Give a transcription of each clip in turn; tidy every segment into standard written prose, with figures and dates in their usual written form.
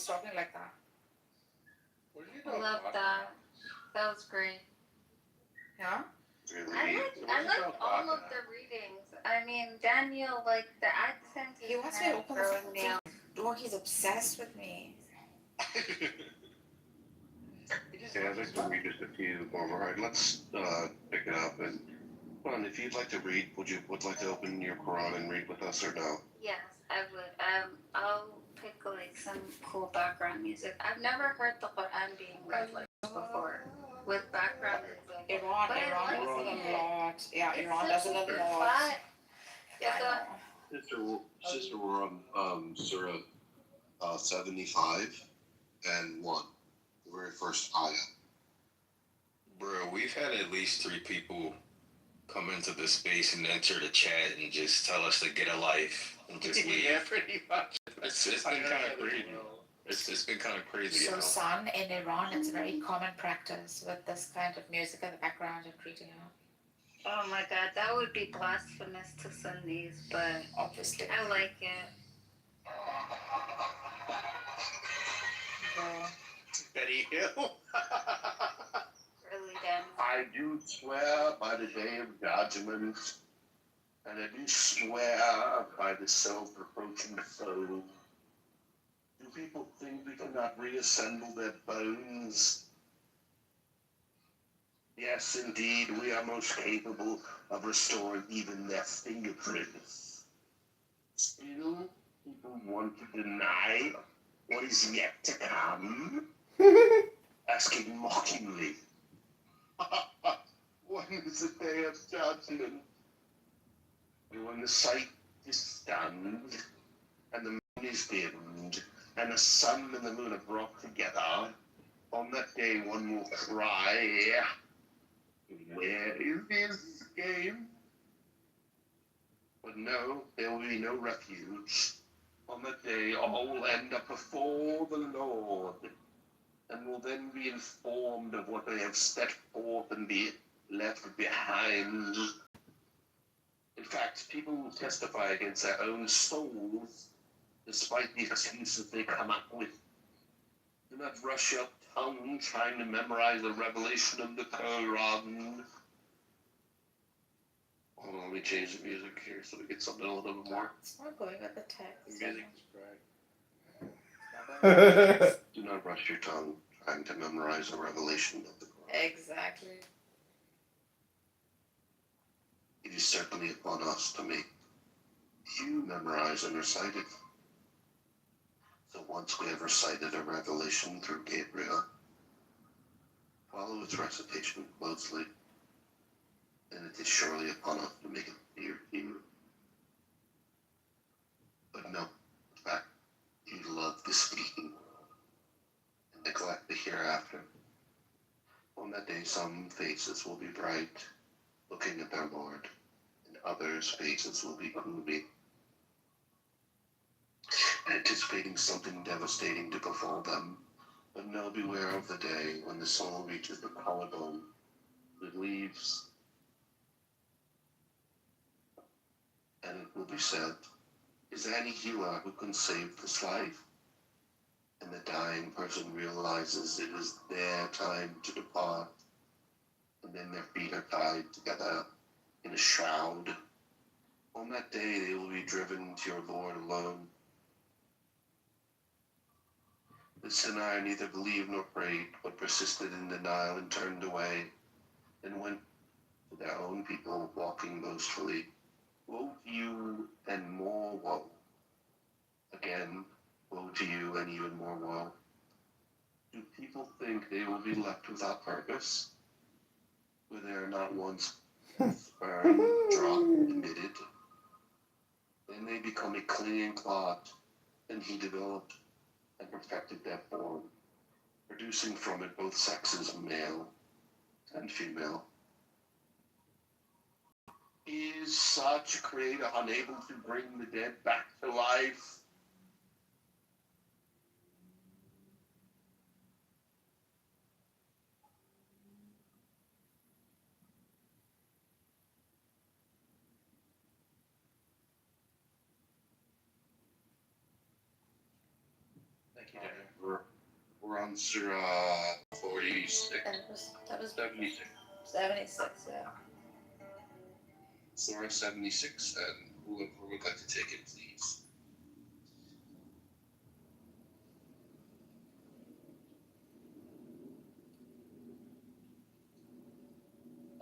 talking like that. I love that. That was great. Yeah? I like all of the readings. I mean, Daniel, like the accent. He wants me to open the me out. Oh, he's obsessed with me. Yeah, I'd like to read just a few more. All right, let's pick it up. And well, if you'd like to read, would like to open your Quran and read with us or no? Yes, I would. I'll pick like some cool background music. I've never heard the Quran being read like this before with background music. Iran does it a lot. Yeah, Iran does it a lot. Yeah, Sister, we're on Surah 75 and 1, the very first ayah. Bro, we've had at least 3 people come into the space and enter the chat and just tell us to get a life and just leave. Yeah, pretty much. It's been kind of crazy. It's been kind of crazy. So, son, in Iran, it's a very common practice with this kind of music in the background and reading out. Oh my God, that would be blasphemous to Sunnis, but obviously I like it. Betty Hill. Really, Dan? I do swear by the day of judgment, and I do swear by the self-reproaching foe. Do people think we cannot reassemble their bones? Yes, indeed, we are most capable of restoring even their fingerprints. Still, people want to deny what is yet to come, asking mockingly, when is the day of judgment? And when the sight is stunned, and the moon is dimmed, and the sun and the moon are brought together, on that day one will cry, where is the escape? But no, there will be no refuge. On that day, all will end up before the Lord, and will then be informed of what they have set forth and be left behind. In fact, people will testify against their own souls, despite the excuses they come up with. Do not rush your tongue trying to memorize the revelation of the Quran. Hold on, let me change the music here so we get something a little bit more. It's not going with the text. The music is right. Do not rush your tongue trying to memorize the revelation of the Quran. Exactly. It is certainly upon us to make you memorize and recite it. So once we have recited a revelation through Gabriel, follow its recitation closely, and it is surely upon us to make it clear to you. But no, in fact, you love the speaking and neglect the hereafter. On that day, some faces will be bright, looking at their Lord, and others' faces will be gloomy, anticipating something devastating to befall them. But no, beware of the day when the soul reaches the collarbone, it leaves, and it will be said, is there any healer who can save this life? And the dying person realizes it is their time to depart, and then their feet are tied together in a shroud. On that day they will be driven to your Lord alone. The sinner neither believed nor prayed, but persisted in denial and turned away, and went to their own people walking boastfully. Woe to you and more woe. Again, woe to you and even more woe. Do people think they will be left without purpose, where they are not once sperm drop emitted? Then they become a clinging clot, and he developed and perfected their form, producing from it both sexes, male and female. Is such a creator unable to bring the dead back to life? Thank you, Daniel. We're on Surah 46. That was 76. 76, yeah. Surah 76, and whoever would like to take it, please.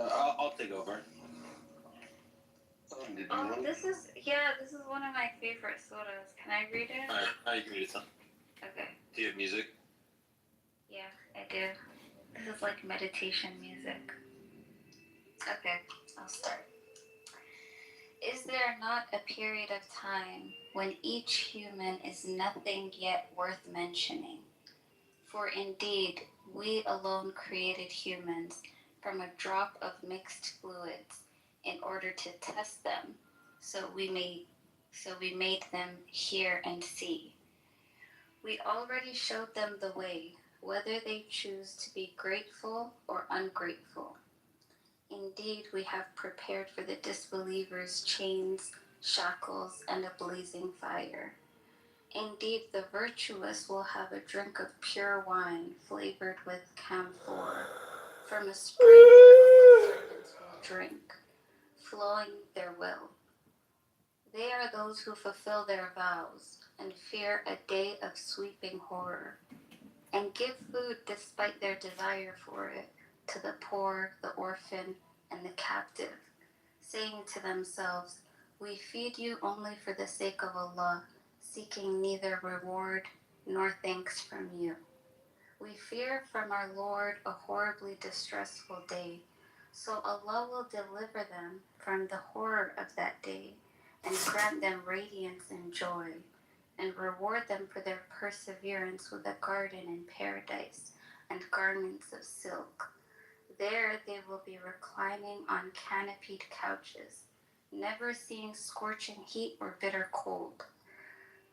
I'll take over. Did you Oh, want this is one of my favorite sodas. Can I read it? Alright, I agree with something. Okay. Do you have music? Yeah, I do. This is like meditation music. Okay, I'll start. Is there not a period of time when each human is nothing yet worth mentioning? For indeed, we alone created humans from a drop of mixed fluids in order to test them, so we made them hear and see. We already showed them the way, whether they choose to be grateful or ungrateful. Indeed, we have prepared for the disbelievers chains, shackles, and a blazing fire. Indeed, the virtuous will have a drink of pure wine flavored with camphor from a spring where Allah's servants will drink, flowing their will. They are those who fulfill their vows and fear a day of sweeping horror, and give food despite their desire for it to the poor, the orphan, and the captive, saying to themselves, "We feed you only for the sake of Allah, seeking neither reward nor thanks from you. We fear from our Lord a horribly distressful day, so Allah will deliver them from the horror of that day and grant them radiance and joy, and reward them for their perseverance with a garden in paradise and garments of silk. There they will be reclining on canopied couches, never seeing scorching heat or bitter cold.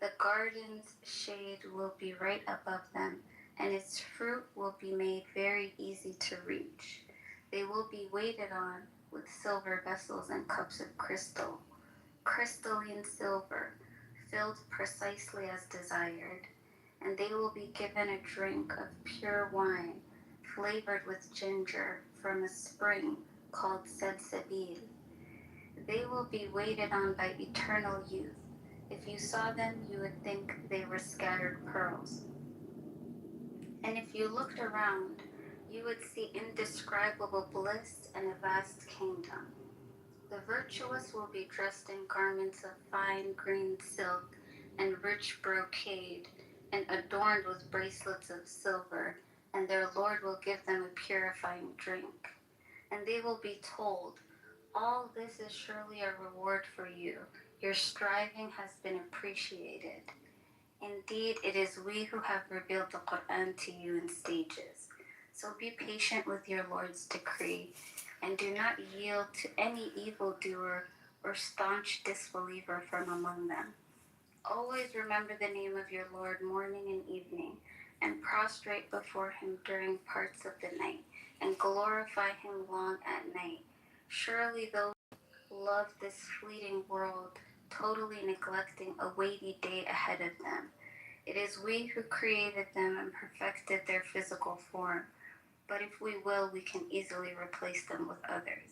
The garden's shade will be right above them, and its fruit will be made very easy to reach. They will be waited on with silver vessels and cups of crystal, crystalline silver, filled precisely as desired, and they will be given a drink of pure wine, flavored with ginger, from a spring called Salsabil. They will be waited on by eternal youth. If you saw them, you would think they were scattered pearls. And if you looked around, you would see indescribable bliss and a vast kingdom. The virtuous will be dressed in garments of fine green silk and rich brocade, and adorned with bracelets of silver, and their Lord will give them a purifying drink. And they will be told, "All this is surely a reward for you. Your striving has been appreciated. Indeed, it is we who have revealed the Quran to you in stages. So be patient with your Lord's decree, and do not yield to any evildoer or staunch disbeliever from among them. Always remember the name of your Lord morning and evening, and prostrate before him during parts of the night, and glorify him long at night. Surely those who love this fleeting world, totally neglecting a weighty day ahead of them. It is we who created them and perfected their physical form, but if we will, we can easily replace them with others.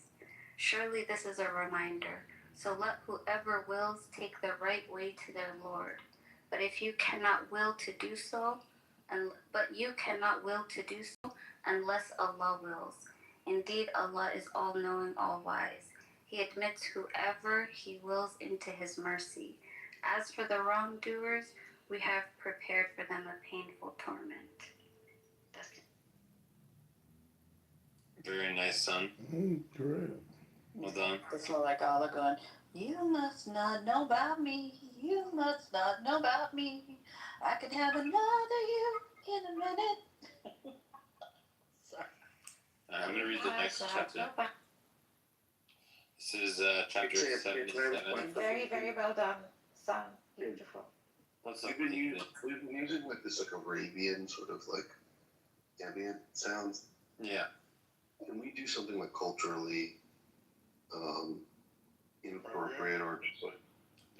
Surely this is a reminder, so let whoever wills take the right way to their Lord. But if you cannot will to do so, unless Allah wills. Indeed, Allah is all-knowing, all-wise. He admits whoever He wills into His mercy. As for the wrongdoers, we have prepared for them a painful torment. That's it. Very nice, son. Great. Well done. It's more like Allah going, "You must not know about me. You must not know about me. I could have another you in a minute." Sorry. I'm going to read the next chapter. This is chapter It's 77. Very, very well done. Son, beautiful. What's up? We've been using like this like Arabian sort of like ambient sounds. Yeah. Can we do something like culturally inappropriate or just like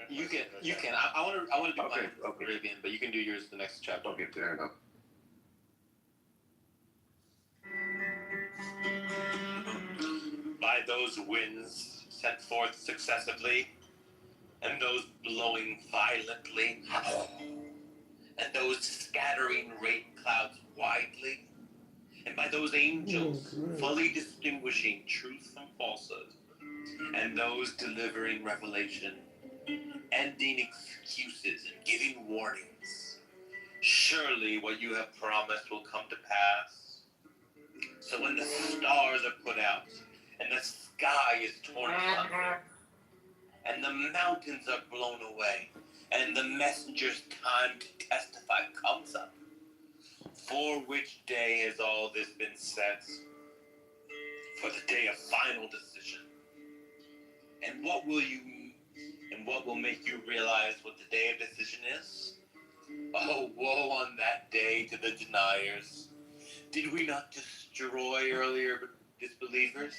You can. I want to do Okay, mine okay. Arabian, but you can do yours the next chapter. okay, fair enough. those winds sent forth successively, and those blowing violently, and those scattering rain clouds widely, and by those angels fully distinguishing truth from falsehood, and those delivering revelation, ending excuses and giving warnings. Surely what you have promised will come to pass. So when the stars are put out, and the sky is torn asunder, and the mountains are blown away, and the messenger's time to testify comes up, for which day has all this been set? For the day of final decision. And what will make you realize what the day of decision is? Oh, woe on that day to the deniers. Did we not destroy earlier disbelievers?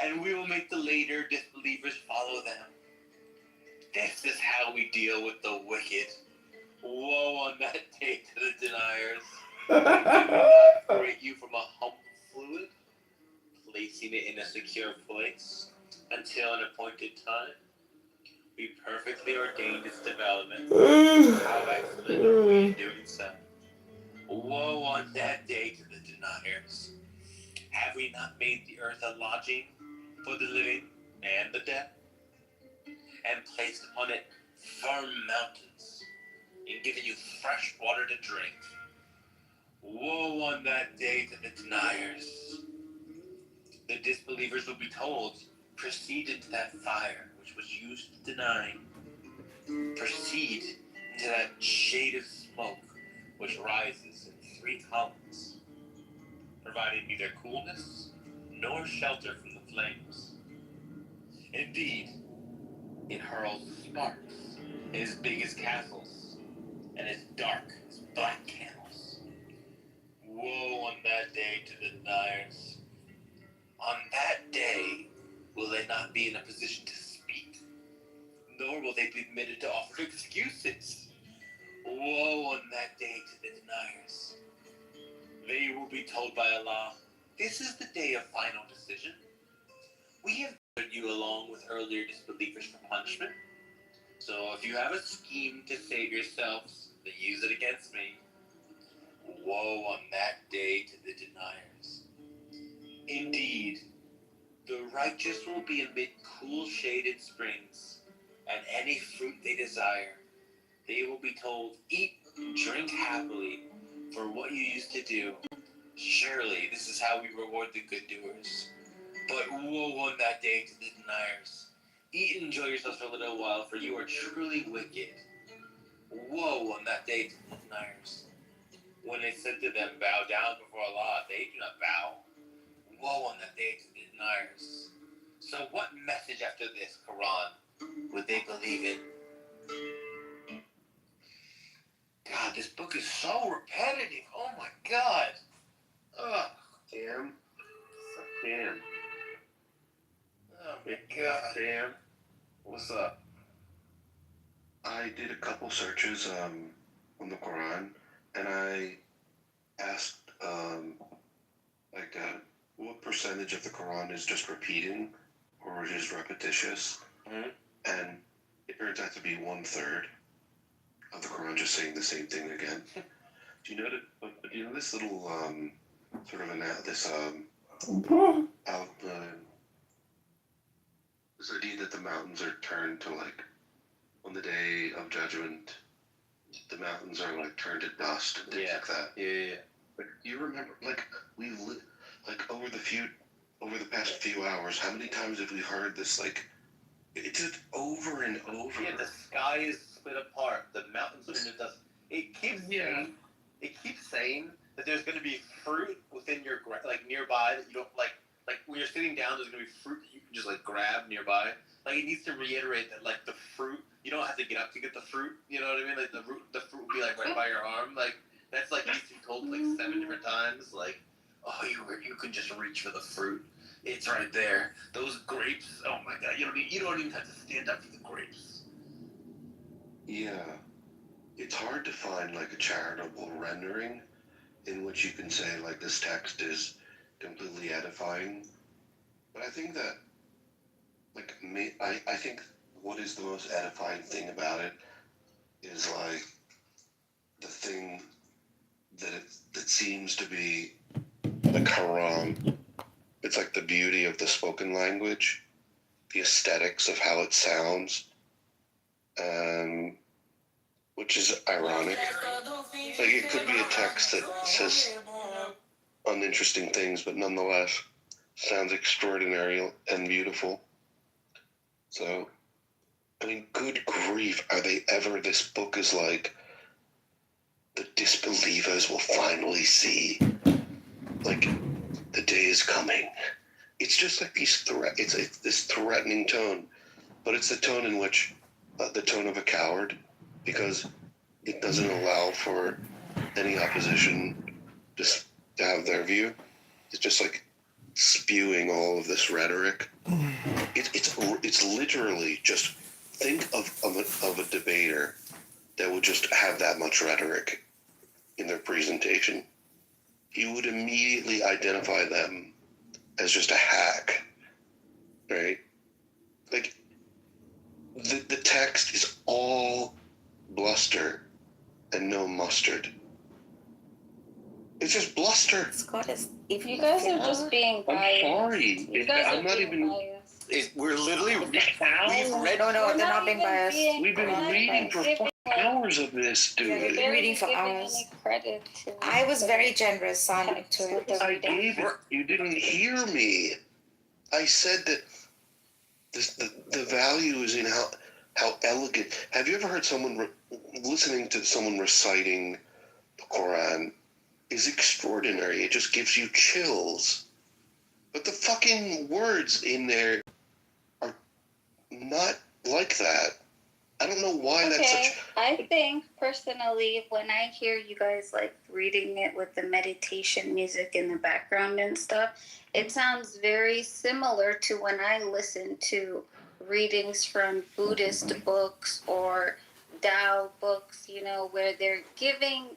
And we will make the later disbelievers follow them. This is how we deal with the wicked. Woe on that day to the deniers. Did we not create you from a humble fluid, placing it in a secure place until an appointed time? We perfectly ordained its development. How excellent are we in doing so? Woe on that day to the deniers. Have we not made the earth a lodging for the living and the dead, and placed upon it firm mountains, and given you fresh water to drink? Woe on that day to the deniers. The disbelievers will be told, proceed into that fire which was used to deny. Proceed into that shade of smoke which rises in 3 columns, providing neither coolness nor shelter from the flames. Indeed, it hurls sparks as big as castles and as dark as black camels. Woe on that day to the deniers. On that day will they not be in a position to speak, nor will they be permitted to offer excuses. Woe on that day to the deniers. They will be told by Allah, this is the day of final decision. We have put you along with earlier disbelievers for punishment. So if you have a scheme to save yourselves, then use it against me. Woe on that day to the deniers. Indeed, the righteous will be amid cool shaded springs, and any fruit they desire. They will be told, eat and drink happily for what you used to do. Surely this is how we reward the good doers. But woe on that day to the deniers. Eat and enjoy yourselves for a little while, for you are truly wicked. Woe on that day to the deniers. When they said to them, bow down before Allah, they do not bow. Woe on that day to the deniers. So what message after this Quran would they believe in? God, this book is so repetitive. Oh my God. Ugh. Damn. Oh my God. Damn. What's up? I did a couple searches on the Quran, and I asked what percentage of the Quran is just repeating or is repetitious, and it turns out to be 1/3 of the Quran just saying the same thing again. Do you know this little sort of this idea that the mountains are turned to, like, on the day of judgment, the mountains are like turned to dust and things like that. Yeah. But you remember, like, over the past few hours, how many times have we heard this? Like, it's just over and over. Yeah, the sky is split apart. The mountains are in the dust. It keeps saying that there's going to be fruit within your nearby that you don't like when you're sitting down. There's going to be fruit that you can just like grab nearby. Like, it needs to reiterate that, like, the fruit, you don't have to get up to get the fruit. You know what I mean? Like, the fruit will be like right by your arm. Like, that's like needs to be told like 7 different times. Like, oh, you can just reach for the fruit. It's right there. Those grapes. Oh my God! You don't even have to stand up for the grapes. Yeah. It's hard to find, like, a charitable rendering in which you can say, like, this text is completely edifying, But I think that, like, I think what is the most edifying thing about it is, like, the thing that seems to be the Quran. It's like the beauty of the spoken language, the aesthetics of how it sounds, which is ironic. Like, it could be a text that says uninteresting things, but nonetheless sounds extraordinary and beautiful. So, I mean, good grief, are they ever? This book is like, the disbelievers will finally see, like, the day is coming. It's just like these it's this threatening tone, but it's the tone in which, the tone of a coward, because it doesn't allow for any opposition just to have their view. It's just like spewing all of this rhetoric. It's literally just think of a debater that would just have that much rhetoric in their presentation. You would immediately identify them as just a hack, right? Like, the text is all bluster and no mustard. It's just bluster. Scott, if you guys are just being biased, I'm sorry. I'm not even. We're literally No, they're not being biased. We've been reading for 4 hours of this, dude. We've been reading for hours. I was very generous on to it. I gave it. You didn't hear me. I said that the value is in how elegant. Have you ever heard someone listening to someone reciting the Quran is extraordinary. It just gives you chills. But the fucking words in there are not like that. I don't know why that's such... I think, personally, when I hear you guys, like, reading it with the meditation music in the background and stuff, it sounds very similar to when I listen to readings from Buddhist books or Tao books, you know, where they're giving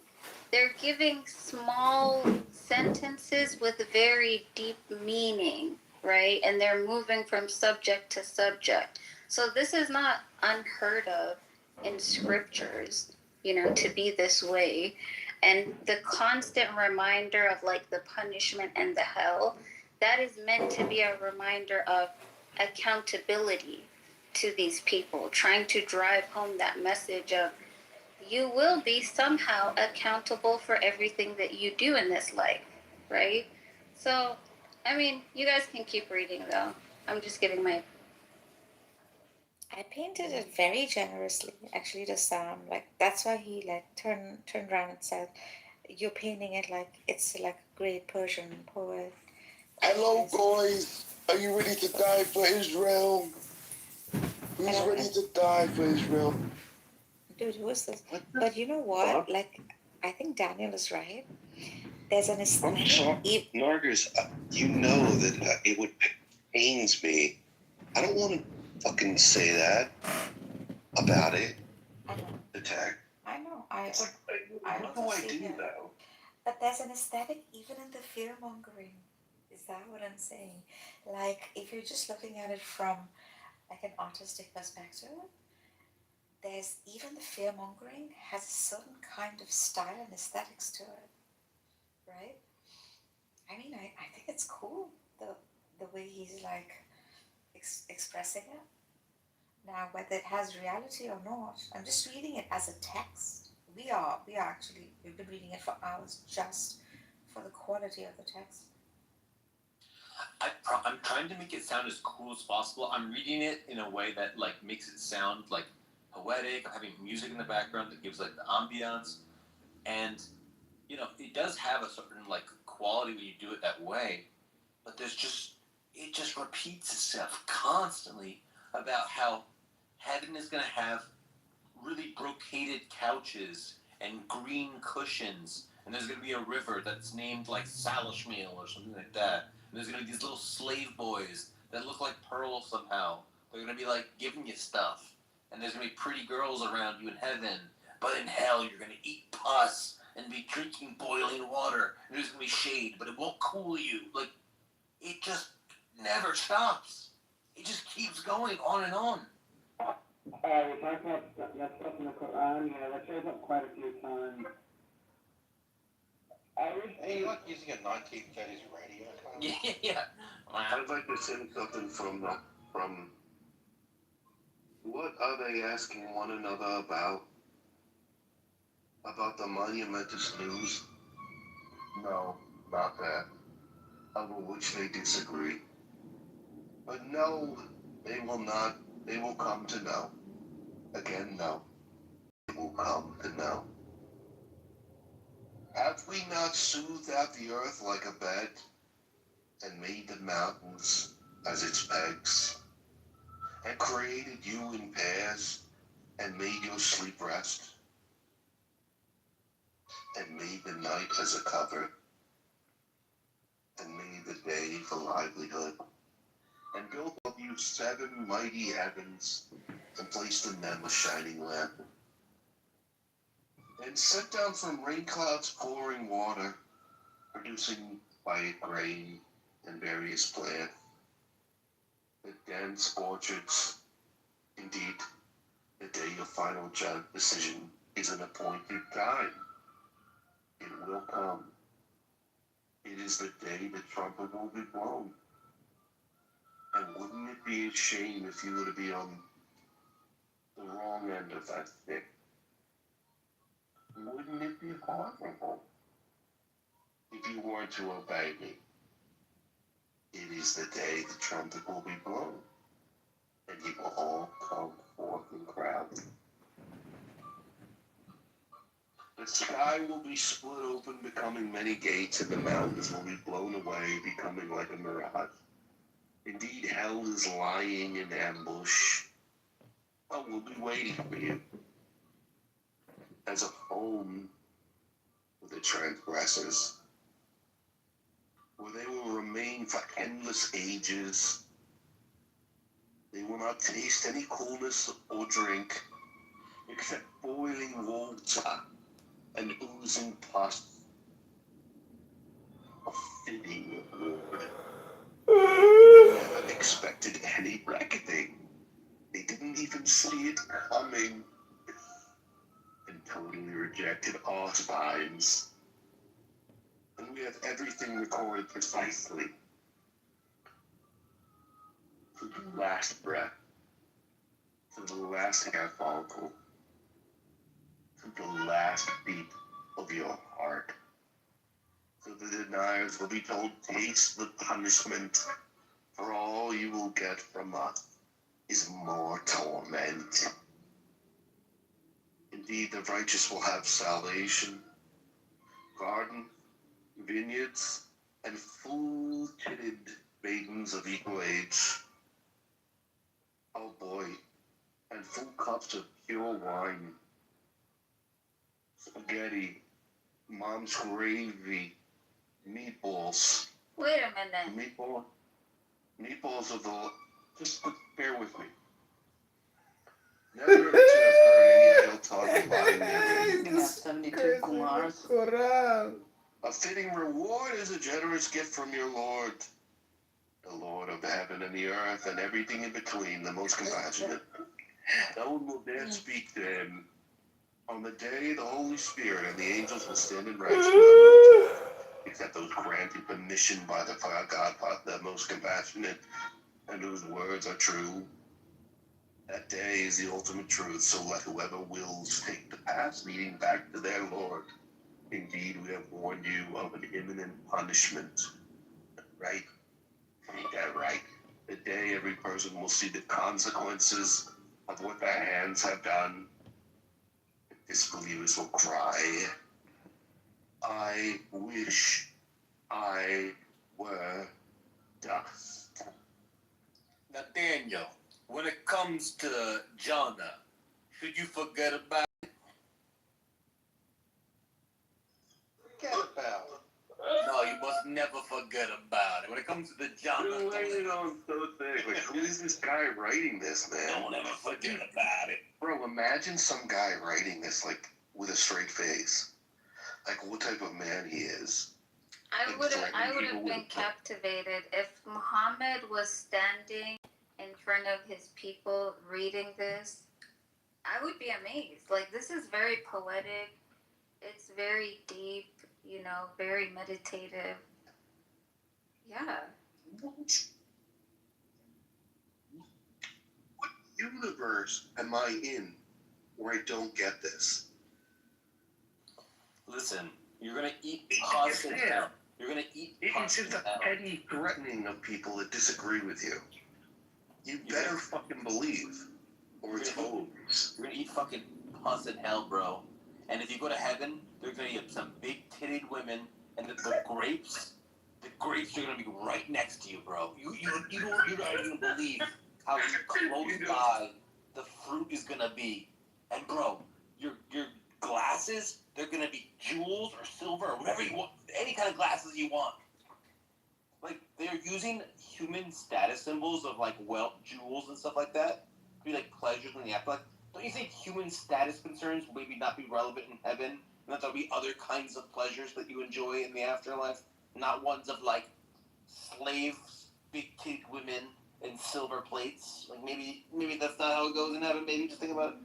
small sentences with very deep meaning, right? And they're moving from subject to subject. So this is not unheard of in scriptures, you know, to be this way. And the constant reminder of, like, the punishment and the hell, that is meant to be a reminder of accountability to these people, trying to drive home that message of, you will be somehow accountable for everything that you do in this life, right? So, I mean, you guys can keep reading, though. I'm just giving my... I painted it very generously, actually, the Sam. Like, that's why he, like, turned around and said, you're painting it like it's like a great Persian poet. Hello, boys. Are you ready to die for Israel? Who's ready to die for Israel? Dude, who is this? But you know what? Like, I think Daniel is right. There's an aesthetic. I'm sorry, Nargis, you know that it would pains me. I don't want to fucking say that about it. I know. The tag. I know. What do I do, though? But there's an aesthetic even in the fear-mongering. Is that what I'm saying? Like, if you're just looking at it from, like, an artistic perspective, there's even the fear-mongering has a certain kind of style and aesthetics to it, right? I mean, I think it's cool, the way he's, like, expressing it. Now, whether it has reality or not, I'm just reading it as a text. We've been reading it for hours just for the quality of the text. I'm trying to make it sound as cool as possible. I'm reading it in a way that, like, makes it sound, like, poetic. I'm having music in the background that gives, like, the ambiance. And, you know, it does have a certain, like, quality when you do it that way. But it just repeats itself constantly about how heaven is going to have really brocaded couches and green cushions. And there's going to be a river that's named, like, Salishmeal or something like that. And there's going to be these little slave boys that look like pearls somehow. They're going to be, like, giving you stuff. And there's going to be pretty girls around you in heaven. But in hell, you're going to eat pus and be drinking boiling water. And there's going to be shade, but it won't cool you. Like, it just never stops. It just keeps going on and on. We're talking about that stuff in the Quran. Yeah, that shows up quite a few times. Hey, you like using a 1930s radio? Yeah. I'd like to say something from what are they asking one another about? About the monumentous news? No, not that. Over which they disagree. But no, they will not. They will come to know. Again, no. They will come to know. Have we not smoothed out the earth like a bed, and made the mountains as its pegs, and created you in pairs, and made your sleep rest, and made the night as a cover, and made the day for livelihood, and built of you 7 mighty heavens, and placed in them a shining lamp, and sent down from rain clouds pouring water, producing quiet grain and various plants, the dense orchards. Indeed, the day of final decision is an appointed time. It will come. It is the day the trumpet will be blown. And wouldn't it be a shame if you were to be on the wrong end of that stick? Wouldn't it be horrible if you were to obey me? It is the day the trumpet will be blown, and you will all come forth in crowds. The sky will be split open, becoming many gates, and the mountains will be blown away, becoming like a mirage. Indeed, hell is lying in ambush. Oh, we'll be waiting for you as a home for the transgressors, where they will remain for endless ages. They will not taste any coolness or drink except boiling water and oozing pus. A fitting word. They never expected any reckoning. They didn't even see it coming, and totally rejected our spines. And we have everything recorded precisely, to the last breath, to the last hair follicle, to the last beat of your heart. So the deniers will be told, taste the punishment, for all you will get from us is more torment. Indeed, the righteous will have salvation, garden, vineyards, and full-titted maidens of equal age. Oh boy, and full cups of pure wine, spaghetti, mom's gravy, meatballs. Wait a minute. Meatballs of the... Just bear with me. Never to have heard any idle talk about it. You have 72 Kumars. A fitting reward is a generous gift from your Lord, the Lord of the heaven and the earth and everything in between, the most compassionate. No one will dare speak to him. On the day, the Holy Spirit and the angels will stand in righteousness, except those granted permission by the God, the most compassionate, and whose words are true. That day is the ultimate truth, so let whoever wills take the path leading back to their Lord. Indeed, we have warned you of an imminent punishment. Right? Ain't that right? The day every person will see the consequences of what their hands have done. Disbelievers will cry, I wish I were dust. Nathaniel, when it comes to Jonah, should you forget about it? Forget about it. No, you must never forget about it. When it comes to the Jonah, You're laying on so thick. Like, who is this guy writing this, man? don't ever forget about it. Bro, imagine some guy writing this, like, with a straight face. Like, what type of man he is. I and would threatening have people been with captivated if Muhammad was standing in front of his people reading this. I would be amazed. Like, this is very poetic. It's very deep, you know, very meditative. Yeah. What universe am I in where I don't get this? Listen, you're gonna eat constant hell. You're gonna eat It's constant just a hell. petty threatening of people that disagree with you. You better fucking believe, or it's hoax. You're gonna eat fucking constant hell, bro. And if you go to heaven, there's gonna be some big-titted women, and the grapes are gonna be right next to you, bro. You don't even believe how close by the fruit is gonna be. And bro, your glasses, they're gonna be jewels or silver or whatever you want, any kind of glasses you want. Like, they're using human status symbols of like wealth, jewels, and stuff like that to be like pleasures in the afterlife. Don't you think human status concerns will maybe not be relevant in heaven, and that there'll be other kinds of pleasures that you enjoy in the afterlife, not ones of like slaves, big-titted women, and silver plates? Like maybe that's not how it goes in heaven. Maybe just think about it.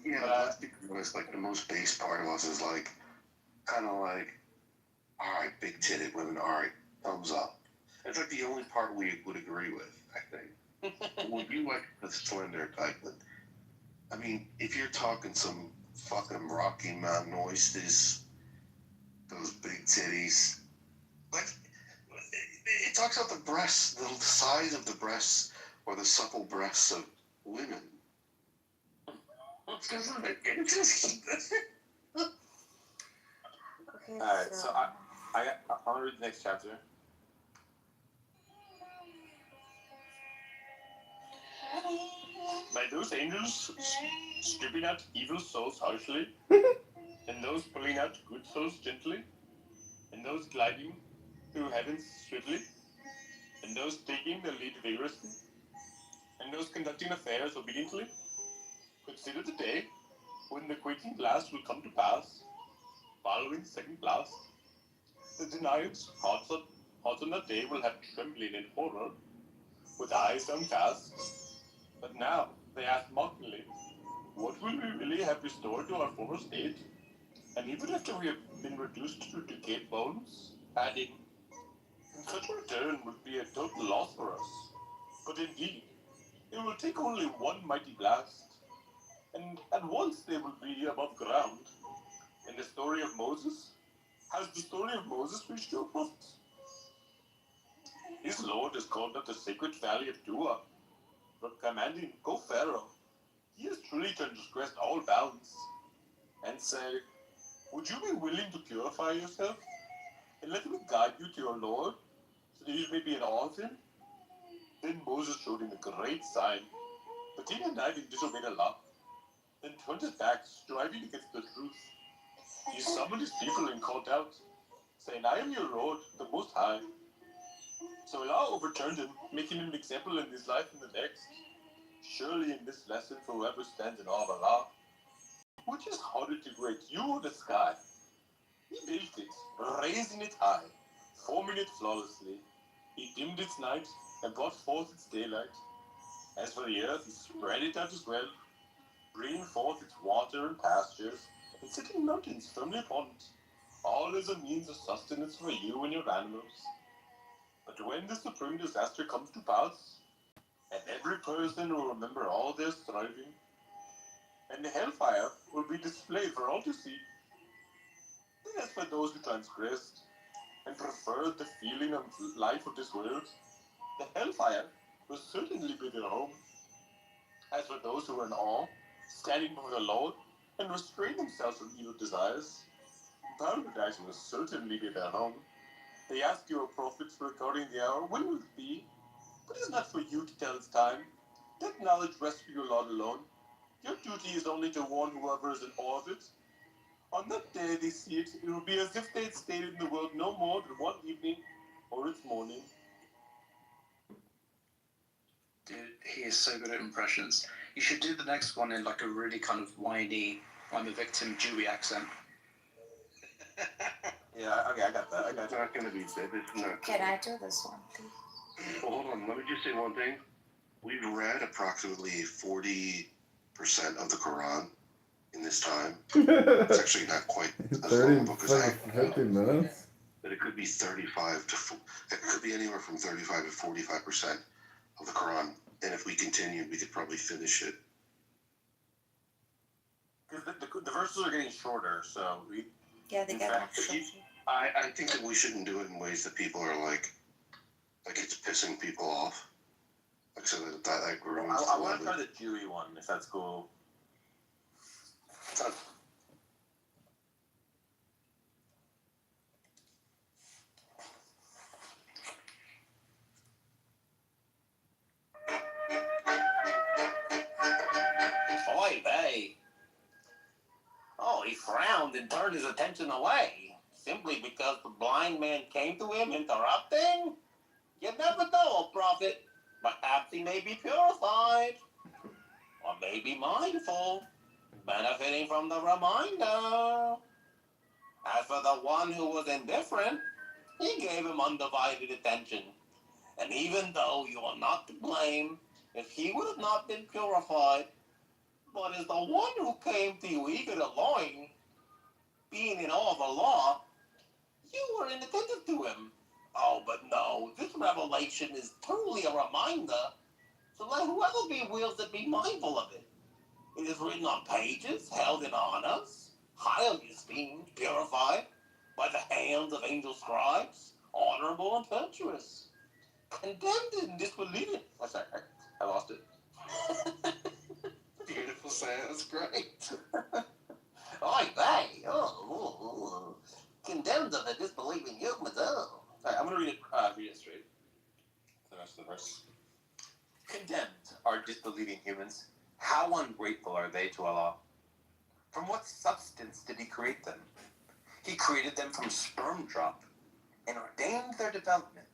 Yeah, but let's be honest, like the most base part of us is like, kind of like, all right, big-titted women, all right, thumbs up. It's like the only part we would agree with, I think. Well, you like the slender type, but I mean, if you're talking some fucking Rocky Mountain oysters, those big titties, like it talks about the breasts, the size of the breasts or the supple breasts of women. Okay, Alright, so I'm gonna read the next chapter. By those angels stripping out evil souls harshly, and those pulling out good souls gently, and those gliding through heavens swiftly, and those taking the lead vigorously, and those conducting affairs obediently, consider the day when the quaking blast will come to pass, following the second blast. The deniers, hearts on that day, will have trembling and horror, with eyes downcast. But now they ask mockingly, what will we really have restored to our former state? And even after we have been reduced to decayed bones, adding, and such a return would be a total loss for us. But indeed, it will take only one mighty blast, and at once they will be above ground. In the story of Moses, has the story of Moses reached your prophet? His Lord has called up the sacred valley of Dua, but commanding, go Pharaoh. He has truly transgressed all bounds. And say, would you be willing to purify yourself, and let me guide you to your Lord, so that you may be in awe of him? Then Moses showed him a great sign, but he denied and disobeyed Allah, then turned his back, striving against the truth. He summoned his people and called out, saying, I am your Lord, the Most High. So Allah overturned him, making him an example in this life and the next. Surely in this lesson for whoever stands in awe of Allah, which is harder to create, you or the sky? He built it, raising it high, forming it flawlessly. He dimmed its night and brought forth its daylight. As for the earth, he spread it out as well, bringing forth its water and pastures, and setting mountains firmly upon it, all as a means of sustenance for you and your animals. But when the supreme disaster comes to pass, and every person will remember all their striving, and the hellfire will be displayed for all to see, then as for those who transgressed, and preferred the feeling of life of this world, the hellfire will certainly be their home. As for those who are in awe, standing before the Lord, and restrain themselves from evil desires, paradise will certainly be their home. They ask your prophets regarding the hour, when will it be? But it is not for you to tell its time. That knowledge rests for your Lord alone. Your duty is only to warn whoever is in awe of it. On that day they see it, it will be as if they had stayed in the world no more than one evening or its morning. Dude, he is so good at impressions. You should do the next one in like a really kind of whiny, I'm a victim, Dewey accent. Yeah, okay, I got that. It's not going to be big. It's not. Can I do this one, please? Well, hold on. Let me just say one thing. We've read approximately 40% of the Quran in this time. It's actually not quite as long a book as I 50 minutes? but it could be 35 to it could be anywhere from 35 to 45% of the Quran. And if we continue, we could probably finish it. Because the verses are getting shorter, so we. Yeah, they In get fact, extra. I think that we shouldn't do it in ways that people are like it's pissing people off. Like so that like ruins I the want to level. try the Jewy one, if that's cool. Oy vey. Oh, he frowned and turned his attention away, simply because the blind man came to him, interrupting? You never know, prophet. Perhaps he may be purified, or may be mindful, benefiting from the reminder. As for the one who was indifferent, he gave him undivided attention. And even though you are not to blame, if he would have not been purified, but as the one who came to you eager to learn, being in awe of the law, you were inattentive to him. Oh, but no, this revelation is truly a reminder, so let whoever be wills it be mindful of it. It is written on pages, held in honors, highly esteemed, purified, by the hands of angel scribes, honorable and virtuous. Condemned and disbelieving. Oh, sorry, I lost it. Beautiful sounds, great. Oy vey. Oh. Condemned of the disbelieving humans. Oh. Alright, I'm going to read it straight. The rest of the verse. Condemned are disbelieving humans. How ungrateful are they to Allah? From what substance did He create them? He created them from sperm drop and ordained their development.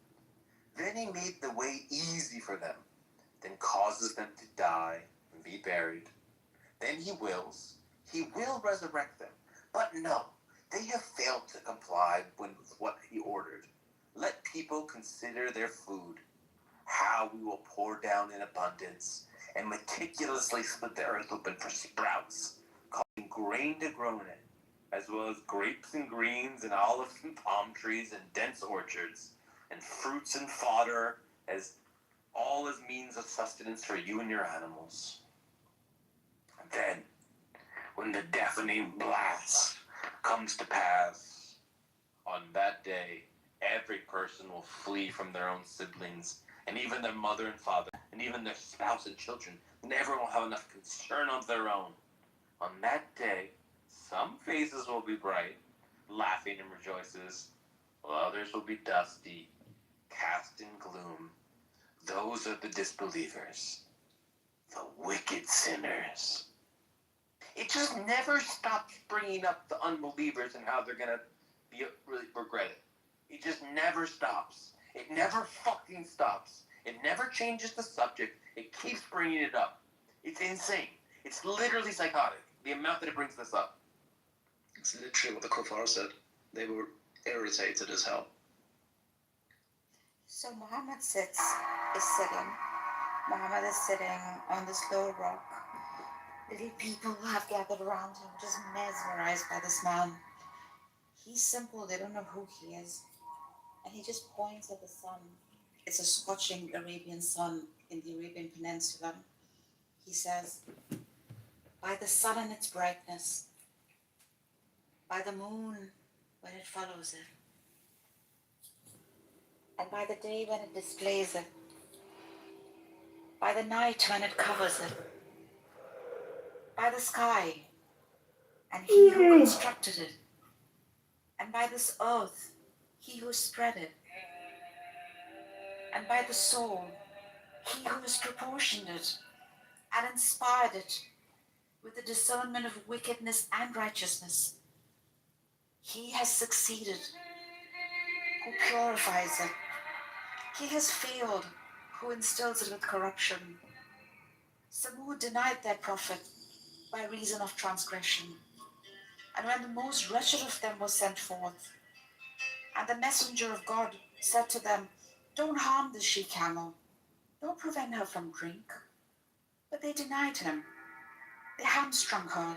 Then He made the way easy for them, then causes them to die and be buried. Then He will resurrect them. But no, they have failed to comply with what He ordered. Let people consider their food, how we will pour down in abundance, and meticulously split the earth open for sprouts, causing grain to grow in it, as well as grapes and greens and olives and palm trees and dense orchards, and fruits and fodder, as all as means of sustenance for you and your animals. And then, when the deafening blast comes to pass, on that day, every person will flee from their own siblings, and even their mother and father, and even their spouse and children, and everyone will have enough concern of their own. On that day, some faces will be bright, laughing and rejoices, while others will be dusty, cast in gloom. Those are the disbelievers, the wicked sinners. It just never stops bringing up the unbelievers and how they're going to be really regret it. It just never stops. It never fucking stops. It never changes the subject. It keeps bringing it up. It's insane. It's literally psychotic, the amount that it brings this up. It's literally what the Kuffar said. They were irritated as hell. So Muhammad is sitting. Muhammad is sitting on this low rock. Little people have gathered around him, just mesmerized by this man. He's simple, they don't know who he is. And he just points at the sun. It's a scorching Arabian sun in the Arabian Peninsula. He says, by the sun and its brightness, by the moon when it follows it, and by the day when it displays it, by the night when it covers it, by the sky and he who constructed it, and by this earth, he who spread it, and by the soul, he who has proportioned it and inspired it with the discernment of wickedness and righteousness. He has succeeded, who purifies it. He has failed, who instills it with corruption. Samud denied their prophet by reason of transgression. And when the most wretched of them was sent forth, And the messenger of God said to them, "Don't harm the she-camel. Don't prevent her from drink." But they denied him. They hamstrung her.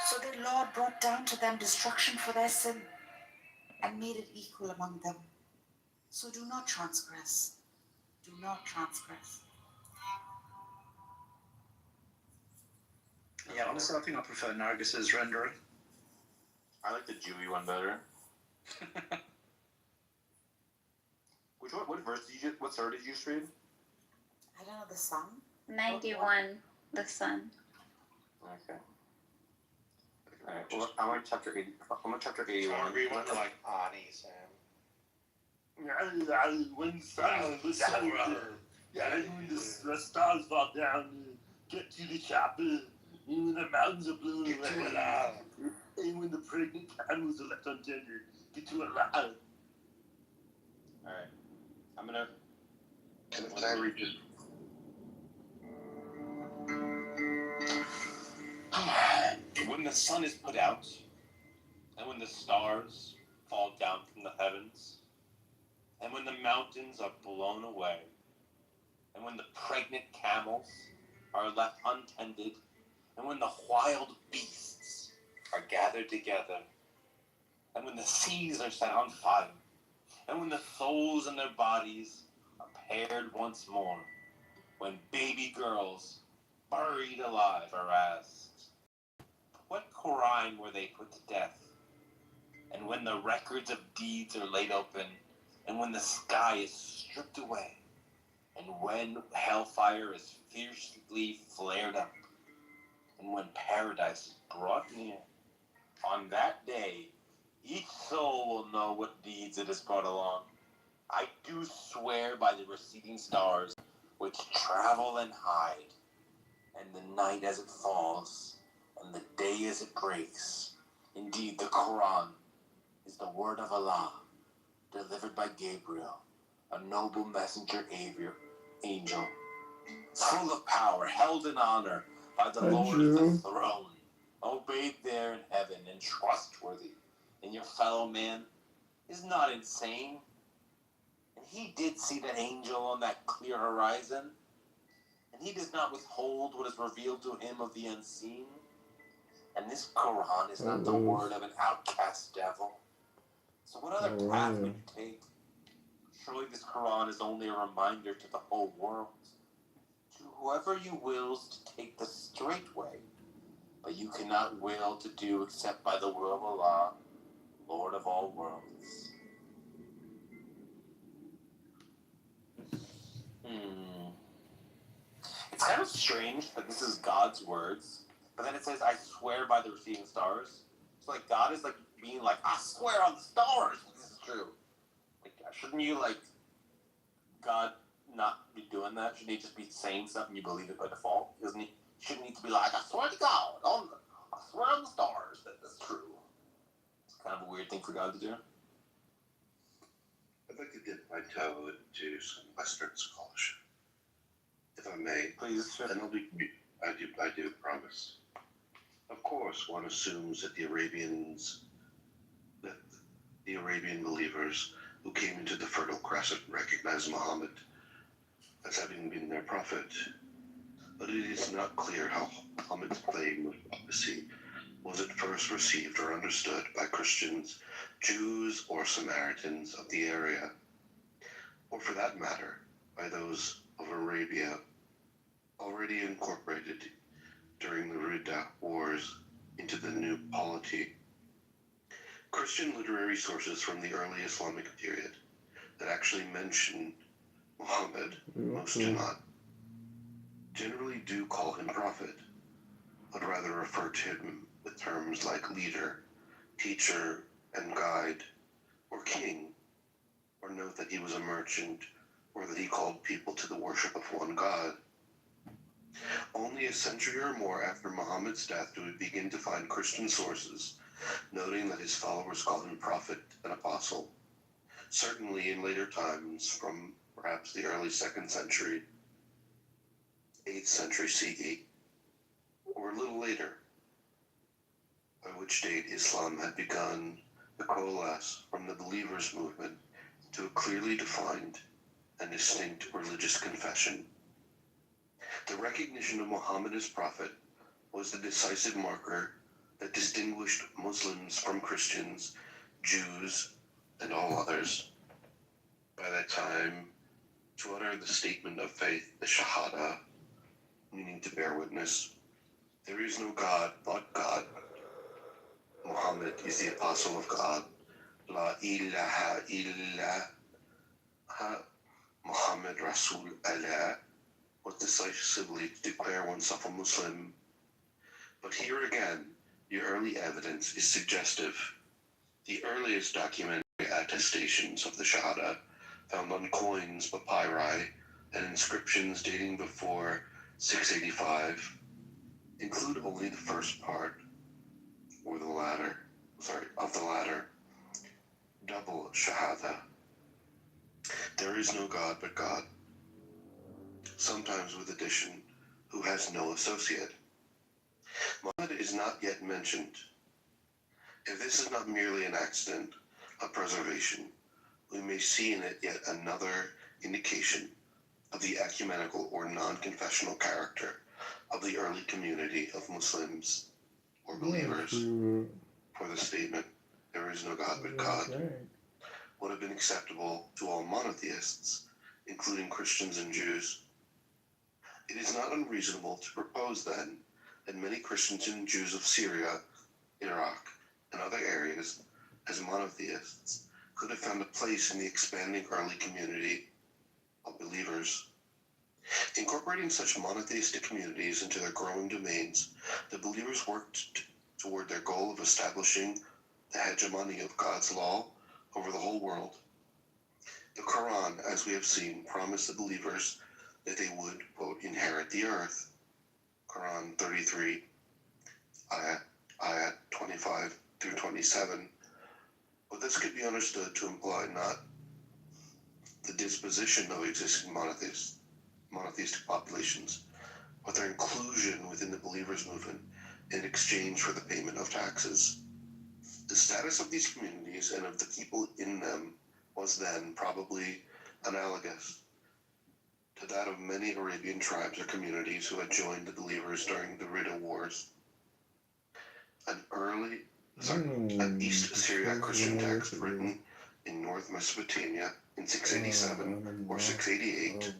So the Lord brought down to them destruction for their sin and made it equal among them. So do not transgress. Do not transgress. Yeah, honestly, I think I prefer Nargis's rendering. I like the Jewy one better. Which one? What verse did you? What story did you just read? I don't know the song. 91, the sun. Okay. Alright, well, I'm on chapter 80. I'm on chapter 81. We went like Ani, Sam. When the sun was out, when the stars fall down, get to the chopper, and when the mountains are blown away, and when the pregnant camels are left untended, get to a lot. Alright. I'm gonna. Can I read just When the sun is put out, and when the stars fall down from the heavens, and when the mountains are blown away, and when the pregnant camels are left untended, and when the wild beasts are gathered together, and when the seas are set on fire, and when the souls in their bodies are paired once more, when baby girls buried alive are asked, what crime were they put to death? And when the records of deeds are laid open, and when the sky is stripped away, and when hellfire is fiercely flared up, and when paradise is brought near, on that day, each soul will know what deeds it has brought along. I do swear by the receding stars, which travel and hide, and the night as it falls, and the day as it breaks. Indeed, the Quran is the word of Allah, delivered by Gabriel, a noble messenger angel, full of power, held in honor by the Lord of the throne, obeyed there in heaven, and trustworthy. And your fellow man is not insane. And he did see that angel on that clear horizon, and he does not withhold what is revealed to him of the unseen. And this Quran is not the word of an outcast devil. So what other path would you take? Surely this Quran is only a reminder to the whole world. To whoever you wills to take the straight way, but you cannot will to do except by the will of Allah, Lord of all worlds. It's kind of strange that this is God's words, but then it says, I swear by the receding stars. So like God is like being like, I swear on the stars this is true. Like, shouldn't you like God not be doing that? Shouldn't he just be saying something you believe it by default? Shouldn't he to be like, I swear to God, I swear on the stars that that's true. It's kind of a weird thing for God to do. I'd like to dip my toe into some Western scholarship, if I may. Please, sure. And I do promise. Of course, one assumes that the Arabian believers who came into the Fertile Crescent recognized Muhammad as having been their prophet. But it is not clear how Muhammad's claim of prophecy was at first received or understood by Christians, Jews, or Samaritans of the area, or for that matter, by those of Arabia already incorporated during the Ridda Wars into the new polity. Christian literary sources from the early Islamic period that actually mention Muhammad, most do not, generally do call him prophet, but rather refer to him with terms like leader, teacher, and guide, or king, or note that he was a merchant, or that he called people to the worship of one God. Only a century or more after Muhammad's death do we begin to find Christian sources noting that his followers called him prophet and apostle. Certainly in later times, from perhaps the early 2nd century, 8th century CE, or a little later, by which date Islam had begun to coalesce from the believers' movement to a clearly defined and distinct religious confession. The recognition of Muhammad as prophet was the decisive marker that distinguished Muslims from Christians, Jews, and all others. By that time, to utter the statement of faith, the Shahada, meaning to bear witness, there is no God but God. Muhammad is the apostle of God. La ilaha illa Muhammad Rasul Allah was decisively to declare oneself a Muslim. But here again, the early evidence is suggestive. The earliest documentary attestations of the Shahada, found on coins, papyri, and inscriptions dating before 685, include only the first part, or the latter, of the latter, double Shahada. There is no God but God, sometimes with addition, who has no associate. Muhammad is not yet mentioned. If this is not merely an accident of preservation, we may see in it yet another indication of the ecumenical or non-confessional character of the early community of Muslims or believers. For the statement, there is no God but God, would have been acceptable to all monotheists, including Christians and Jews. It is not unreasonable to propose then that many Christians and Jews of Syria, Iraq, and other areas, as monotheists, could have found a place in the expanding early community of believers. Incorporating such monotheistic communities into their growing domains, the believers worked toward their goal of establishing the hegemony of God's law over the whole world. The Quran, as we have seen, promised the believers that they would, quote, inherit the earth. Quran 33, ayat 25 through 27. But this could be understood to imply not the disposition of existing monotheistic populations, but their inclusion within the believers' movement in exchange for the payment of taxes. The status of these communities and of the people in them was then probably analogous to that of many Arabian tribes or communities who had joined the believers during the Ridda Wars. An East Syriac Christian text written in North Mesopotamia in 687 or 688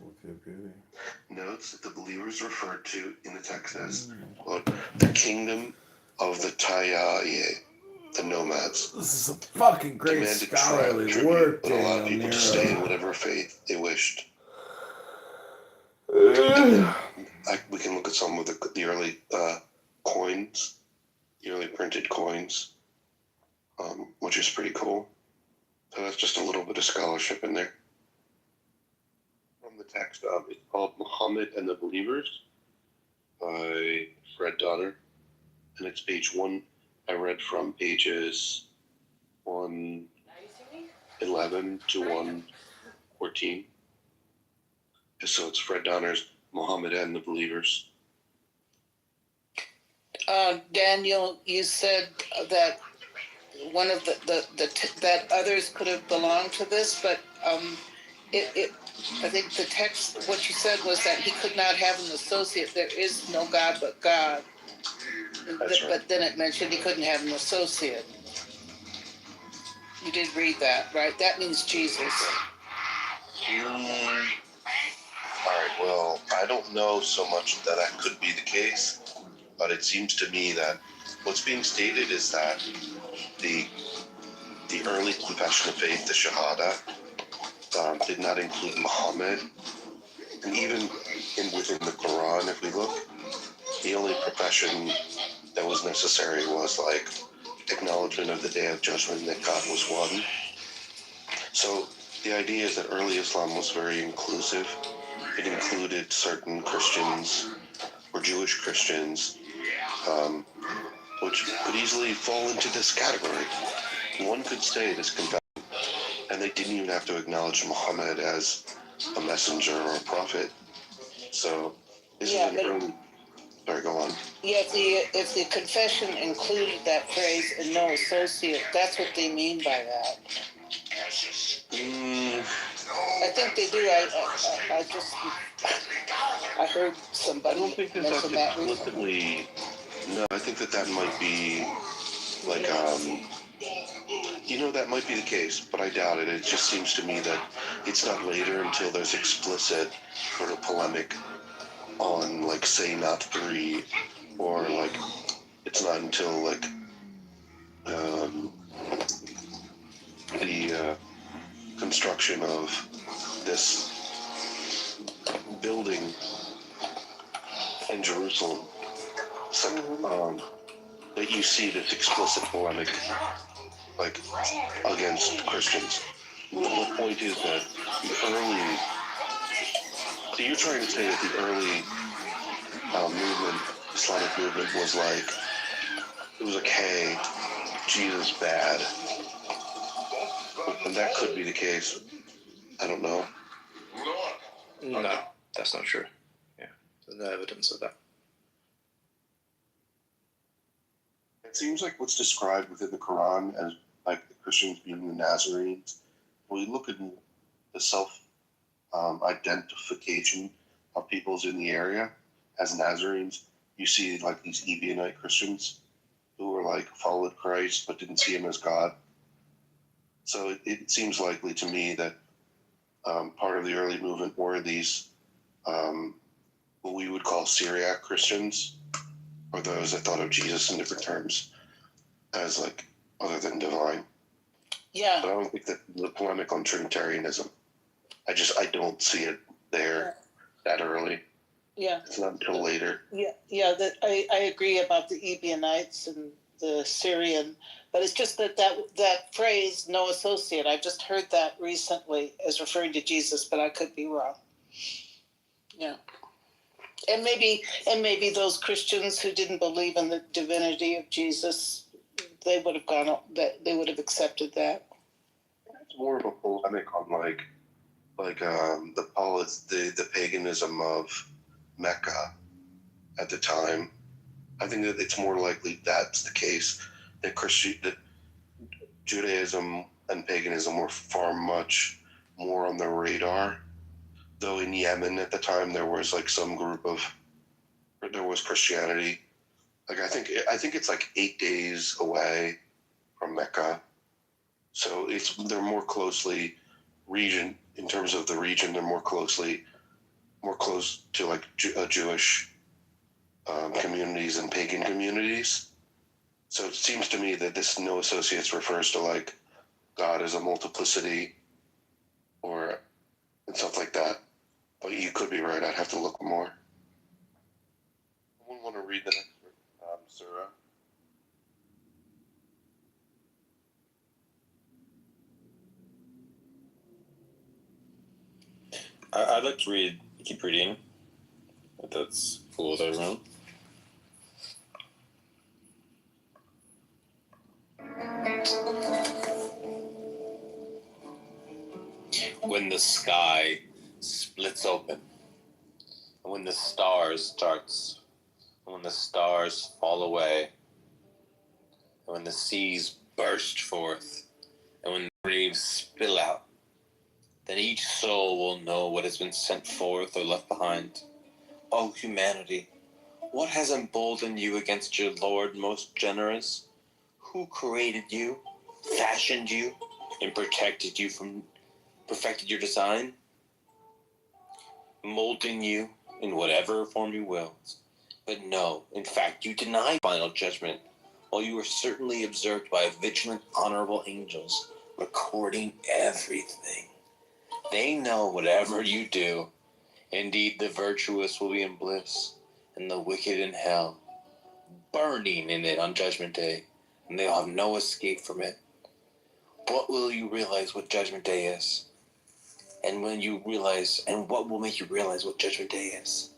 notes that the believers referred to in the text as, quote, the kingdom of the Tayyaye, the nomads. This is a fucking great Demanded scholarly tribute, work, but allowed Daniel people to Nero. stay in whatever faith they wished. And then we can look at some of the early coins, the early printed coins, which is pretty cool. So that's just a little bit of scholarship in there. From the text, it's called Muhammad and the Believers by Fred Donner, and it's page 1. I read from pages 111 to 114. So it's Fred Donner's Muhammad and the Believers. Daniel, you said that one of that others could have belonged to this, but I think the text, what you said was that he could not have an associate. There is no God but God. That's right. But then it mentioned he couldn't have an associate. You did read that, right? That means Jesus. All right, well, I don't know so much that that could be the case, but it seems to me that what's being stated is that the early confession of faith, the Shahada, did not include Muhammad. And even within the Quran, if we look, the only profession that was necessary was like acknowledgement of the Day of Judgment, that God was one. So the idea is that early Islam was very inclusive. It included certain Christians or Jewish Christians, which could easily fall into this category. One could say this confession, and they didn't even have to acknowledge Muhammad as a messenger or a prophet. So this is an early. Sorry, go on. Yeah, if the confession included that phrase and no associate, that's what they mean by that. I think they do. I heard somebody I don't think that mention that's that explicitly. No, I think that might be like that might be the case, but I doubt it. It just seems to me that it's not later until there's explicit sort of polemic on, like, say not three, or like it's not until like the construction of this building in Jerusalem, so, that you see this explicit polemic, like, against Christians. The point is that the early. So you're trying to say that the early movement, Islamic movement, was like, it was like, hey, Jesus bad. And that could be the case. I don't know. No, that's not true. Yeah, there's no evidence of that. It seems like what's described within the Quran as, like, the Christians being the Nazarenes. When we look at the self-identification of peoples in the area as Nazarenes, you see, like, these Ebionite Christians who were, like, followed Christ but didn't see him as God. So it seems likely to me that part of the early movement were these what we would call Syriac Christians, or those that thought of Jesus in different terms as, like, other than divine. Yeah. But I don't think that the polemic on Trinitarianism, I don't see it there that early. Yeah. It's not until later. Yeah. That I agree about the Ebionites and the Syrian, but it's just that phrase, no associate, I've just heard that recently as referring to Jesus, but I could be wrong. Yeah. And maybe those Christians who didn't believe in the divinity of Jesus, they would have accepted that. It's more of a polemic on the paganism of Mecca at the time. I think that it's more likely that's the case, that Judaism and paganism were far much more on the radar. Though in Yemen at the time there was, like, there was Christianity. Like, I think it's like 8 days away from Mecca. So they're more closely in terms of the region, they're more close to, like, Jewish communities and pagan communities. So it seems to me that this no associates refers to, like, God as a multiplicity and stuff like that. But you could be right. I'd have to look more. Someone want to read the next surah? I'd like to keep reading, if that's cool with everyone. When the sky splits open, and when the stars fall away, and when the seas burst forth, and when the graves spill out, then each soul will know what has been sent forth or left behind. O humanity, what has emboldened you against your Lord most generous? Who created you, fashioned you, and perfected your design? Molding you in whatever form you will. But no, in fact, you deny final judgment, while you are certainly observed by vigilant, honorable angels, recording everything. They know whatever you do. Indeed, the virtuous will be in bliss, and the wicked in hell, burning in it on Judgment Day, and they'll have no escape from it. What will you realize what Judgment Day is? And what will make you realize what Judgment Day is?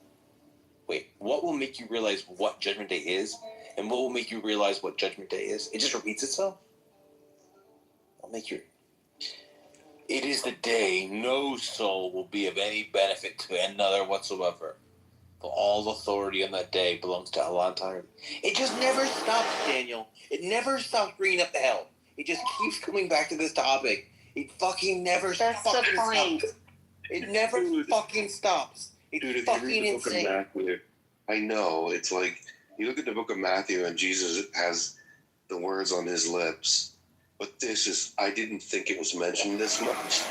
Wait, what will make you realize what Judgment Day is? And what will make you realize what Judgment Day is? It just repeats itself? It is the day no soul will be of any benefit to another whatsoever. For all authority on that day belongs to Allah entirely. It just never stops, Daniel. It never stops bringing up the hell. It just keeps coming back to this topic. It fucking never That's the fucking point. stops. It never fucking stops. It's Dude, if you fucking read the book insane. of Matthew, I know, it's like, you look at the book of Matthew and Jesus has the words on his lips, but this is, I didn't think it was mentioned this much.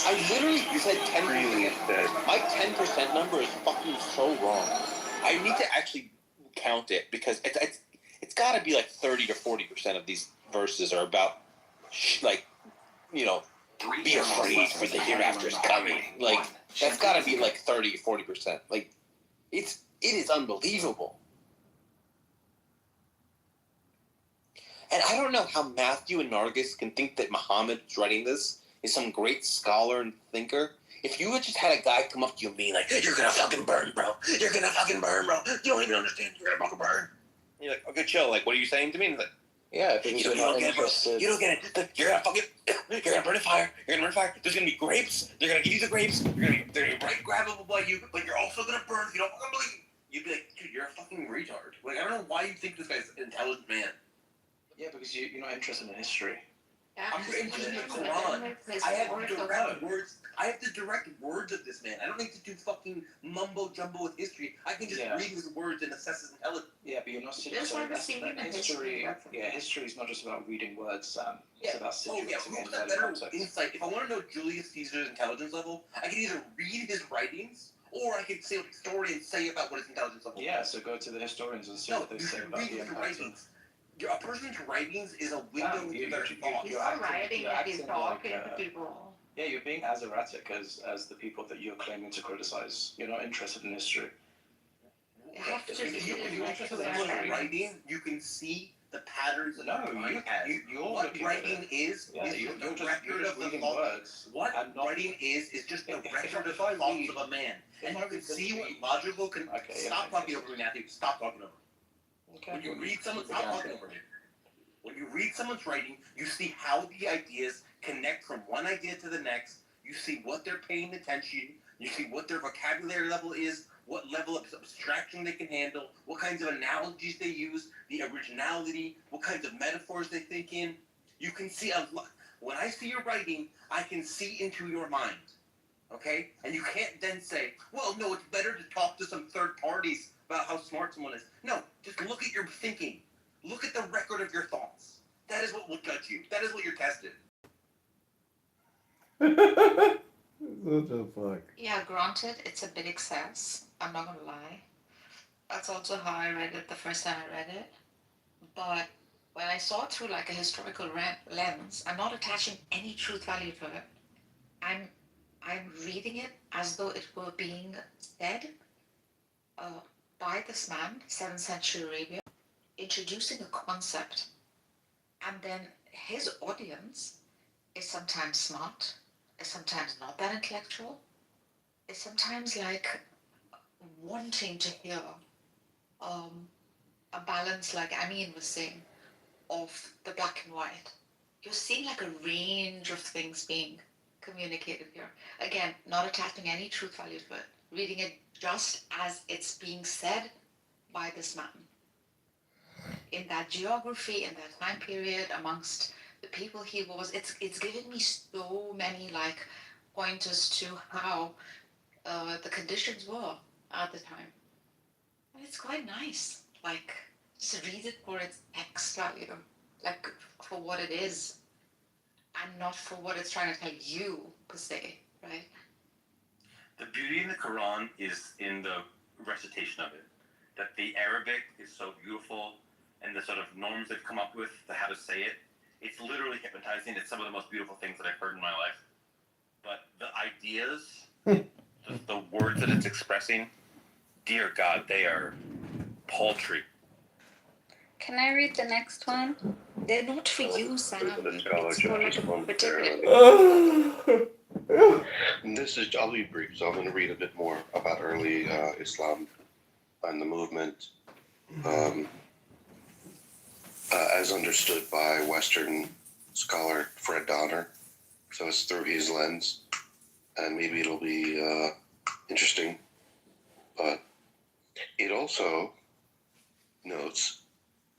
I literally said 10%. Really dead. My 10% number is fucking so wrong. I need to actually count it because it's got to be like 30 to 40% of these verses are about be afraid for the hereafter is coming. Like that's got to be like 30 to 40%. Like it is unbelievable. And I don't know how Matthew and Nargis can think that Muhammad who's writing this is some great scholar and thinker. If you had just had a guy come up to you and be like, "You're gonna fucking burn, bro. You're gonna fucking burn, bro. You don't even understand. You're gonna fucking burn." And you're like, "Okay, chill. Like, what are you saying to me?" And he's like, Yeah, you don't get it, bro. You don't get it. You're gonna fucking, you're gonna burn a fire. You're gonna burn a fire. There's gonna be grapes. They're gonna give you the grapes. They're gonna be bright grabbable by you, but you're also gonna burn if you don't fucking believe. You'd be like, dude, you're a fucking retard. Like, I don't know why you think this guy's an intelligent man. Yeah, because you're not interested in history. I'm interested in the Quran. I have direct words. I have the direct words of this man. I don't need to do fucking mumbo jumbo with history. I can just read his words and assess his intelligence. Yeah, but you're not Just serious. like seeing the history. Yeah, history is not just about reading words. It's about situating Who's got better insight? If I want to know Julius Caesar's intelligence level, I can either read his writings or I can see what historians say about what his intelligence level is. Yeah, so go to the historians and see what they say about the impact. A person's writings is a window into their thoughts. He's not writing it, he's talking to people. Yeah, you're being as erratic as the people that you're claiming to criticize. You're not interested in history. You have to If you're interested in someone's writing, you can see the patterns that what writing is the record of the thoughts. What writing is just the record of the thoughts of a man. And you can see what logical can... Stop talking over me, Matthew. Stop talking over me. When you read someone's... Stop talking over me. When you read someone's writing, you see how the ideas connect from one idea to the next. You see what they're paying attention. You see what their vocabulary level is, what level of abstraction they can handle, what kinds of analogies they use, the originality, what kinds of metaphors they think in. You can see a lot. When I see your writing, I can see into your mind. Okay? And you can't then say, well, no, it's better to talk to some third parties about how smart someone is. No, just look at your thinking. Look at the record of your thoughts. That is what will judge you. That is what you're tested. What the fuck? Yeah, granted, it's a bit excess. I'm not gonna lie. That's also how I read it the first time I read it. But when I saw it through like a historical lens, I'm not attaching any truth value to it. I'm reading it as though it were being said by this man, 7th century Arabia, introducing a concept, and then his audience is sometimes smart, is sometimes not that intellectual, is sometimes like wanting to hear a balance, like Amin was saying, of the black and white. You're seeing like a range of things being communicated here. Again, not attaching any truth value to it, reading it just as it's being said by this man. In that geography, in that time period, amongst the people he was, it's given me so many like pointers to how the conditions were at the time. And it's quite nice. Like, just read it for its text value, like for what it is, and not for what it's trying to tell you per se, right? The beauty in the Quran is in the recitation of it. That the Arabic is so beautiful, and the sort of norms they've come up with, the how to say it. It's literally hypnotizing. It's some of the most beautiful things that I've heard in my life. But the ideas, the words that it's expressing, dear God, they are paltry. Can I read the next one? They're not for you, Sam. It's for like a particular... I'll be brief, so I'm going to read a bit more about early Islam and the movement as understood by Western scholar Fred Donner. So it's through his lens, and maybe it'll be interesting, but It also notes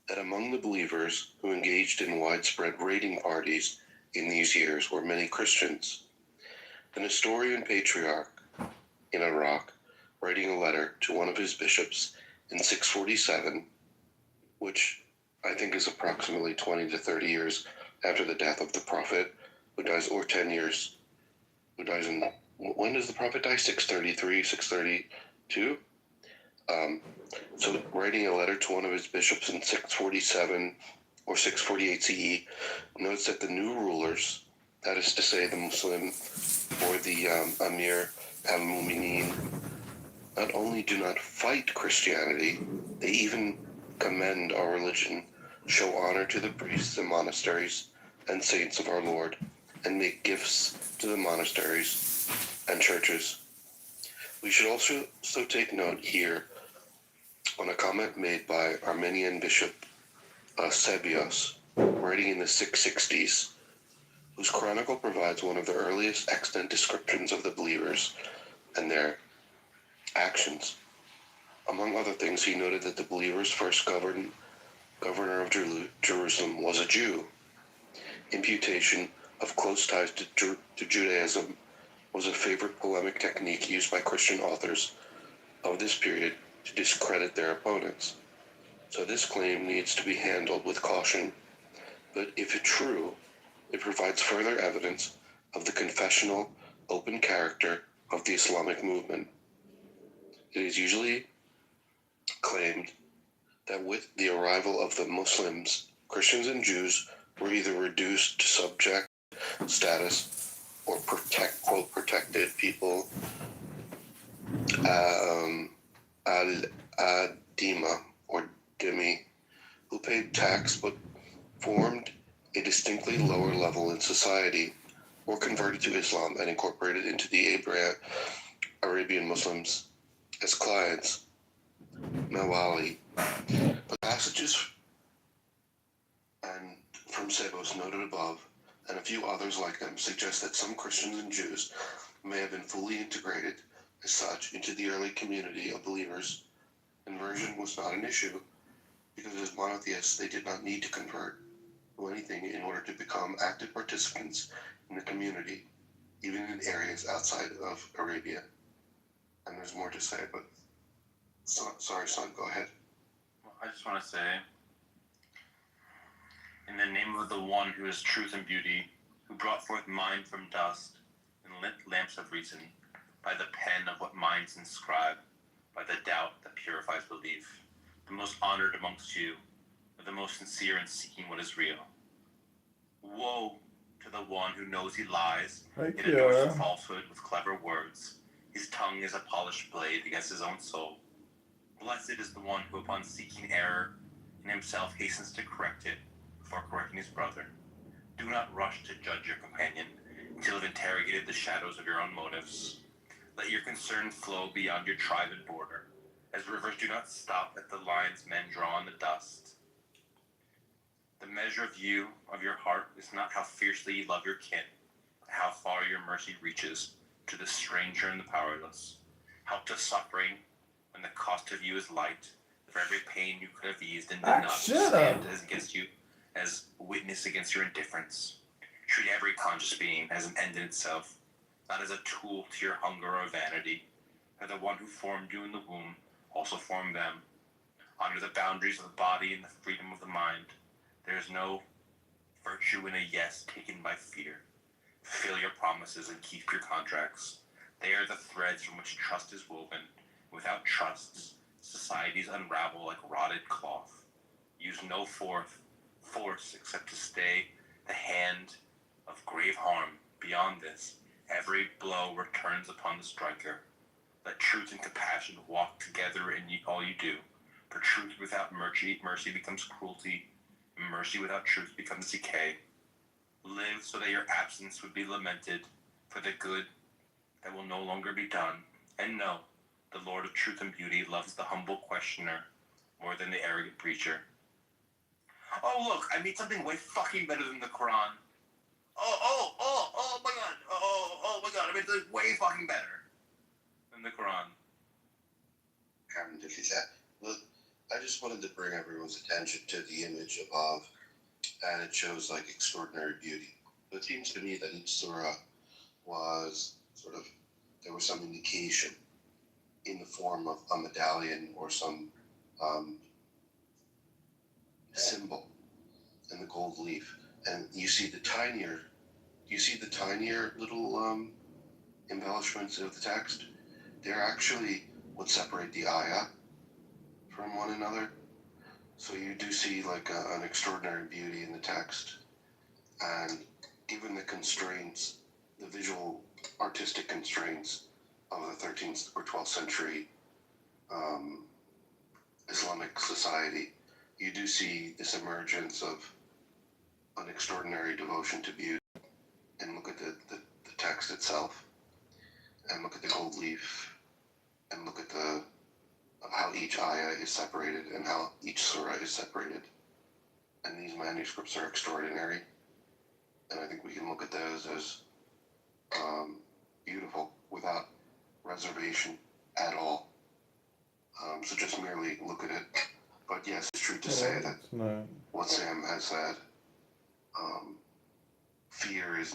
that among the believers who engaged in widespread raiding parties in these years were many Christians. The Nestorian patriarch in Iraq, writing a letter to one of his bishops in 647, which I think is approximately 20 to 30 years after the death of the prophet, who dies, or 10 years, who dies in, when does the prophet die? 633, 632? So writing a letter to one of his bishops in 647 or 648 CE notes that the new rulers, that is to say the Muslim or the Amir al-Mu'mineen, not only do not fight Christianity, they even commend our religion, show honor to the priests and monasteries and saints of our Lord, and make gifts to the monasteries and churches. We should also take note here on a comment made by Armenian Bishop Eusebius, writing in the 660s, whose chronicle provides one of the earliest extant descriptions of the believers and their actions. Among other things, he noted that the believers' first governor of Jerusalem was a Jew. Imputation of close ties to Judaism was a favorite polemic technique used by Christian authors of this period to discredit their opponents. So this claim needs to be handled with caution, but if it's true, it provides further evidence of the confessional, open character of the Islamic movement. It is usually claimed that with the arrival of the Muslims, Christians and Jews were either reduced to subject status or protected people, al-Adima or Dhimmi, who paid tax but formed a distinctly lower level in society, or converted to Islam and incorporated into the Arabian Muslims as clients. Mawali. The passages and from Sebos noted above, and a few others like them, suggest that some Christians and Jews may have been fully integrated as such into the early community of believers. Conversion was not an issue, because as monotheists they did not need to convert to anything in order to become active participants in the community, even in areas outside of Arabia. And there's more to say, but sorry, son, go ahead. Well, I just want to say, in the name of the one who is truth and beauty, who brought forth mind from dust and lit lamps of reason, by the pen of what minds inscribe, by the doubt that purifies belief, the most honored amongst you, the most sincere in seeking what is real. Woe to the one who knows he lies, yet adores falsehood with clever words. His tongue is a polished blade against his own soul. Blessed is the one who, upon seeking error in himself, hastens to correct it before correcting his brother. Do not rush to judge your companion until you have interrogated the shadows of your own motives. Let your concern flow beyond your tribe and border, as rivers do not stop at the lines men draw in the dust. The measure of your heart, is not how fiercely you love your kin, but how far your mercy reaches to the stranger and the powerless. Help to suffering when the cost of you is light, for every pain you could have eased and did not stand as against you, as witness against your indifference. Treat every conscious being as an end in itself, not as a tool to your hunger or vanity. For the one who formed you in the womb also formed them. Honor the boundaries of the body and the freedom of the mind. There is no virtue in a yes taken by fear. Fulfill your promises and keep your contracts. They are the threads from which trust is woven. Without trusts, societies unravel like rotted cloth. Use no force except to stay the hand of grave harm. Beyond this, every blow returns upon the striker. Let truth and compassion walk together in all you do. For truth without mercy becomes cruelty, and mercy without truth becomes decay. Live so that your absence would be lamented for the good that will no longer be done. And know, the Lord of truth and beauty loves the humble questioner more than the arrogant preacher. Oh, look, I made something way fucking better than the Quran. Oh my god. Oh my god, I made something way fucking better than the Quran. And Look, I just wanted to bring everyone's attention to the image above, and it shows like extraordinary beauty. It seems to me that each surah was sort of, there was some indication in the form of a medallion or some symbol in the gold leaf. And you see the tinier little embellishments of the text. They're actually what separate the ayah from one another. So you do see like an extraordinary beauty in the text. And given the constraints, the visual artistic constraints of the 13th or 12th century Islamic society, you do see this emergence of an extraordinary devotion to beauty. And look at the text itself, and look at the gold leaf, and look at how each ayah is separated and how each surah is separated. And these manuscripts are extraordinary. And I think we can look at those as beautiful without reservation at all. So just merely look at it. But yes, it's true to say that what Sam has said, fear is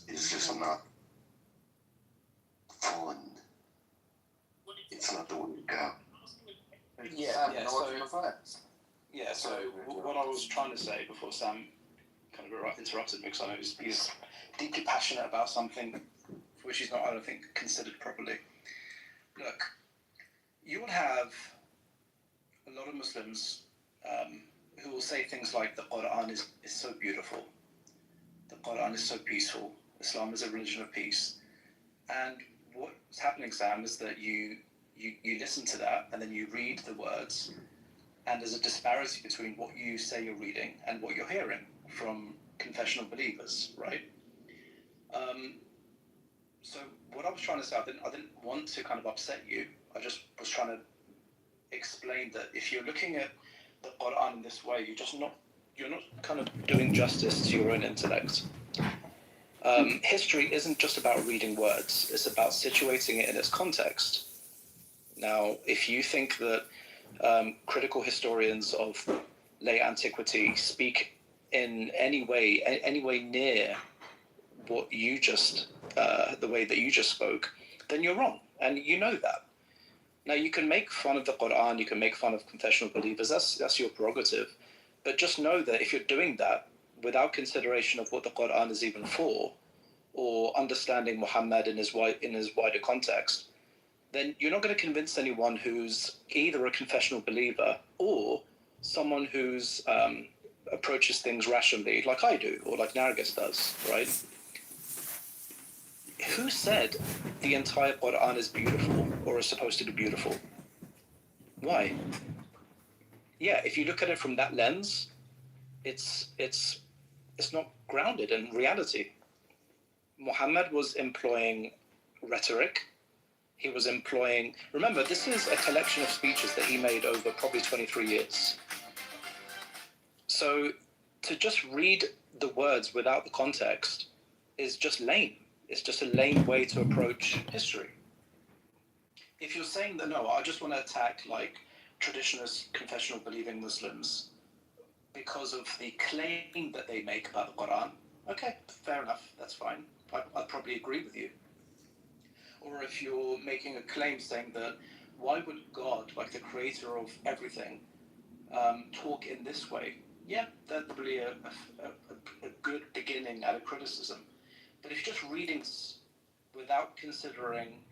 just not fun. It's not the way to go. So what I was trying to say before Sam kind of interrupted me, because I know he's deeply passionate about something for which he's not, I don't think, considered properly. Look, you will have a lot of Muslims who will say things like the Quran is so beautiful, the Quran is so peaceful, Islam is a religion of peace. And what's happening, Sam, is that you listen to that and then you read the words, and there's a disparity between what you say you're reading and what you're hearing from confessional believers, right? So what I was trying to say, I didn't want to kind of upset you. I just was trying to explain that if you're looking at the Quran in this way, you're not kind of doing justice to your own intellect. History isn't just about reading words, it's about situating it in its context. Now, if you think that critical historians of late antiquity speak in any way near what you just, the way that you just spoke, then you're wrong, and you know that. Now, you can make fun of the Quran, you can make fun of confessional believers, that's your prerogative, but just know that if you're doing that without consideration of what the Quran is even for, or understanding Muhammad in his wider context, then you're not going to convince anyone who's either a confessional believer or someone who's approaches things rationally, like I do, or like Nargis does, right? Who said the entire Quran is beautiful or is supposed to be beautiful? Why? Yeah, if you look at it from that lens, it's not grounded in reality. Muhammad was employing rhetoric. He was employing... Remember, this is a collection of speeches that he made over probably 23 years. So to just read the words without the context is just lame. It's just a lame way to approach history. If you're saying that, no, I just want to attack like traditionalist, confessional believing Muslims because of the claim that they make about the Quran, okay, fair enough, that's fine. I'd probably agree with you. Or if you're making a claim saying that, why would God, like the creator of everything, talk in this way? Yeah, that's probably a good beginning at a criticism. But if you're just reading without considering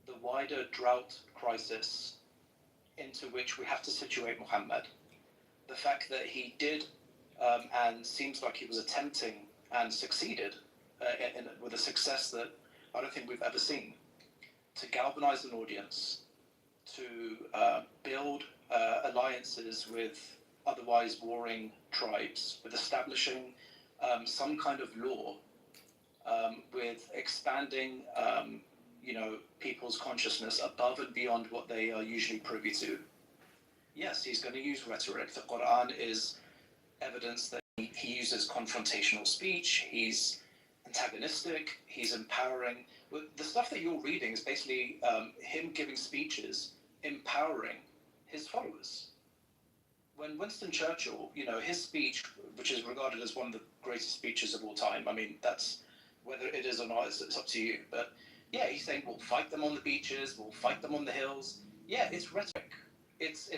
the wider drought crisis into which we have to situate Muhammad, the fact that he did and seems like he was attempting and succeeded with a success that I don't think we've ever seen, to galvanize an audience, to build alliances with otherwise warring tribes, with establishing some kind of law, with expanding people's consciousness above and beyond what they are usually privy to. Yes, he's going to use rhetoric. The Quran is evidence that he uses confrontational speech. He's antagonistic, he's empowering. The stuff that you're reading is basically him giving speeches, empowering his followers. When Winston Churchill, his speech, which is regarded as one of the greatest speeches of all time, I mean, that's, whether it is or not, it's up to you. But yeah, he's saying, we'll fight them on the beaches, we'll fight them on the hills. Yeah, it's rhetoric. It's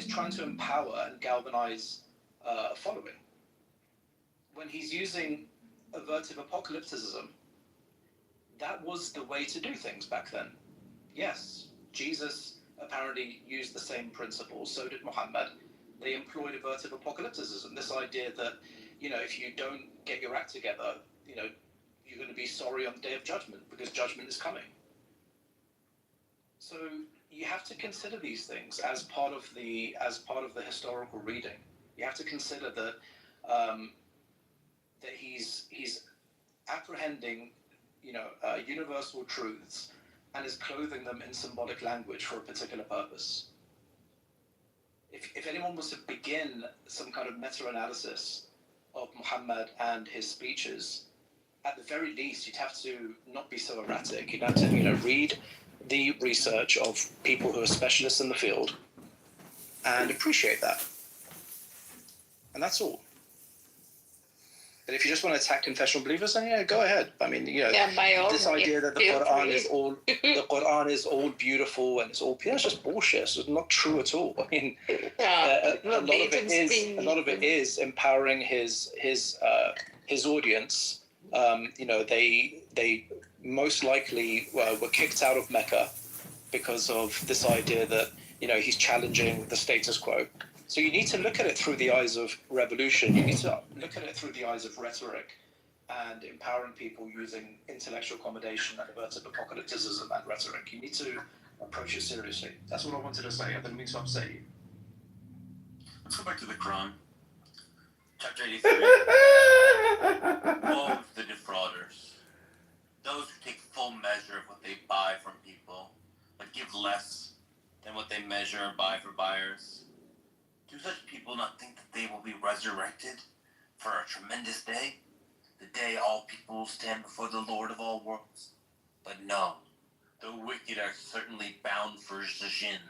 trying to empower and galvanize a following. When he's using avertive apocalypticism, that was the way to do things back then. Yes, Jesus apparently used the same principles, so did Muhammad. They employed avertive apocalypticism, this idea that, if you don't get your act together, you're going to be sorry on the day of judgment, because judgment is coming. So you have to consider these things as part of the historical reading. You have to consider that that he's apprehending, universal truths and is clothing them in symbolic language for a particular purpose. If anyone was to begin some kind of meta-analysis of Muhammad and his speeches, at the very least, you'd have to not be so erratic. You'd have to, read the research of people who are specialists in the field and appreciate that. And that's all. And if you just want to attack confessional believers, then yeah, go ahead. I mean, this idea that the Quran is all beautiful and it's all pure, it's just bullshit. It's not true at all. I mean, a lot of it is empowering his audience. They most likely were kicked out of Mecca because of this idea that he's challenging the status quo. So you need to look at it through the eyes of revolution. You need to look at it through the eyes of rhetoric and empowering people using intellectual accommodation and avertive apocalypticism and rhetoric. You need to approach it seriously. That's what I wanted to say. I didn't mean to upset you. Let's go back to the Quran. Chapter 83. Woe to the defrauders. Those who take full measure of what they buy from people, but give less than what they measure or buy for buyers. Do such people not think that they will be resurrected for a tremendous day? The day all people will stand before the Lord of all worlds? But no, the wicked are certainly bound for Sijin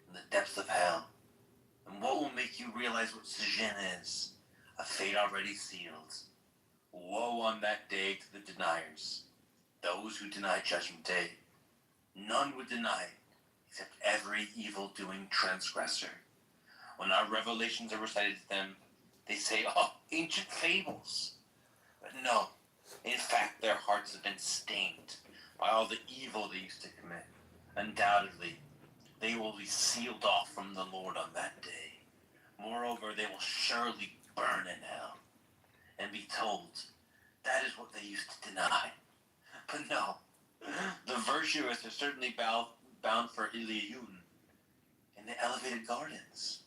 in the depths of hell. And what will make you realize what Sijin is? A fate already sealed. Woe on that day to the deniers, those who deny Judgment Day. None would deny it, except every evil-doing transgressor. When our revelations are recited to them, they say, oh, ancient fables. But no, in fact, their hearts have been stained by all the evil they used to commit. Undoubtedly, they will be sealed off from the Lord on that day. Moreover, they will surely burn in hell and be told, that is what they used to deny. But no, the virtuous are certainly bound for Iliyun in the elevated gardens.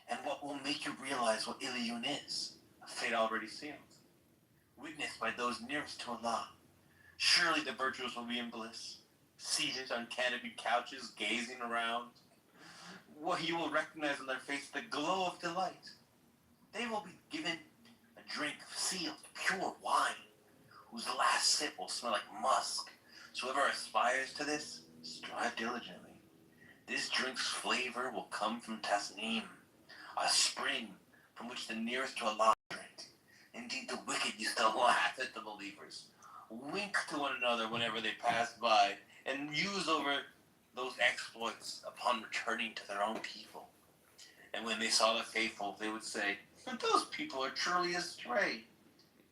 And what will make you realize what Iliyun is? A fate already sealed. Witnessed by those nearest to Allah. Surely the virtuous will be in bliss, seated on canopied couches, gazing around. What you will recognize on their face, the glow of delight. They will be given a drink of sealed, pure wine, whose last sip will smell like musk. So whoever aspires to this, strive diligently. This drink's flavor will come from Tasneem, a spring from which the nearest to Allah drink. Indeed, the wicked used to laugh at the believers, wink to one another whenever they passed by, and muse over those exploits upon returning to their own people. And when they saw the faithful, they would say, those people are truly astray,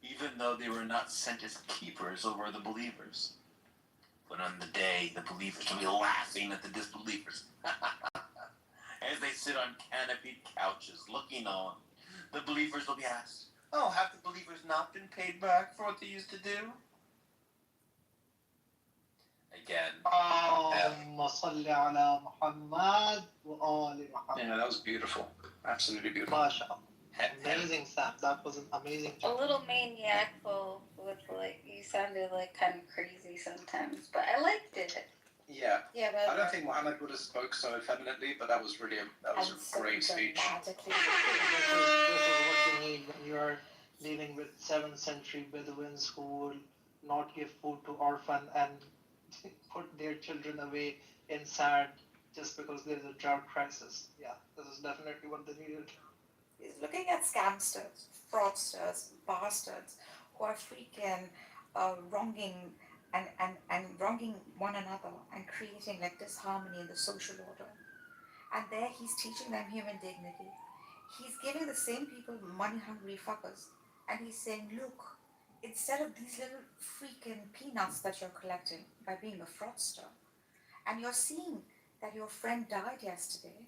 even though they were not sent as keepers over the believers. But on the day, the believers will be laughing at the disbelievers. As they sit on canopied couches, looking on, the believers will be asked, oh, have the believers not been paid back for what they used to do? Again. Yeah, that was beautiful. Absolutely beautiful. Amazing, Sam. That was an amazing job. A little maniacal with you sounded kind of crazy sometimes, but I liked it. Yeah. Yeah, I don't think Muhammad would have spoke so effeminately, but that was a great speech. This is what you need when you're dealing with 7th century Bedouins who will not give food to orphan and put their children away in sand just because there is a drought crisis. Yeah, this is definitely what they needed. He's looking at scamsters, fraudsters, bastards who are freaking wronging and wronging one another and creating like disharmony in the social order. And there he's teaching them human dignity. He's giving the same people money hungry fuckers. And he's saying, look, instead of these little freaking peanuts that you're collecting by being a fraudster, and you're seeing that your friend died yesterday,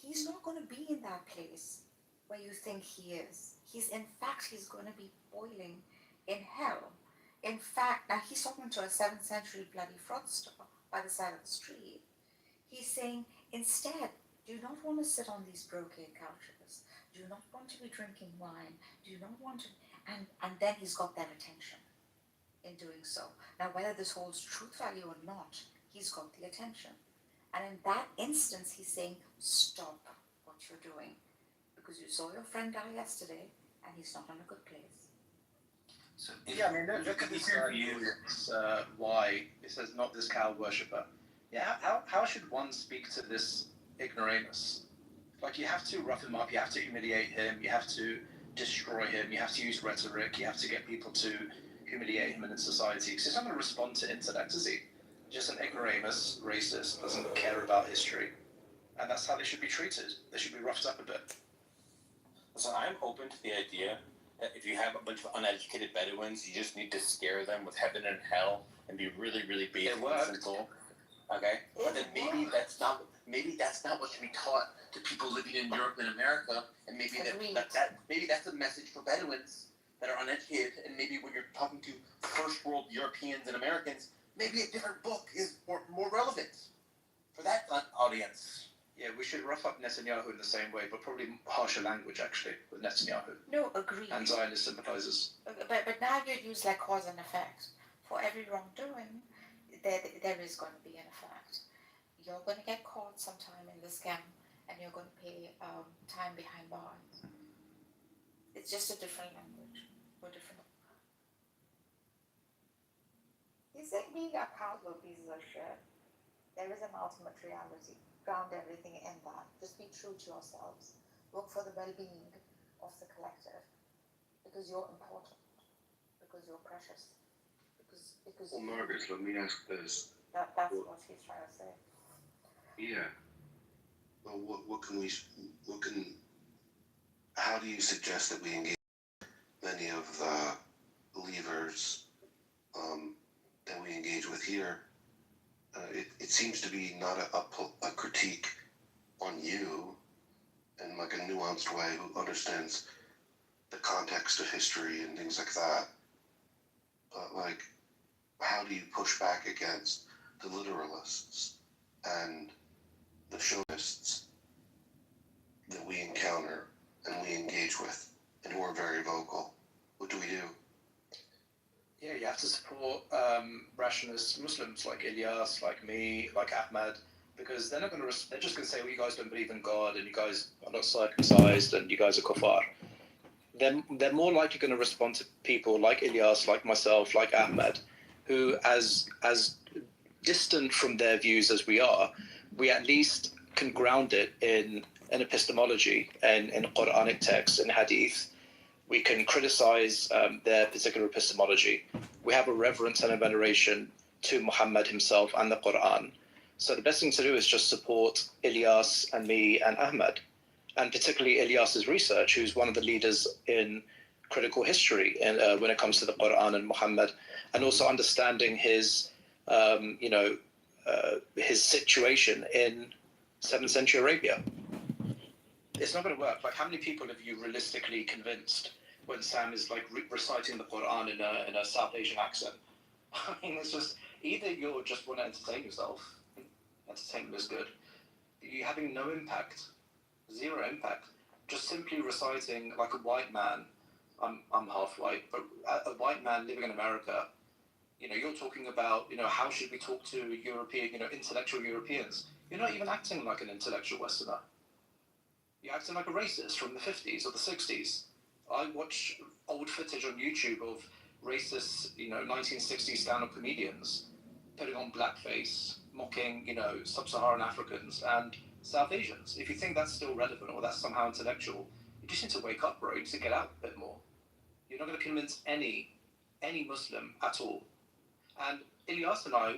he's not going to be in that place where you think he is. He's going to be boiling in hell. In fact, now he's talking to a 7th century bloody fraudster by the side of the street. He's saying, instead, do you not want to sit on these brocade couches? Do you not want to be drinking wine? Do you not want to? And then he's got their attention in doing so. Now, whether this holds truth value or not, he's got the attention. And in that instance, he's saying, stop what you're doing because you saw your friend die yesterday and he's not in a good place. So, yeah, I mean, look at this why it says not this cow worshipper. Yeah, how should one speak to this ignoramus? Like, you have to rough him up, you have to humiliate him, you have to destroy him, you have to use rhetoric, you have to get people to humiliate him in society. Because he's not going to respond to intellect, is he? Just an ignoramus, racist, doesn't care about history. And that's how they should be treated. They should be roughed up a bit. So I'm open to the idea that if you have a bunch of uneducated Bedouins, you just need to scare them with heaven and hell and be really, really basic and simple. Okay? But then maybe that's not what should be taught to people living in Europe and America, and maybe maybe that's a message for Bedouins that are uneducated, and maybe when you're talking to first world Europeans and Americans, maybe a different book is more relevant for that audience. Yeah, we should rough up Netanyahu in the same way, but probably harsher language, actually, with Netanyahu. No, agreed. And Zionist sympathizers. But now you'd use like cause and effect. For every wrongdoing, there is going to be an effect. You're going to get caught sometime in the scam, and you're going to pay time behind bars. It's just a different language. Or different. He's saying being accountable pieces of shit. There is an ultimate reality. Ground everything in that. Just be true to yourselves. Work for the well-being of the collective. Because you're important. Because you're precious. Because well, Margaret, let me ask this. That's what he's trying to say. Yeah. Well, how do you suggest that we engage many of the believers that we engage with here? It seems to be not a critique on you in like a nuanced way who understands the context of history and things like that. But like, how do you push back against the literalists and the chauvinists that we encounter and we engage with and who are very vocal? What do we do? Yeah, you have to support rationalist Muslims like Ilyas, like me, like Ahmad, because they're not going to. They're just going to say, "Well, you guys don't believe in God, and you guys are not circumcised, and you guys are kuffar." They're more likely going to respond to people like Ilyas, like myself, like Ahmad, who, as distant from their views as we are, we at least can ground it in an epistemology and in Quranic text and Hadith. We can criticize their particular epistemology. We have a reverence and a veneration to Muhammad himself and the Quran. So the best thing to do is just support Ilyas and me and Ahmad, and particularly Ilyas's research, who's one of the leaders in critical history and when it comes to the Quran and Muhammad, and also understanding his, his situation in 7th century Arabia. It's not going to work. Like, how many people have you realistically convinced when Sam is like reciting the Quran in a South Asian accent? I mean, it's just either you just want to entertain yourself. Entertainment is good. You're having no impact, zero impact. Just simply reciting like a white man. I'm half white, but a white man living in America. You're talking about how should we talk to European, intellectual Europeans. You're not even acting like an intellectual Westerner. You're acting like a racist from the 50s or the 60s. I watch old footage on YouTube of racist, 1960s stand-up comedians putting on blackface, mocking, sub-Saharan Africans and South Asians. If you think that's still relevant or that's somehow intellectual, you just need to wake up, bro. You need to get out a bit more. You're not going to convince any Muslim at all. And Ilyas and I,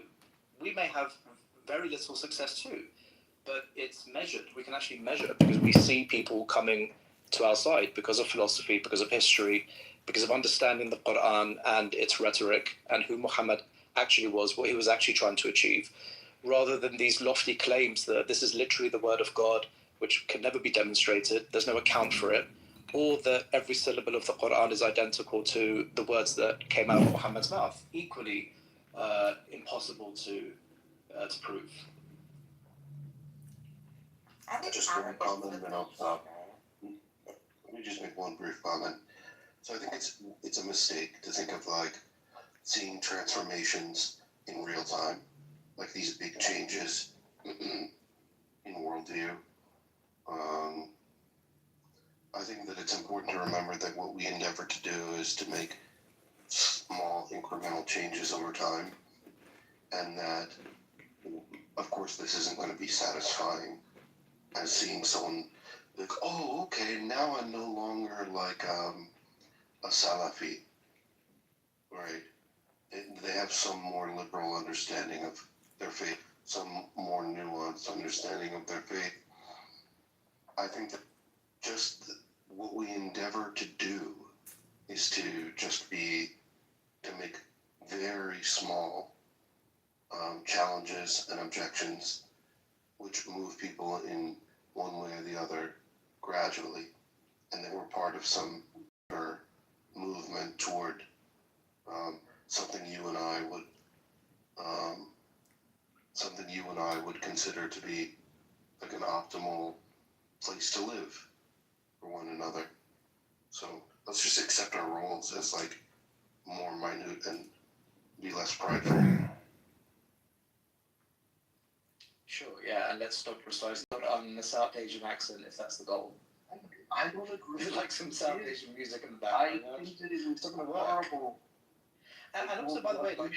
we may have very little success too, but it's measured. We can actually measure because we see people coming to our side because of philosophy, because of history, because of understanding the Quran and its rhetoric and who Muhammad actually was, what he was actually trying to achieve, rather than these lofty claims that this is literally the word of God, which can never be demonstrated, there's no account for it, or that every syllable of the Quran is identical to the words that came out of Muhammad's mouth. Equally impossible to prove. Just one comment, and I'll stop. Let me just make one brief comment. So I think it's a mistake to think of like seeing transformations in real time, like these big changes in worldview. I think that it's important to remember that what we endeavor to do is to make small incremental changes over time, and that, of course, this isn't going to be satisfying as seeing someone like, oh, okay, now I'm no longer like a Salafi, right? They have some more liberal understanding of their faith, some more nuanced understanding of their faith. I think that just what we endeavor to do is to make very small challenges and objections which move people in one way or the other gradually, and that we're part of some movement toward something you and I would consider to be like an optimal place to live for one another. So let's just accept our roles as like more minute and be less prideful. Sure, yeah, and let's stop precisely on the South Asian accent if that's the goal. I don't agree. There's like some South Asian music in the background. I think that it is not going to work. horrible. And also, by the way, like,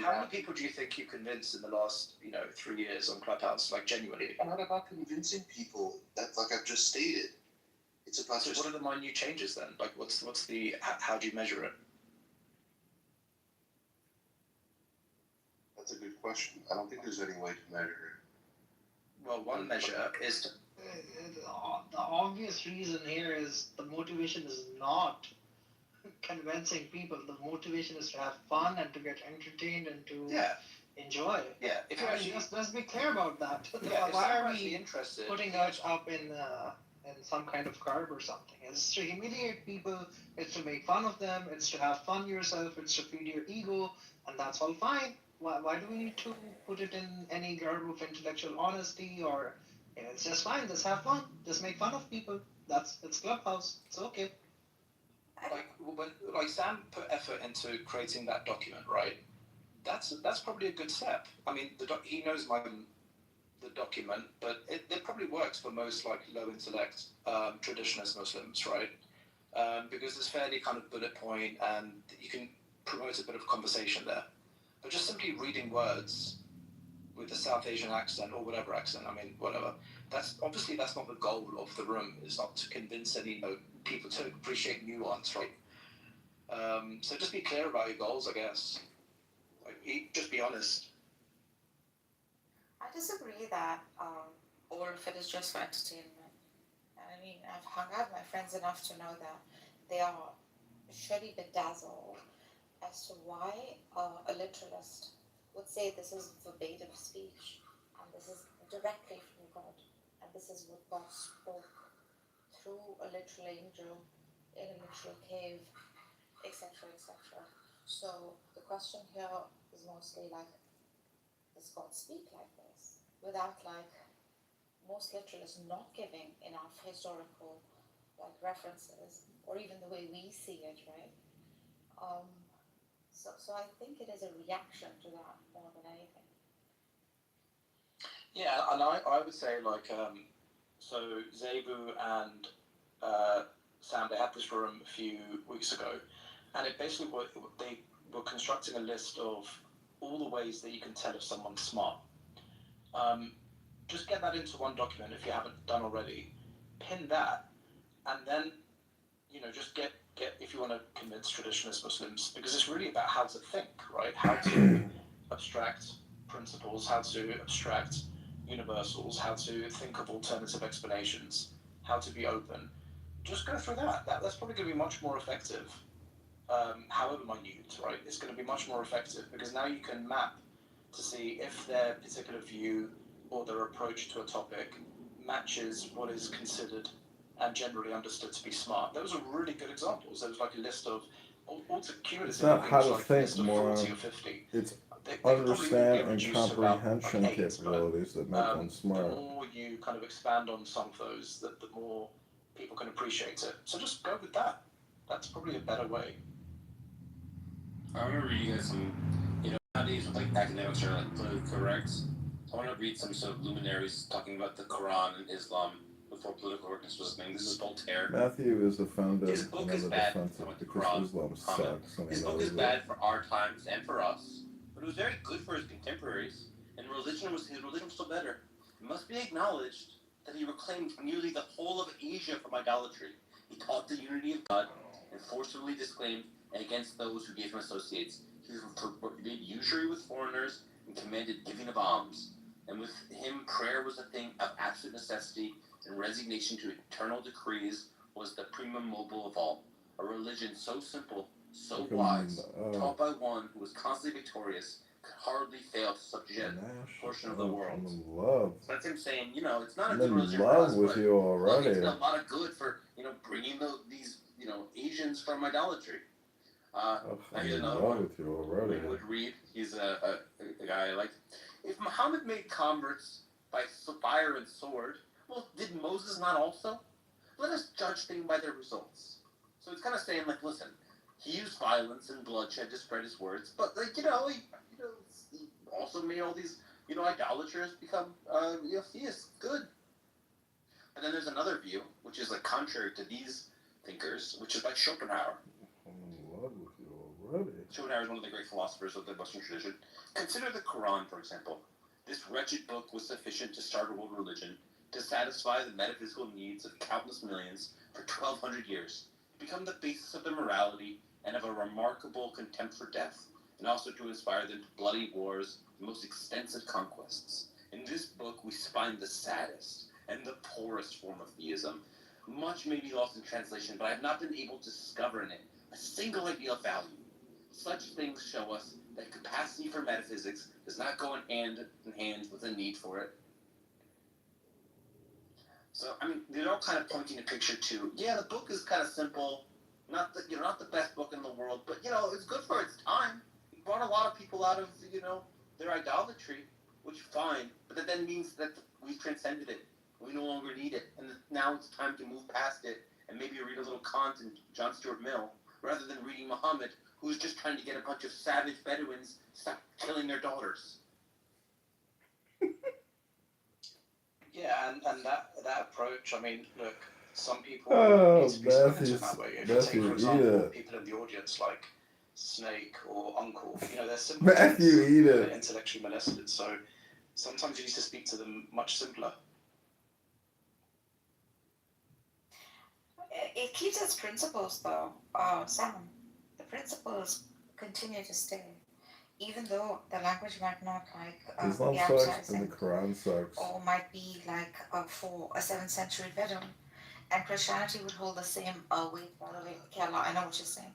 how many people do you think you convinced in the last, 3 years on Clubhouse, like genuinely? It's not about convincing people. That's like I've just stated. It's about so just. What are the minute changes then? Like, what's the? How do you measure it? That's a good question. I don't think there's any way to measure it. Well, one measure is to. The obvious reason here is the motivation is not convincing people. The motivation is to have fun and to get entertained and to enjoy. Yeah, if you're actually let's be clear about that. Yeah, why are we interested? Putting it up in some kind of garb or something? It's to humiliate people. It's to make fun of them. It's to have fun yourself. It's to feed your ego, and that's all fine. Why do we need to put it in any garb of intellectual honesty or? It's just fine. Just have fun. Just make fun of people. It's Clubhouse. It's okay. Like Sam put effort into creating that document, right? That's probably a good step. I mean, he knows the document, but it probably works for most like low intellect traditionalist Muslims, right? Because it's fairly kind of bullet point, and you can promote a bit of conversation there. But just simply reading words with a South Asian accent or whatever accent, whatever. That's not the goal of the room. It's not to convince any people to appreciate nuance, right? So just be clear about your goals, I guess. Just be honest. I disagree that all of it is just for entertainment. I mean, I've hung out with my friends enough to know that they are surely bedazzled as to why a literalist would say this is verbatim speech and this is directly from God and this is what God spoke through a literal angel in a literal cave, etc., etc. So the question here is mostly like, does God speak like this? Without like most literalists not giving enough historical like references or even the way we see it, right? So I think it is a reaction to that more than anything. Yeah, and I would say like so Zebu and Sam, they had this room a few weeks ago, and it basically they were constructing a list of all the ways that you can tell if someone's smart. Just get that into one document if you haven't done already. Pin that, and then just get if you want to convince traditionalist Muslims, because it's really about how to think, right? How to abstract principles, how to abstract universals, how to think of alternative explanations, how to be open. Just go through that. That's probably going to be much more effective. However minute, right? It's going to be much more effective because now you can map to see if their particular view or their approach to a topic matches what is considered and generally understood to be smart. Those are really good examples. There was like a list of It's not how to think, more. It's understand and comprehension capabilities that make one smart. The more you kind of expand on some of those, the more people can appreciate it. So just go with that. That's probably a better way. I remember reading some, nowadays with like academics are like politically correct. I want to read some sort of luminaries talking about the Quran and Islam before political correctness was a thing. This is Voltaire. Matthew is a founder His book is of bad defensive for the because Quran. Islam sucks. His book is bad for our times and for us, but it was very good for his contemporaries. And his religion was still better. It must be acknowledged that he reclaimed nearly the whole of Asia from idolatry. He taught the unity of God and forcibly disclaimed against those who gave him associates. He forbade usury with foreigners and commanded giving of alms. And with him, prayer was a thing of absolute necessity, and resignation to eternal decrees was the primum mobile of all. A religion so simple, so wise, taught by one who was constantly victorious, could hardly fail to subject a portion of the world. I'm in love. So that's him saying, it's not a I'm good in religion for love us, with but you already. it's done a lot of good for, bringing these, Asians from idolatry. I'm Here's in another love one. with you already. Linwood Reed, he's a guy I like. If Muhammad made converts by fire and sword, well, did Moses not also? Let us judge things by their results. So it's kind of saying, like, listen, he used violence and bloodshed to spread his words, but he also made all these, idolaters become, theists. Good. And then there's another view, which is like contrary to these thinkers, which is by Schopenhauer. I'm in love with you already. Schopenhauer is one of the great philosophers of the Western tradition. Consider the Quran, for example. This wretched book was sufficient to start a world religion, to satisfy the metaphysical needs of countless millions for 1,200 years, to become the basis of their morality and of a remarkable contempt for death, and also to inspire them to bloody wars and most extensive conquests. In this book we find the saddest and the poorest form of theism. Much may be lost in translation, but I have not been able to discover in it a single idea of value. Such things show us that capacity for metaphysics does not go hand in hand with a need for it. So, they're all kind of pointing a picture to, the book is kind of simple, not the best book in the world, but, it's good for its time. It brought a lot of people out of, their idolatry, which fine, but that then means that we've transcended it. We no longer need it, and now it's time to move past it, and maybe read a little Kant and John Stuart Mill, rather than reading Muhammad, who's just trying to get a bunch of savage Bedouins to stop killing their daughters. Yeah, and that approach, look, some people Oh, need to be spoken to Matthew, that way. If you take, for eat example, it. people in the audience like Snake or Uncle, they're simple Matthew, kids, eat they're it. intellectually molested, so sometimes you need to speak to them much simpler. It keeps its principles, though, Sam. The principles continue to stay, even though the language might not Islam be sucks and appetizing, the Quran sucks. or might be for a 7th century Bedouin, and Christianity would hold the same weight, by the way. Okay, Allah, I know what you're saying.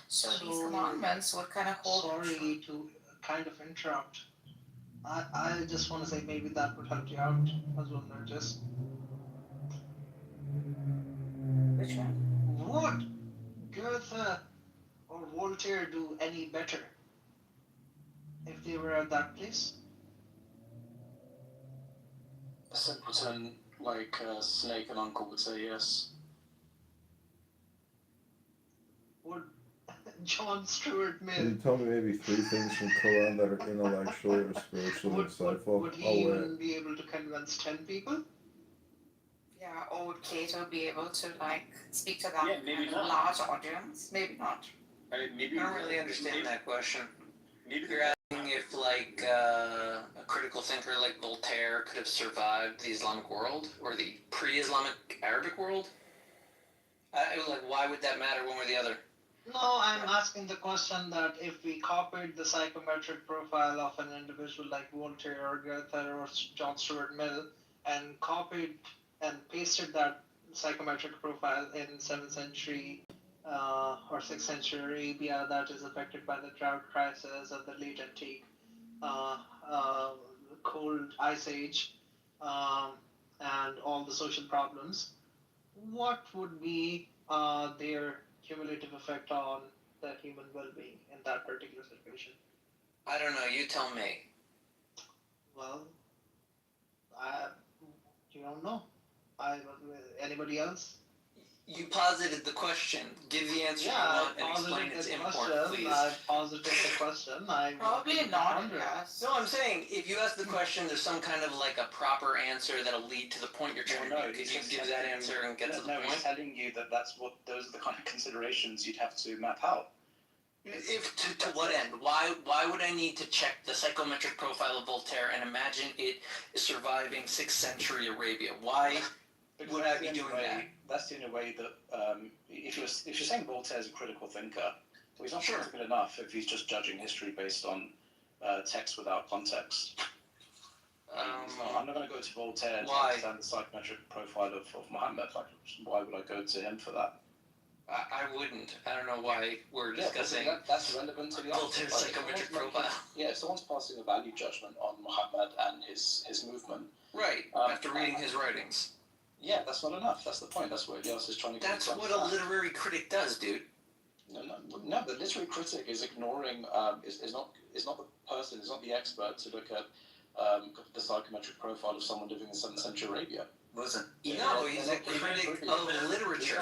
So these commandments would kind of hold. Sorry to kind of interrupt. I just want to say maybe that would help you out as well, Nurgis. Which one? Would Goethe or Voltaire do any better if they were at that place? A simpleton like Snake and Uncle would say yes. Would John Stuart Mill? Can you tell me maybe 3 things from Quran that are intellectually or spiritually insightful? Would he even be able to convince 10 people? Yeah, or would Cato be able to speak to that Yeah, maybe not. large audience? Maybe not. I don't really understand that question. Maybe you're asking if, like, a critical thinker like Voltaire could have survived the Islamic world or the pre-Islamic Arabic world. Like, why would that matter one or the other? No, I'm asking the question that if we copied the psychometric profile of an individual like Voltaire or Goethe or John Stuart Mill and copied and pasted that psychometric profile in 7th century or 6th century Arabia that is affected by the drought crisis of the late antique cold ice age and all the social problems, what would be their cumulative effect on the human well-being in that particular situation? I don't know. You tell me. Well, you don't know. Anybody else? You posited the question. Give the answer you want and explain its import, please. I posited the question. Probably not, yes. No, I'm saying if you ask the question, there's some kind of like a proper answer that'll lead to the point you're trying to make. Could you give that answer and get to the point? No, he's telling you that those are the kind of considerations you'd have to map out. If to what end? Why would I need to check the psychometric profile of Voltaire and imagine it surviving 6th century Arabia? Why would I be doing that? That's the only way that if you're saying Voltaire's a critical thinker, well, he's not critical enough if he's just judging history based on text without context. I'm not going to go to Voltaire to understand the psychometric profile of Muhammad. Why would I go to him for that? I wouldn't. I don't know why we're discussing that's relevant to the Voltaire's psychometric profile. Yeah, if someone's passing a value judgment on Muhammad and his movement. Right, after reading his writings. Yeah, that's not enough. That's the point. That's what Elias is trying to get. That's what a literary critic does, dude. No. The literary critic is ignoring. Is not the person. Is not the expert to look at the psychometric profile of someone living in 7th century Arabia. Listen, he's a critic of literature.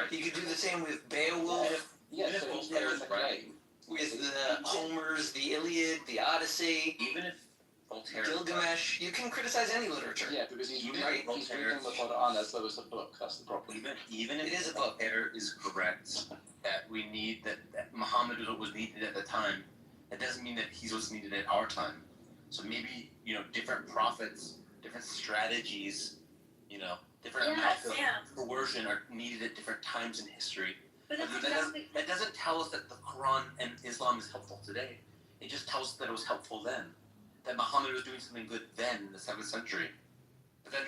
He could do the same with Beowulf. Yeah, so he's there in the game. With the Homers, the Iliad, the Odyssey. Even if Voltaire, Gilgamesh, you can criticize any literature. Yeah, because he's reading the Quran as though it's a book. That's the problem. Even if it is a book. Voltaire is correct that we need that Muhammad was what was needed at the time, that doesn't mean that he's what's needed at our time. So maybe different prophets, different strategies, different amounts of coercion are needed at different times in history. But that doesn't tell us that the Quran and Islam is helpful today. It just tells us that it was helpful then. That Muhammad was doing something good then in the 7th century. But then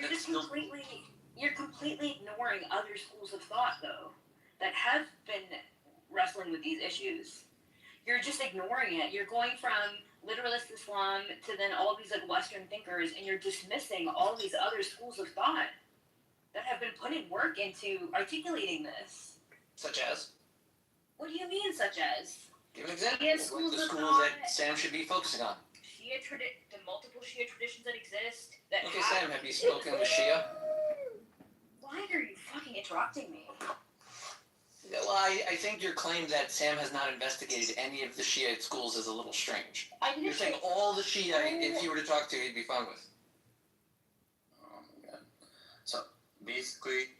you're completely ignoring other schools of thought, though, that have been wrestling with these issues. You're just ignoring it. You're going from literalist Islam to then all these like Western thinkers, and you're dismissing all these other schools of thought that have been putting work into articulating this. Such as? What do you mean, such as? Give an example. The schools that Sam should be focusing on. The multiple Shia traditions that exist. That okay, Sam, have you spoken with Shia? Why are you fucking interrupting me? Well, I think your claim that Sam has not investigated any of the Shiite schools is a little strange. You're saying all the Shiite, if you were to talk to, he'd be fine with. Oh my god. So, basically,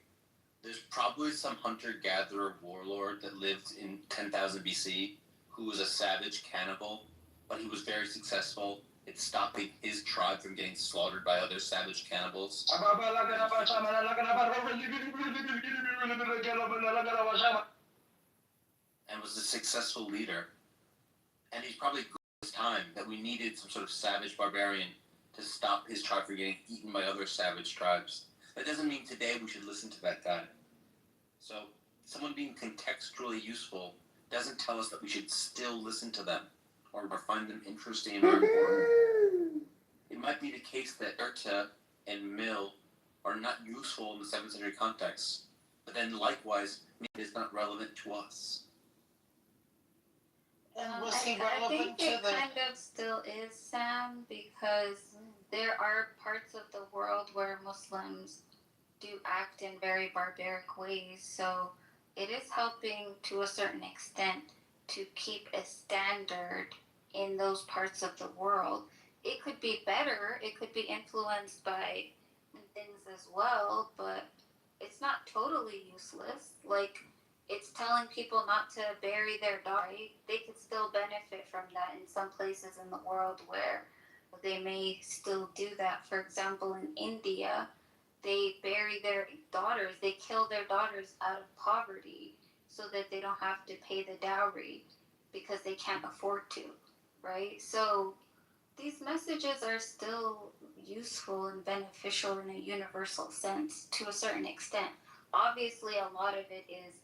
there's probably some hunter-gatherer warlord that lived in 10,000 BC who was a savage cannibal, but he was very successful at stopping his tribe from getting slaughtered by other savage cannibals. And was a successful leader. And he's probably good at his time that we needed some sort of savage barbarian to stop his tribe from getting eaten by other savage tribes. That doesn't mean today we should listen to that guy. So, someone being contextually useful doesn't tell us that we should still listen to them or find them interesting or important. It might be the case that Goethe and Mill are not useful in the 7th century context, but then likewise, maybe it's not relevant to us. And was he I relevant think it to the... kind of still is, Sam, because there are parts of the world where Muslims do act in very barbaric ways, so it is helping to a certain extent to keep a standard in those parts of the world. It could be better, it could be influenced by things as well, but it's not totally useless. Like, it's telling people not to bury their daughter. Right? They could still benefit from that in some places in the world where they may still do that. For example, in India, they bury their daughters, they kill their daughters out of poverty so that they don't have to pay the dowry because they can't afford to, right? So these messages are still useful and beneficial in a universal sense to a certain extent. Obviously, a lot of it is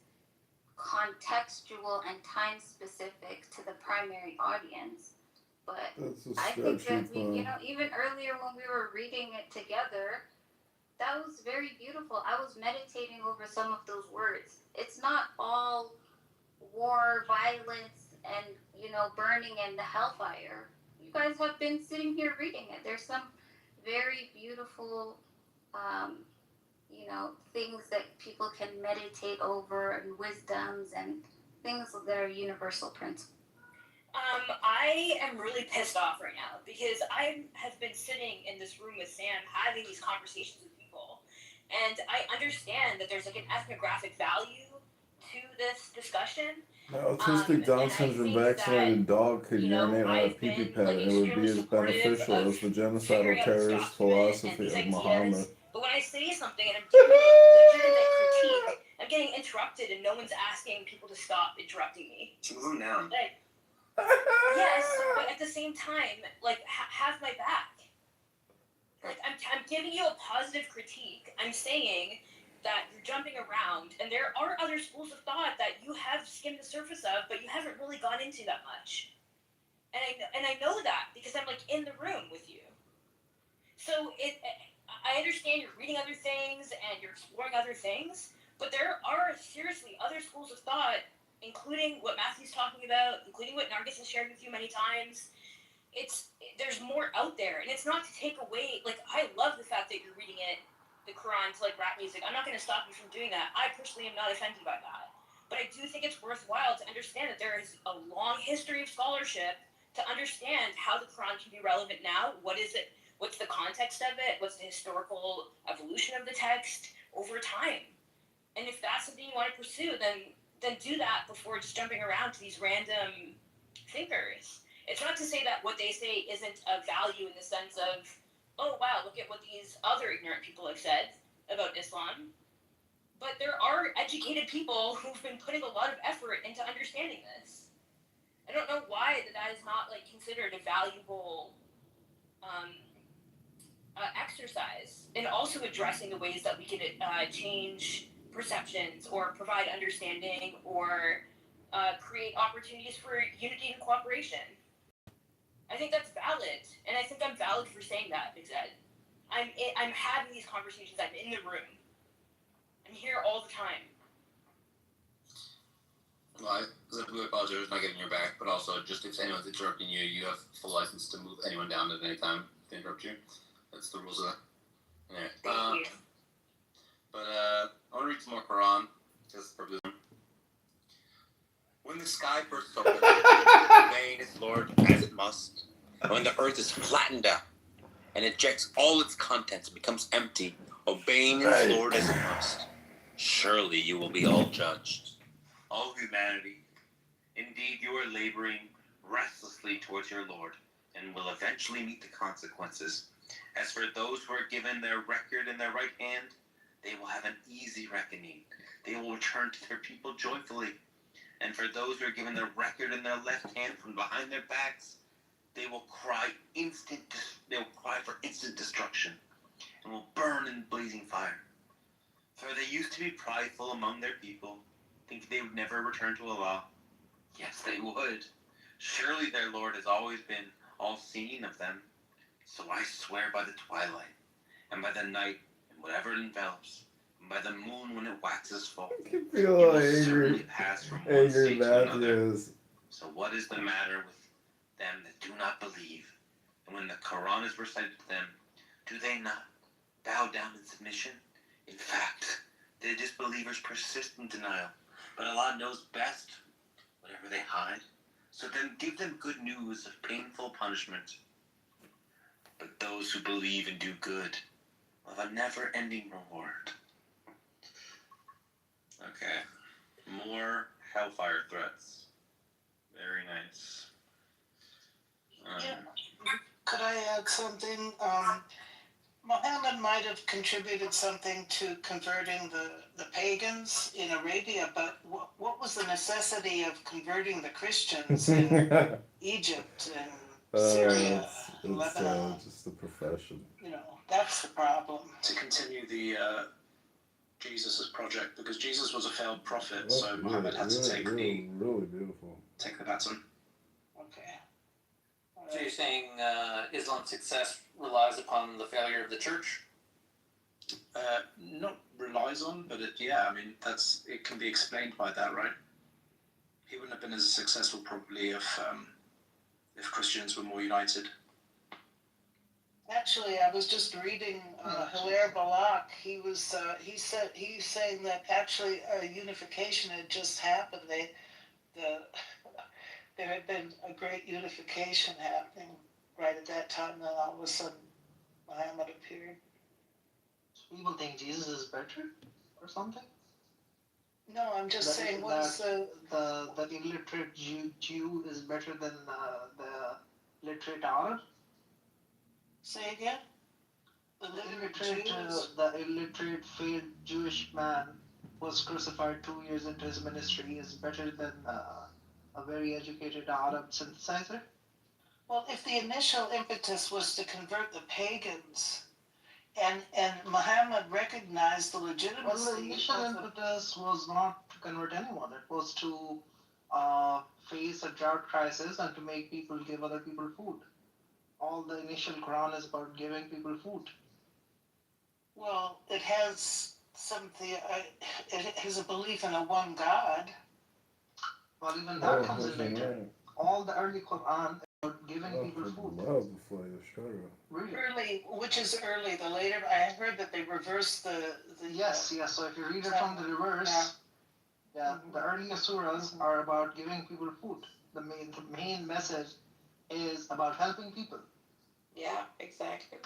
contextual and time specific to the primary audience. But I think that even earlier when we were reading it together, that was very beautiful. I was meditating over some of those words. It's not all war, violence, and burning and the hellfire. You guys have been sitting here reading it. There's some very beautiful, things that people can meditate over, and wisdoms and things that are universal principles. I am really pissed off right now because I have been sitting in this room with Sam having these conversations with people, and I understand that there's like an ethnographic value to this discussion. An autistic Down syndrome vaccinated dog could urinate on a pee-pee pad and it would be as beneficial as the genocidal terrorist philosophy of Muhammad. But when I say something and I'm giving legitimate critique, I'm getting interrupted and no one's asking people to stop interrupting me. Who now? Yes, but at the same time, like, have my back. Like, I'm giving you a positive critique. I'm saying that you're jumping around, and there are other schools of thought that you have skimmed the surface of, but you haven't really gone into that much. And I know that because I'm, like, in the room with you. So I understand you're reading other things and you're exploring other things, but there are seriously other schools of thought, including what Matthew's talking about, including what Nargis has shared with you many times. There's more out there, and it's not to take away, like, I love the fact that you're reading the Quran to, like, rap music. I'm not going to stop you from doing that. I personally am not offended by that. But I do think it's worthwhile to understand that there is a long history of scholarship to understand how the Quran can be relevant now. What is it? What's the context of it? What's the historical evolution of the text over time? And if that's something you want to pursue, then do that before just jumping around to these random thinkers. It's not to say that what they say isn't of value in the sense of, oh, wow, look at what these other ignorant people have said about Islam. But there are educated people who've been putting a lot of effort into understanding this. I don't know why that is not, like, considered a valuable exercise, and also addressing the ways that we can change perceptions or provide understanding or create opportunities for unity and cooperation. I think that's valid, and I think I'm valid for saying that, because I'm having these conversations. I'm in the room. I'm here all the time. Well, I really apologize for not getting your back, but also just if anyone's interrupting you, you have full license to move anyone down at any time to interrupt you. That's the rules of that. Anyway, Thank you. But I want to read some more Quran, just for this. When the sky bursts open, obeying its Lord as it must. When the earth is flattened out and ejects all its contents and becomes empty, obeying its Lord as it must. Surely you will be all judged. All humanity, indeed you are laboring restlessly towards your Lord, and will eventually meet the consequences. As for those who are given their record in their right hand, they will have an easy reckoning. They will return to their people joyfully. And for those who are given their record in their left hand from behind their backs, they will cry for instant destruction, and will burn in blazing fire. For they used to be prideful among their people, thinking they would never return to Allah. Yes, they would. Surely their Lord has always been all-seeing of them. So I swear by the twilight, and by the night, and whatever it envelops, and by the moon when it waxes full. I feel angry. Angry Matthews. So what is the matter with them that do not believe? And when the Quran is recited to them, do they not bow down in submission? In fact, the disbelievers persist in denial. But Allah knows best whatever they hide. So then give them good news of painful punishment. But those who believe and do good will have a never-ending reward. Okay. More hellfire threats. Very nice. Yeah. Could I add something? Muhammad might have contributed something to converting the pagans in Arabia, but what was the necessity of converting the Christians in Egypt and Syria and Lebanon? Just the profession. You know, that's the problem. To continue the Jesus' project, because Jesus was a failed prophet, so Muhammad had to take really beautiful. Take the baton. Okay. So you're saying Islam's success relies upon the failure of the church? Not relies on, but it can be explained by that, right? He wouldn't have been as successful probably if Christians were more united. Actually, I was just reading Hilaire Balak. He's saying that actually unification had just happened. There had been a great unification happening right at that time. Then all of a sudden, Muhammad appeared. People think Jesus is better or something? No, I'm just saying, what is the illiterate Jew is better than the literate Arab? Say again? The illiterate failed Jewish man was crucified 2 years into his ministry is better than a very educated Arab synthesizer? Well, if the initial impetus was to convert the pagans, and Muhammad recognized the legitimacy. Well, the initial impetus was not to convert anyone. It was to face a drought crisis and to make people give other people food. All the initial Quran is about giving people food. Well, it has something. It has a belief in a one God. Well, even that comes in later. All the early Quran is about giving people food. Really? Early, which is early? The later, I heard that they reversed the. Yes. So if you read it from the reverse, the earlier surahs are about giving people food. The main message is about helping people. Yeah, exactly.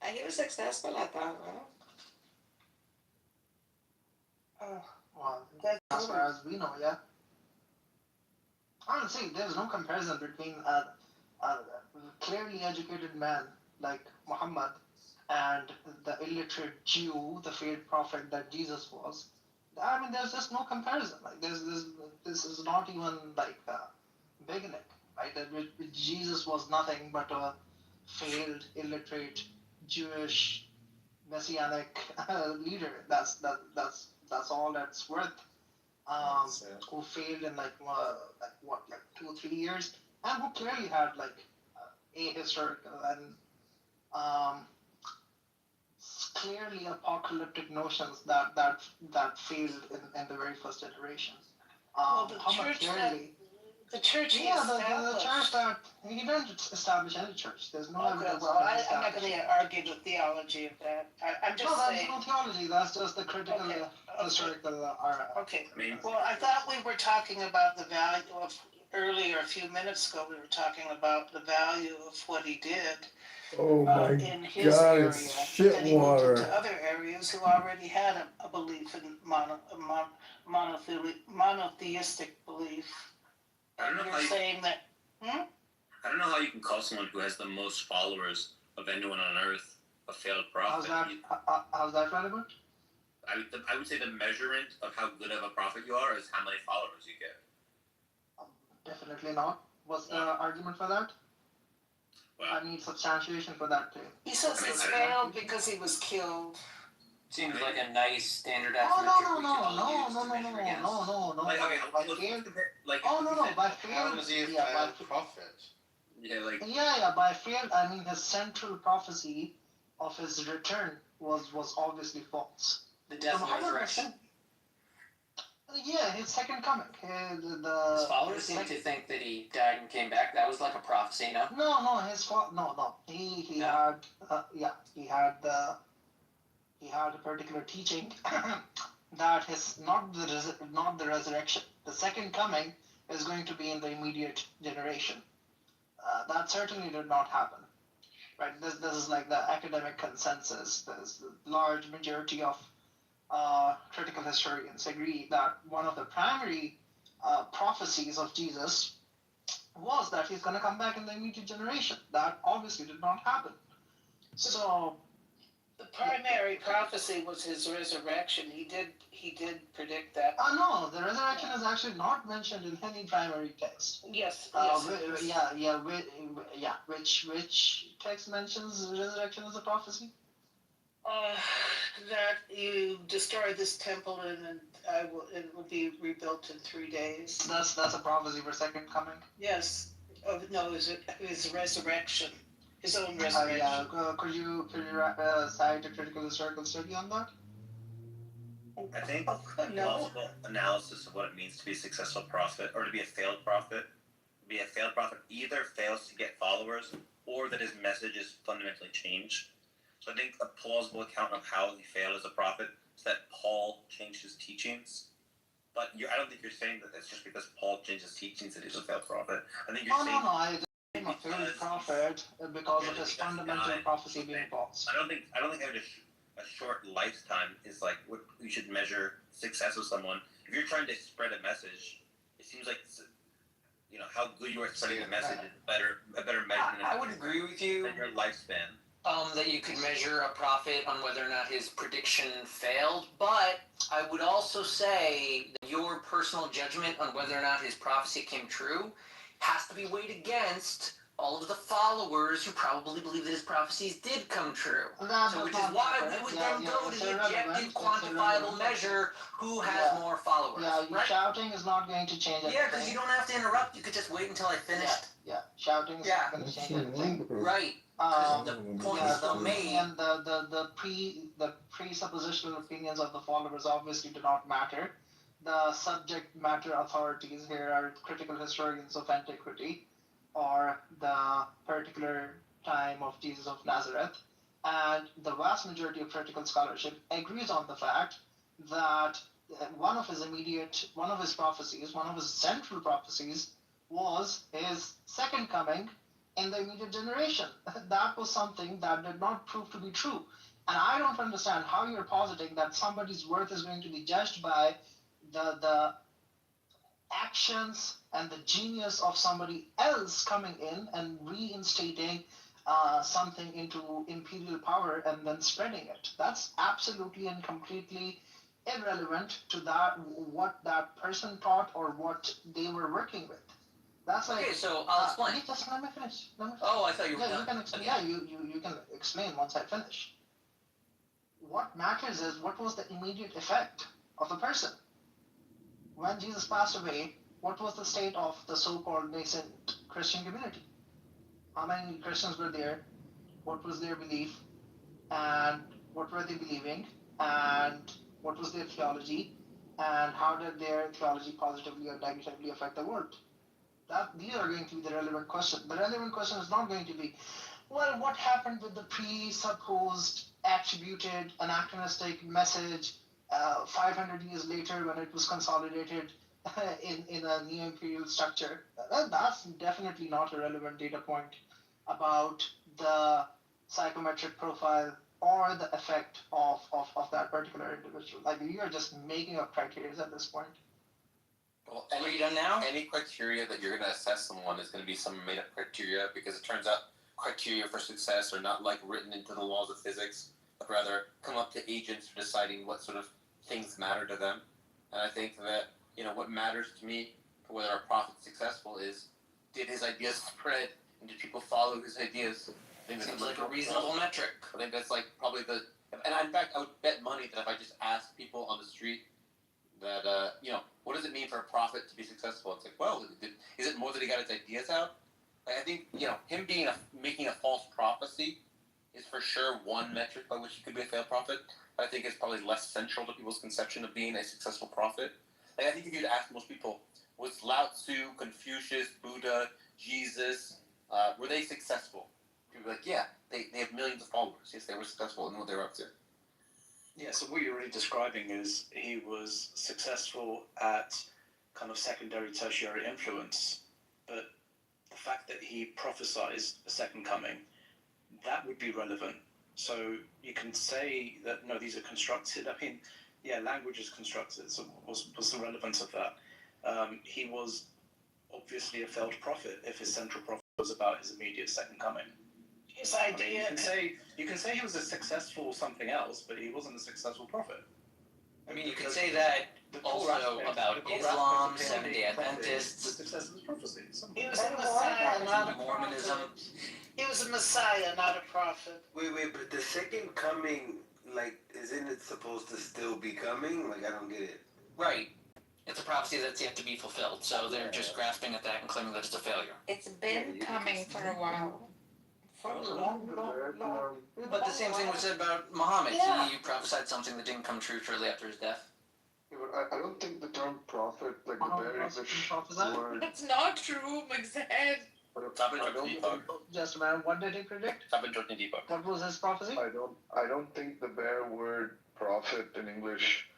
And he was successful at that, right? Well, as far as we know, yeah. Honestly, there's no comparison between a clearly educated man like Muhammad and the illiterate Jew, the failed prophet that Jesus was. I mean, there's just no comparison. Like, this is not even like beginning. Right? Jesus was nothing but a failed, illiterate, Jewish, messianic leader. That's all that's worth. Who failed in like 2 or 3 years, and who clearly had like ahistorical and clearly apocalyptic notions that failed in the very first iteration. Well, the church he established. The church that he didn't establish any church. There's no evidence. Well, I'm not going to argue the theology of that. I'm just saying. That's no theology. That's just the critical historical. Okay. Well, I thought we were talking about the value of earlier. A few minutes ago, we were talking about the value of what he did. Oh my in his God! area, It's shit and he moved water. into other areas who already had a belief in monotheistic belief. I don't know You're how saying that. I don't know how you can call someone who has the most followers of anyone on earth a failed prophet. How's that relevant? I would say the measurement of how good of a prophet you are is how many followers you get. Definitely not. What's the argument for that? Well, I need substantiation for that claim. He says it's failed because he was killed. Seems like a nice standardized No. Like, okay, By failed. By failed. Was he a by prophet? Yeah, like. Yeah. By failed, I mean his central prophecy of his return was obviously false. The death and resurrection. Yeah, his second coming. His followers seem to think that he died and came back. That was like a prophecy, no? No. He had a particular teaching that his not the resurrection. The second coming is going to be in the immediate generation. That certainly did not happen. Right. This is like the academic consensus. There's a large majority of critical historians agree that one of the primary prophecies of Jesus was that he's going to come back in the immediate generation. That obviously did not happen. So the primary prophecy was his resurrection. He did predict that. No, the resurrection is actually not mentioned in any primary text. Yes. Which text mentions resurrection as a prophecy? That you destroy this temple and it will be rebuilt in 3 days. That's a prophecy for second coming. Yes. No, his resurrection, his own resurrection. Could you cite a critical historical study on that? I think a plausible analysis of what it means to be a successful prophet or to be a failed prophet. Be a failed prophet either fails to get followers or that his message is fundamentally changed. So I think a plausible account of how he failed as a prophet is that Paul changed his teachings. But I don't think you're saying that it's just because Paul changed his teachings that he's a failed prophet. I think you're saying... No, I think a failed prophet because of his fundamental prophecy being false. I don't think having a short lifetime is like what you should measure success with someone. If you're trying to spread a message, it seems like how good you are spreading the message is a better measurement. I would agree with you than your lifespan. That you could measure a prophet on whether or not his prediction failed, but I would also say that your personal judgment on whether or not his prophecy came true has to be weighed against all of the followers who probably believe that his prophecies did come true. So which is why we would then go to the objective, quantifiable measure, who has more followers. Right? Shouting is not going to change anything. Yeah, because you don't have to interrupt. You could just wait until I finished. Shouting is not going to change anything. Right. The point is still made. And the presuppositional opinions of the followers obviously do not matter. The subject matter authorities here are critical historians of antiquity, or the particular time of Jesus of Nazareth, and the vast majority of critical scholarship agrees on the fact that one of his prophecies, one of his central prophecies, was his second coming in the immediate generation. That was something that did not prove to be true. And I don't understand how you're positing that somebody's worth is going to be judged by the actions and the genius of somebody else coming in and reinstating something into imperial power and then spreading it. That's absolutely and completely irrelevant to what that person taught or what they were working with. That's like, okay, so I'll explain. Just let me finish. Oh, I thought you were done. You can explain. Okay. You can explain once I finish. What matters is what was the immediate effect of the person. When Jesus passed away, what was the state of the so-called nascent Christian community? How many Christians were there? What was their belief? And what were they believing? And what was their theology? And how did their theology positively or negatively affect the world? These are going to be the relevant question. The relevant question is not going to be, well, what happened with the presupposed attributed anachronistic message 500 years later when it was consolidated in a new imperial structure? That's definitely not a relevant data point about the psychometric profile or the effect of that particular individual. Like, you are just making up criteria at this point. Well, any criteria that you're going to assess someone is going to be some made-up criteria, because it turns out criteria for success are not like written into the laws of physics, but rather come up to agents for deciding what sort of things matter to them. And I think that, what matters to me for whether a prophet's successful is, did his ideas spread and did people follow his ideas? I think seems like a reasonable metric. I think that's like probably and in fact, I would bet money that if I just asked people on the street that, what does it mean for a prophet to be successful? It's like, well, is it more that he got his ideas out? Like, I think, him making a false prophecy is for sure one metric by which he could be a failed prophet. But I think it's probably less central to people's conception of being a successful prophet. Like, I think if you'd ask most people, was Lao Tzu, Confucius, Buddha, Jesus, were they successful? People are like, yeah, they have millions of followers. Yes, they were successful in what they were up to. Yeah, so what you're really describing is he was successful at kind of secondary, tertiary influence, but the fact that he prophesied a second coming, that would be relevant. So you can say that, no, these are constructed. I mean, Yeah, language is constructed. So what's the relevance of that? He was obviously a failed prophet if his central prophet was about his immediate second coming. His idea. I mean, you can say he was a successful something else, but he wasn't a successful prophet. I mean, you could say that also about Islam, Seventh-day Adventists. The success of his prophecy. He was a messiah, not a Mormonism. prophet. He was a messiah, not a prophet. Wait, but the second coming, like, isn't it supposed to still be coming? Like, I don't get it. Right. It's a prophecy that's yet to be fulfilled, so they're just grasping at that and claiming that it's a failure. It's been coming for a while. For a long. But the same thing was said about Muhammad. Yeah. He prophesied something that didn't come true shortly after his death. Yeah, but I don't think the term prophet, like the very English word. That's not true, McZed. Just a minute, what did he predict? What was his prophecy? I don't think the bare word prophet in English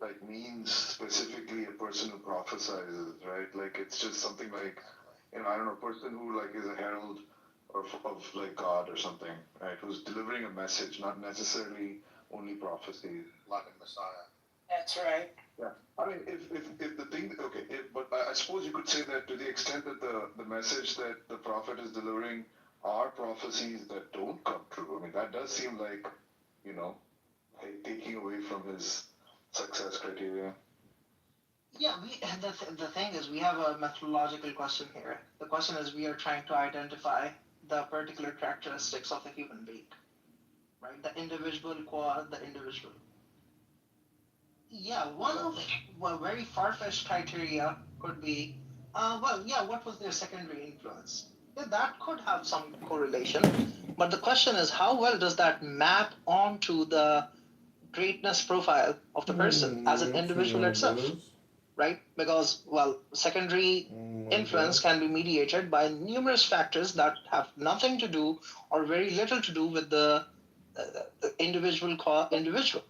like means specifically a person who prophesizes, right? Like it's just something like, I don't know, a person who like is a herald of like God or something, right? Who's delivering a message, not necessarily only prophecies. Like a Messiah. That's right. Yeah, I mean, if the thing, okay, but I suppose you could say that to the extent that the message that the prophet is delivering are prophecies that don't come true. I mean, that does seem like, like taking away from his success criteria. Yeah, the thing is, we have a methodological question here. The question is, we are trying to identify the particular characteristics of a human being, right? The individual qua the individual. Yeah, one of the very far-fetched criteria could be, what was their secondary influence? Yeah, that could have some correlation, but the question is, how well does that map onto the greatness profile of the person as an individual itself, right? Because, secondary influence can be mediated by numerous factors that have nothing to do or very little to do with the individual qua individual,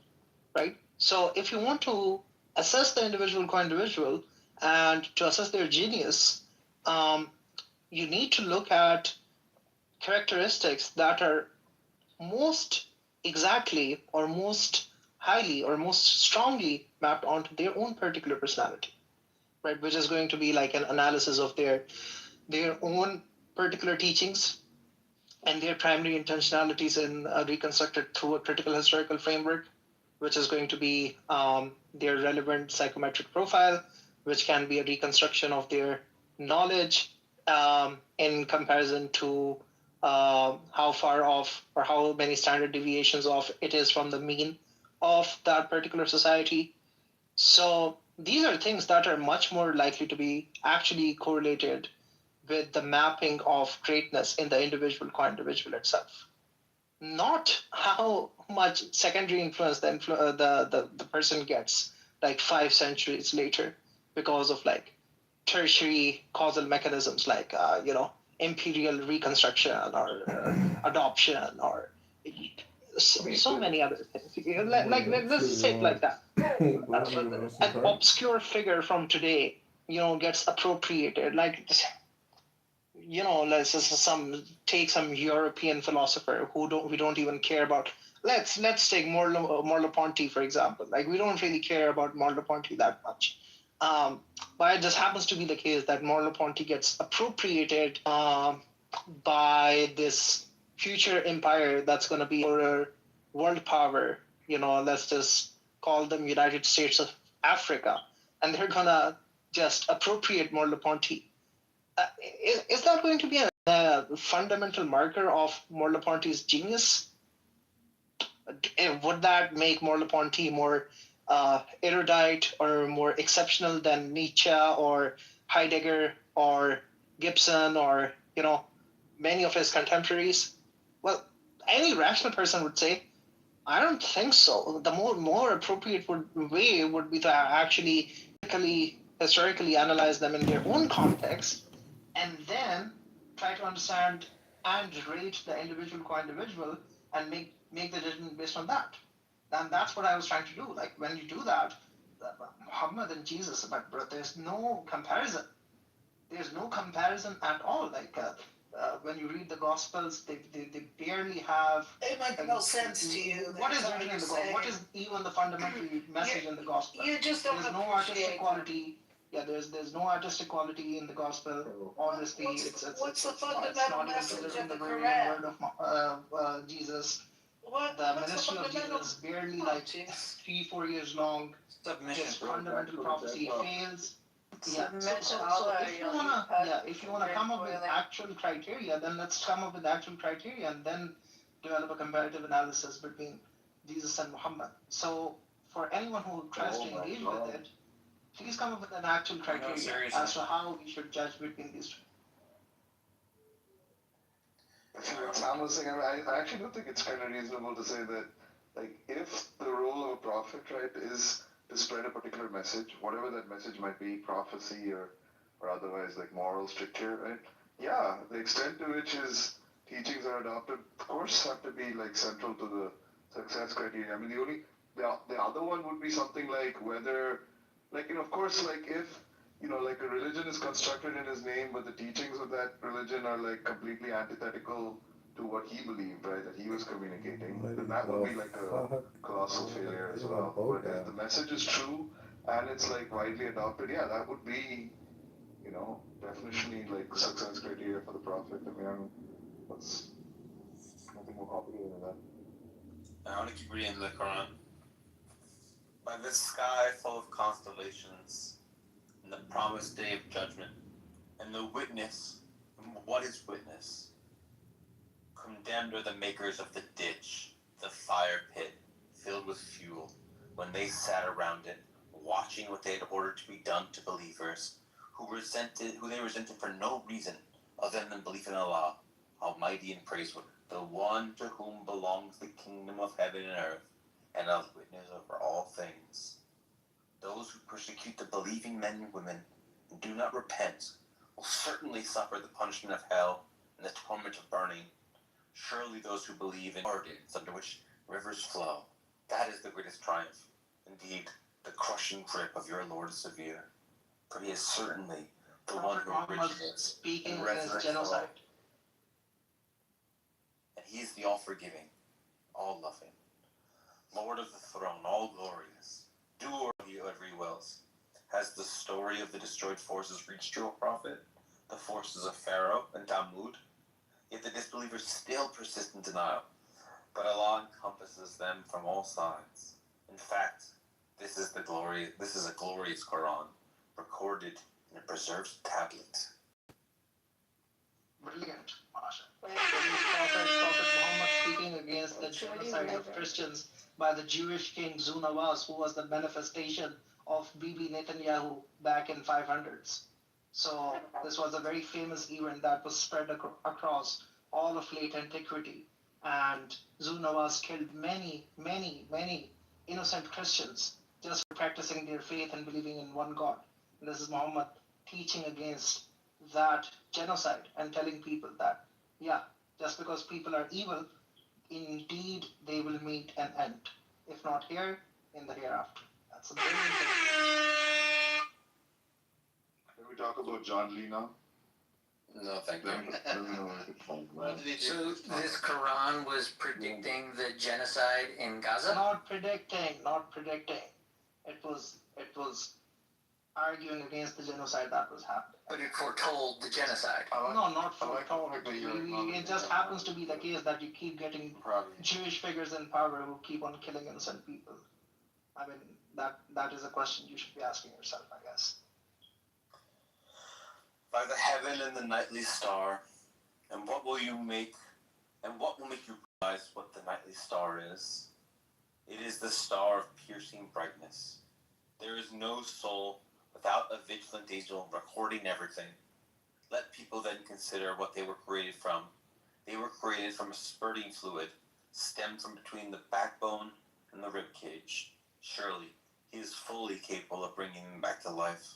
right? So if you want to assess the individual qua individual and to assess their genius, you need to look at characteristics that are most exactly or most highly or most strongly mapped onto their own particular personality, right? Which is going to be like an analysis of their own particular teachings and their primary intentionalities in reconstructed through a critical historical framework, which is going to be their relevant psychometric profile, which can be a reconstruction of their knowledge in comparison to how far off or how many standard deviations off it is from the mean of that particular society. So these are things that are much more likely to be actually correlated with the mapping of greatness in the individual qua individual itself. Not how much secondary influence the person gets like 5 centuries later because of like tertiary causal mechanisms like imperial reconstruction or adoption or so many other things. Let's say it like that. An obscure figure from today, gets appropriated. Like, let's just take some European philosopher we don't even care about. Let's take Merleau-Ponty, for example. Like, we don't really care about Merleau-Ponty that much. But it just happens to be the case that Merleau-Ponty gets appropriated by this future empire that's going to be a world power. Let's just call them United States of Africa, and they're going to just appropriate Merleau-Ponty. Is that going to be a fundamental marker of Merleau-Ponty's genius? Would that make Merleau-Ponty more erudite or more exceptional than Nietzsche or Heidegger or Gibson or many of his contemporaries? Well, any rational person would say, I don't think so. The more appropriate way would be to actually historically analyze them in their own context, and then try to understand and rate the individual qua individual and make the judgment based on that. And that's what I was trying to do. Like, when you do that, Muhammad and Jesus, but there's no comparison. There's no comparison at all. Like, when you read the Gospels, they barely have. They make no sense to you. What is written in the Gospel? What is even the fundamental message in the Gospel? You just don't There's no artistic quality. Yeah, there's no artistic quality in the Gospel. Obviously, What's the it's fundamental not even message considered of the the very Quran? word of Jesus. The What's ministry the of fundamental? Jesus barely like 3-4 years long. Submission. Just fundamental prophecy fails. Yeah. Submission. So if you wanna come up with actual criteria, then let's come up with actual criteria and then develop a comparative analysis between Jesus and Muhammad. So for anyone who tries to engage with it, please come up with an actual criteria as to how we should judge between these two. What Sam was saying, I actually don't think it's kind of reasonable to say that, like, if the role of a prophet, right, is to spread a particular message, whatever that message might be, prophecy or otherwise, like moral stricture, right? Yeah, the extent to which his teachings are adopted, of course, have to be like central to the success criteria. I mean, the other one would be something like whether, like, of course, like if, like a religion is constructed in his name, but the teachings of that religion are like completely antithetical to what he believed, right, that he was communicating, then that would be like a colossal failure as well. But if the message is true and it's like widely adopted, yeah, that would be, definitionally like success criteria for the prophet. I mean, that's nothing more complicated than that. I want to keep reading the Quran. By the sky full of constellations, and the promised day of judgment, and the witness, what is witness? Condemned are the makers of the ditch, the fire pit, filled with fuel, when they sat around it, watching what they had ordered to be done to believers, who they resented for no reason other than belief in Allah, Almighty and praiseworthy, the one to whom belongs the kingdom of heaven and earth, and as witness over all things. Those who persecute the believing men and women and do not repent will certainly suffer the punishment of hell and the torment of burning. Surely those who believe in gardens under which rivers flow, that is the greatest triumph. Indeed, the crushing grip of your Lord is severe, for he is certainly the one who originates speaking and against resurrects genocide. all. And he is the all-forgiving, all-loving, Lord of the throne, all-glorious, doer of whatever he wills. Has the story of the destroyed forces reached you, O prophet? The forces of Pharaoh and Tammud? Yet the disbelievers still persist in denial, but Allah encompasses them from all sides. In fact, this is a glorious Quran, recorded in a preserved tablet. Brilliant, Masha. Prophet Muhammad speaking against the genocide of Christians by the Jewish king Zunawaz, who was the manifestation of Bibi Netanyahu back in 500s. So this was a very famous event that was spread across all of late antiquity, and Zunawaz killed many, many, many innocent Christians just for practicing their faith and believing in one God. And this is Muhammad teaching against that genocide and telling people that, yeah, just because people are evil, indeed they will meet an end. If not here, in the hereafter. That's a brilliant thing. Can we talk about John Lee now? No, thank you. So this Quran was predicting the genocide in Gaza? Not predicting. It was arguing against the genocide that was happening. But it foretold the genocide. No, not foretold. It just happens to be the case that you keep getting Jewish figures in power who keep on killing innocent people. I mean, that is a question you should be asking yourself, I guess. By the heaven and the nightly star, and what will make you realize what the nightly star is? It is the star of piercing brightness. There is no soul without a vigilant angel recording everything. Let people then consider what they were created from. They were created from a spurting fluid, stemmed from between the backbone and the rib cage. Surely, he is fully capable of bringing them back to life.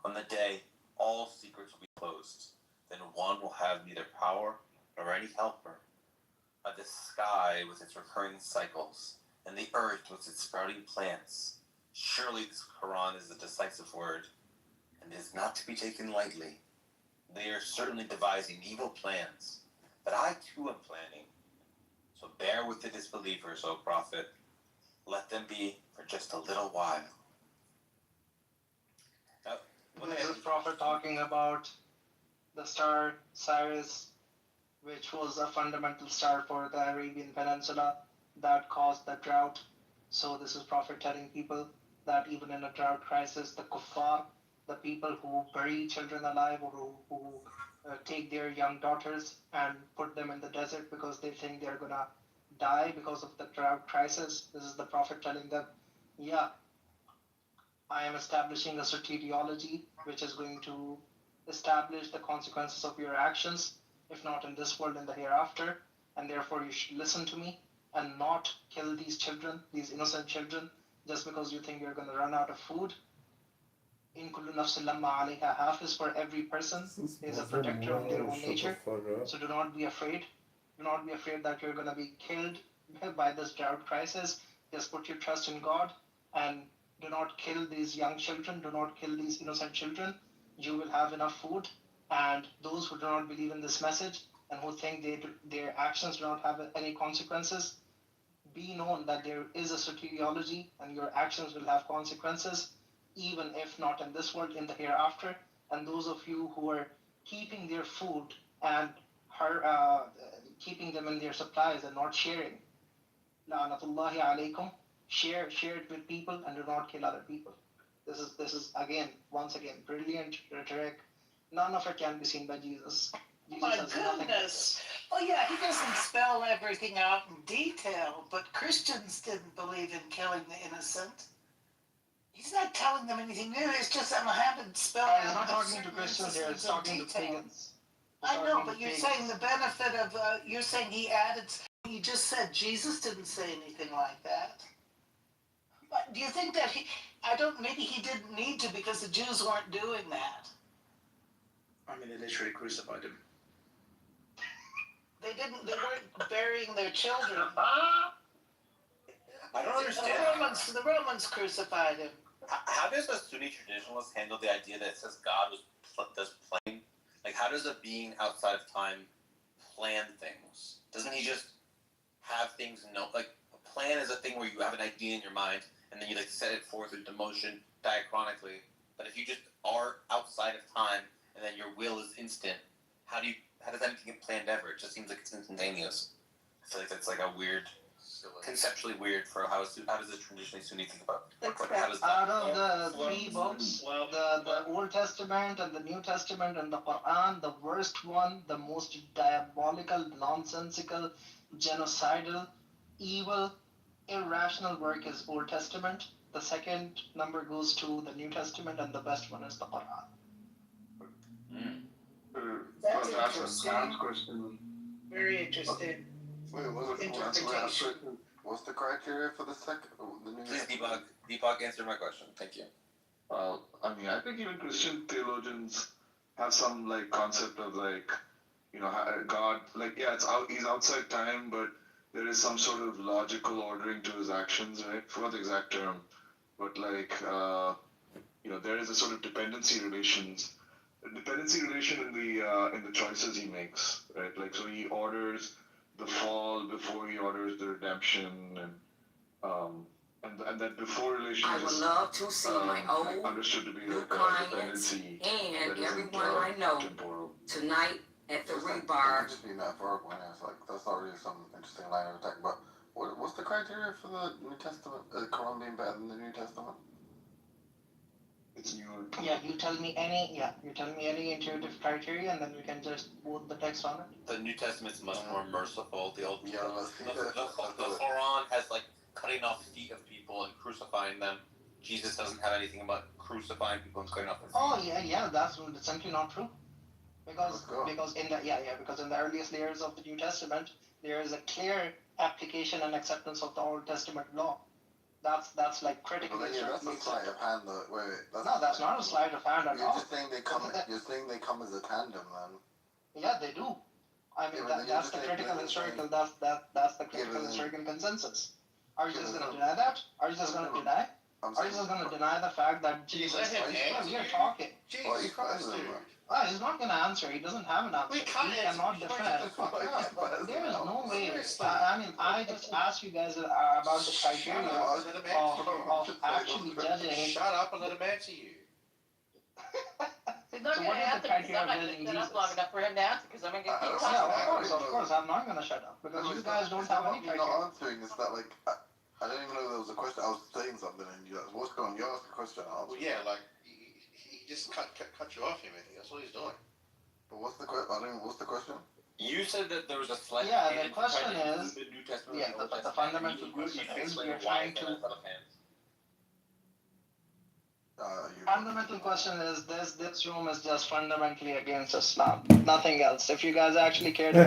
On the day, all secrets will be closed. Then one will have neither power nor any helper. By the sky with its recurring cycles, and the earth with its sprouting plants, surely this Quran is a decisive word, and is not to be taken lightly. They are certainly devising evil plans, but I too am planning. So bear with the disbelievers, O prophet. Let them be for just a little while. Now, This is prophet talking about the star Sirius, which was a fundamental star for the Arabian Peninsula that caused the drought. So this is prophet telling people that even in a drought crisis, the kuffar, the people who bury children alive or who take their young daughters and put them in the desert because they think they're gonna die because of the drought crisis. This is the prophet telling them, yeah, I am establishing a soteriology which is going to establish the consequences of your actions, if not in this world, in the hereafter, and therefore you should listen to me and not kill these children, these innocent children, just because you think you're going to run out of food. In kullu nafsin lamma alayha hafiz, for every person is a protector of their own nature. So do not be afraid. Do not be afraid that you're going to be killed by this drought crisis. Just put your trust in God and do not kill these young children. Do not kill these innocent children. You will have enough food. And those who do not believe in this message and who think their actions do not have any consequences, be known that there is a soteriology and your actions will have consequences, even if not in this world, in the hereafter. And those of you who are keeping their food and keeping them in their supplies and not sharing, la'natullahi alaykum, share it with people and do not kill other people. This is again, once again, brilliant rhetoric. None of it can be seen by Jesus. Jesus My has nothing goodness. Well, yeah, he doesn't spell everything out in detail, but Christians didn't believe in killing the innocent. He's not telling them anything new. It's just that Muhammad spelled out. He's not talking to Christians here. He's talking to pagans. I know, but you're saying the benefit of, you're saying he added, you just said Jesus didn't say anything like that. But do you think that maybe he didn't need to because the Jews weren't doing that. I mean, they literally crucified him. They weren't burying their children. I don't understand. The Romans crucified him. How does a Sunni traditionalist handle the idea that it says God does plan? Like, how does a being outside of time plan things? Doesn't he just have things like a plan is a thing where you have an idea in your mind and then you like set it forth into motion diachronically. But if you just are outside of time and then your will is instant, how does anything get planned ever? It just seems like it's instantaneous. I feel like that's like a weird, conceptually weird for how does a traditionally Sunni think about out of the three books, the Old Testament and the New Testament and the Quran, the worst one, the most diabolical, nonsensical, genocidal, evil, irrational work is Old Testament. The second number goes to the New Testament, and the best one is the Quran. That's interesting. Very interesting. What's the criteria for the second? Please, Deepak, answer my question. Thank you. Well, I mean, I think even Christian theologians have some like concept of like, God, like he's outside time, but there is some sort of logical ordering to his actions, right? I forgot the exact term, but like, there is a sort of dependency relation in the choices he makes, right? Like, so he orders the fall before he orders the redemption, and that before relation I is would love to see my old understood to be new like a clients dependency and that isn't, everyone I know temporal. tonight at the rebar. Just being that far when it's like that's not really some interesting line of attack. But what's the criteria for the New Testament? The Quran being better than the New Testament? It's newer. Yeah, you tell me any intuitive criteria, and then we can just quote the text on it. The New Testament's much more merciful. The Quran has like cutting off feet of people and crucifying them. Jesus doesn't have anything about crucifying people and cutting off their feet. Oh yeah, that's simply not true. Because in the earliest layers of the New Testament, there is a clear application and acceptance of the Old Testament law. That's like critical. But that's a sleight of hand, though. Wait. That's not a sleight of hand at all. You're saying they come as a tandem, then. Yeah, they do. I mean, that's the critical historical. That's the critical historical consensus. Are you just going to deny that? Are you just going to deny Are you just gonna deny the fact that Jesus? We are talking. Why are you He's not gonna answer. He doesn't have an answer. He cannot defend. There is no way. I just asked you guys about the criteria of actually judging. Shut up and let him answer you. He's not So going what to is the answer because criteria I'm of not going to judging shut Jesus? up long enough for him to answer because I'm going to keep talking. Yeah, of course. I'm not going to shut up because you guys don't have any criteria. Not answering. It's that like I didn't even know there was a question. I was saying something and you like, what's going on? You asked a question. Well, yeah, like he just cut you off and everything. That's what he's doing. But what's the question? I don't. What's the question? You said that there was a slight. Yeah, the question is. The New Testament. Yeah, the fundamental question is we are trying to. Fundamental question is this room is just fundamentally against Islam, nothing else. If you guys actually cared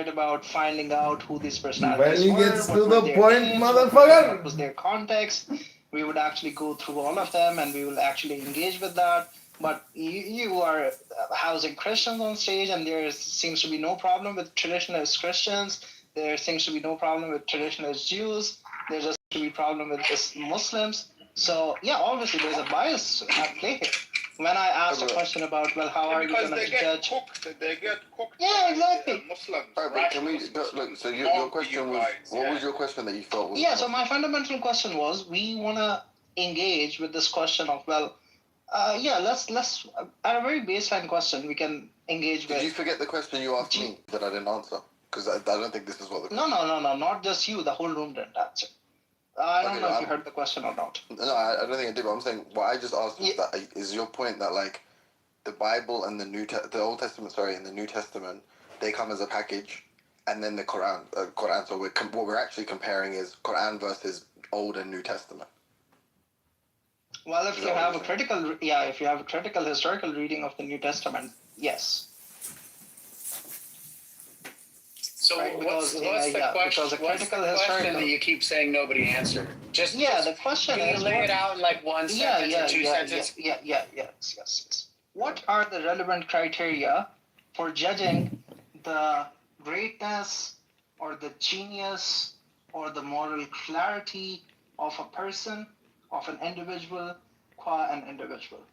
about finding out who these personalities were, Gets what to were the their point, names, motherfucker. what was their context, we would actually go through all of them and we will actually engage with that. But you are housing Christians on stage, and there seems to be no problem with traditionalist Christians. There seems to be no problem with traditionalist Jews. There just to be problem with this Muslims. So yeah, obviously there's a bias at play here. When I asked a question about, well, how are you going to judge? They get cooked. Yeah, exactly. Muslims. But can we look? So your question was, what was your question that you felt was? Yeah. So my fundamental question was, we want to engage with this question of, well, let's at a very baseline question we can engage with. Did you forget the question you asked me that I didn't answer? Because I don't think this is what the No, not just you. The whole room didn't answer. I don't know if you heard the question or not. No, I don't think I did. But I'm saying what I just asked was that is your point that like the Bible and the Old Testament, and the New Testament, they come as a package, and then the Quran. So what we're actually comparing is Quran versus Old and New Testament. Well, if you have a critical historical reading of the New Testament, yes. So what's the question that you keep saying nobody answered? The question can is. You lay it out in like one sentence or two sentences? Yes. What are the relevant criteria for judging the greatness or the genius or the moral clarity of a person, of an individual, qua an individual?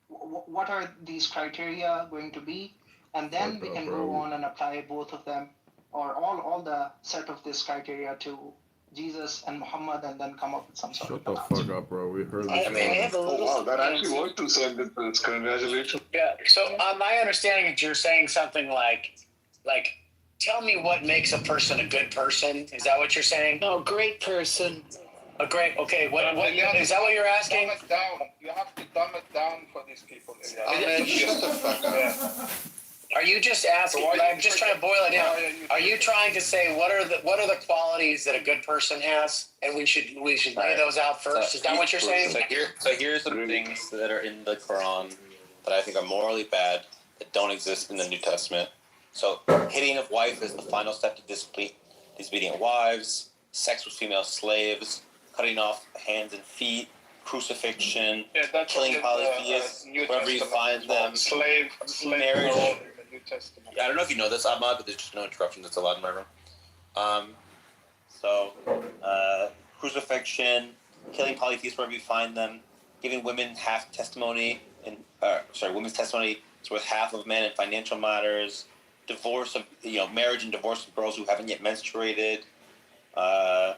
What are these criteria going to be? And then we can go on and apply both of them or all the set of this criteria to Jesus and Muhammad and then come up with some sort Shut of the fuck up, bro. We heard this. Wow, that actually was 2 sentences. Congratulations. Yeah. So my understanding is you're saying something like, tell me what makes a person a good person. Is that what you're saying? No, great person. A great. Okay. What is that? What you're asking? Dumb it down. You have to dumb it down for these people. Shut the fuck up. Yeah. Are you just asking? I'm just trying to boil it down. Are you trying to say what are the qualities that a good person has, and we should lay those out first? Is that what you're saying? So here's some things that are in the Quran that I think are morally bad that don't exist in the New Testament. So hitting of wife is the final step to disobedient wives. Sex with female slaves, cutting off hands and feet, crucifixion, killing polytheists, wherever you find them, slave marriage. New Testament. I don't know if you know this, Ahmad, but there's just no interruptions. It's allowed in my room. Crucifixion, killing polytheists wherever you find them, giving women half testimony, women's testimony is worth half of men in financial matters, marriage and divorce of girls who haven't yet menstruated. The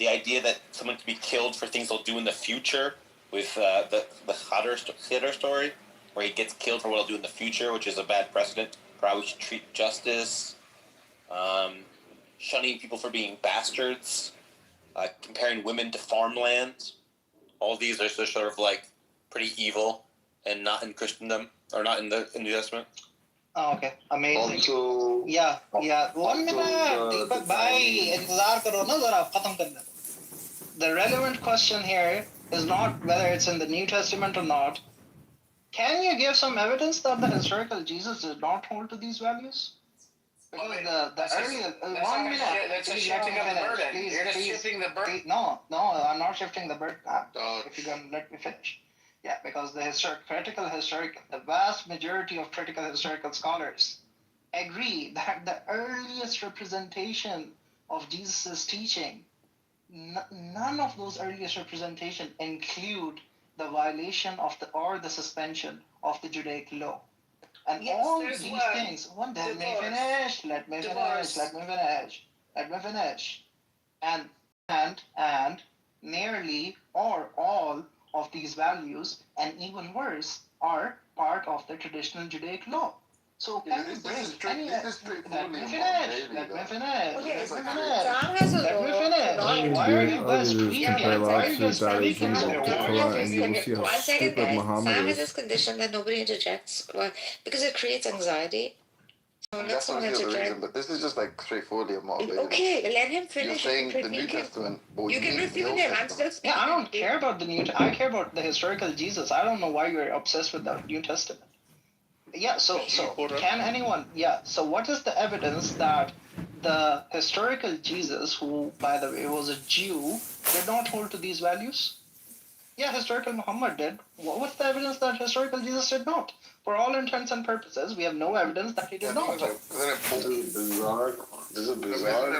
idea that someone could be killed for things they'll do in the future with the Khidr story, where he gets killed for what he'll do in the future, which is a bad precedent for how we should treat justice. Shunning people for being bastards, comparing women to farmland. All these are sort of like pretty evil and not in Christendom, or not in the New Testament. Oh, okay, amazing. Also, 1 minute. Bye. The relevant question here is not whether it's in the New Testament or not. Can you give some evidence that the historical Jesus did not hold to these values? Because the earlier 1 minute. That's a shifting of the burden. You're just shifting the burden. No, I'm not shifting the burden. If you're gonna let me finish. Yeah, because the vast majority of critical historical scholars agree that the earliest representation of Jesus' teaching none of those earliest representation include the violation of the suspension of the Judaic law. And Yes, all there's these one. things, let me Divorce. finish, let me Divorce. finish, let me finish, let me finish. And nearly or all of these values, and even worse, are part of the traditional Judaic law. So Yeah, can but you this bring is straight. any? This is straightforward. Let me finish. Let me finish. Okay, Let me Sam finish. has a Let me law. finish. Not Why are you All guys you do is speaking? compare Why are you lots guys of Tao Te speaking? Ching with the Quran, and you will see how One second, stupid guys. Muhammad Sam has is. this condition that nobody interjects. Well, because it creates anxiety. So And let's that's not obviously the reason, interject. but this is just like straightforwardly motivated. Okay, let him You're finish. You saying can the New critique him. Testament, or You you can mean the refute Old him. I'm Testament? still speaking. Yeah, I don't care about the I care about the historical Jesus. I don't know why you're obsessed with the New Testament. Yeah, so can anyone? Yeah, so what is the evidence that the historical Jesus, who by the way was a Jew, did not hold to these values? Yeah, historical Muhammad did. What's the evidence that historical Jesus did not? For all intents and purposes, we have no evidence that he did not. This is bizarre. This is bizarre.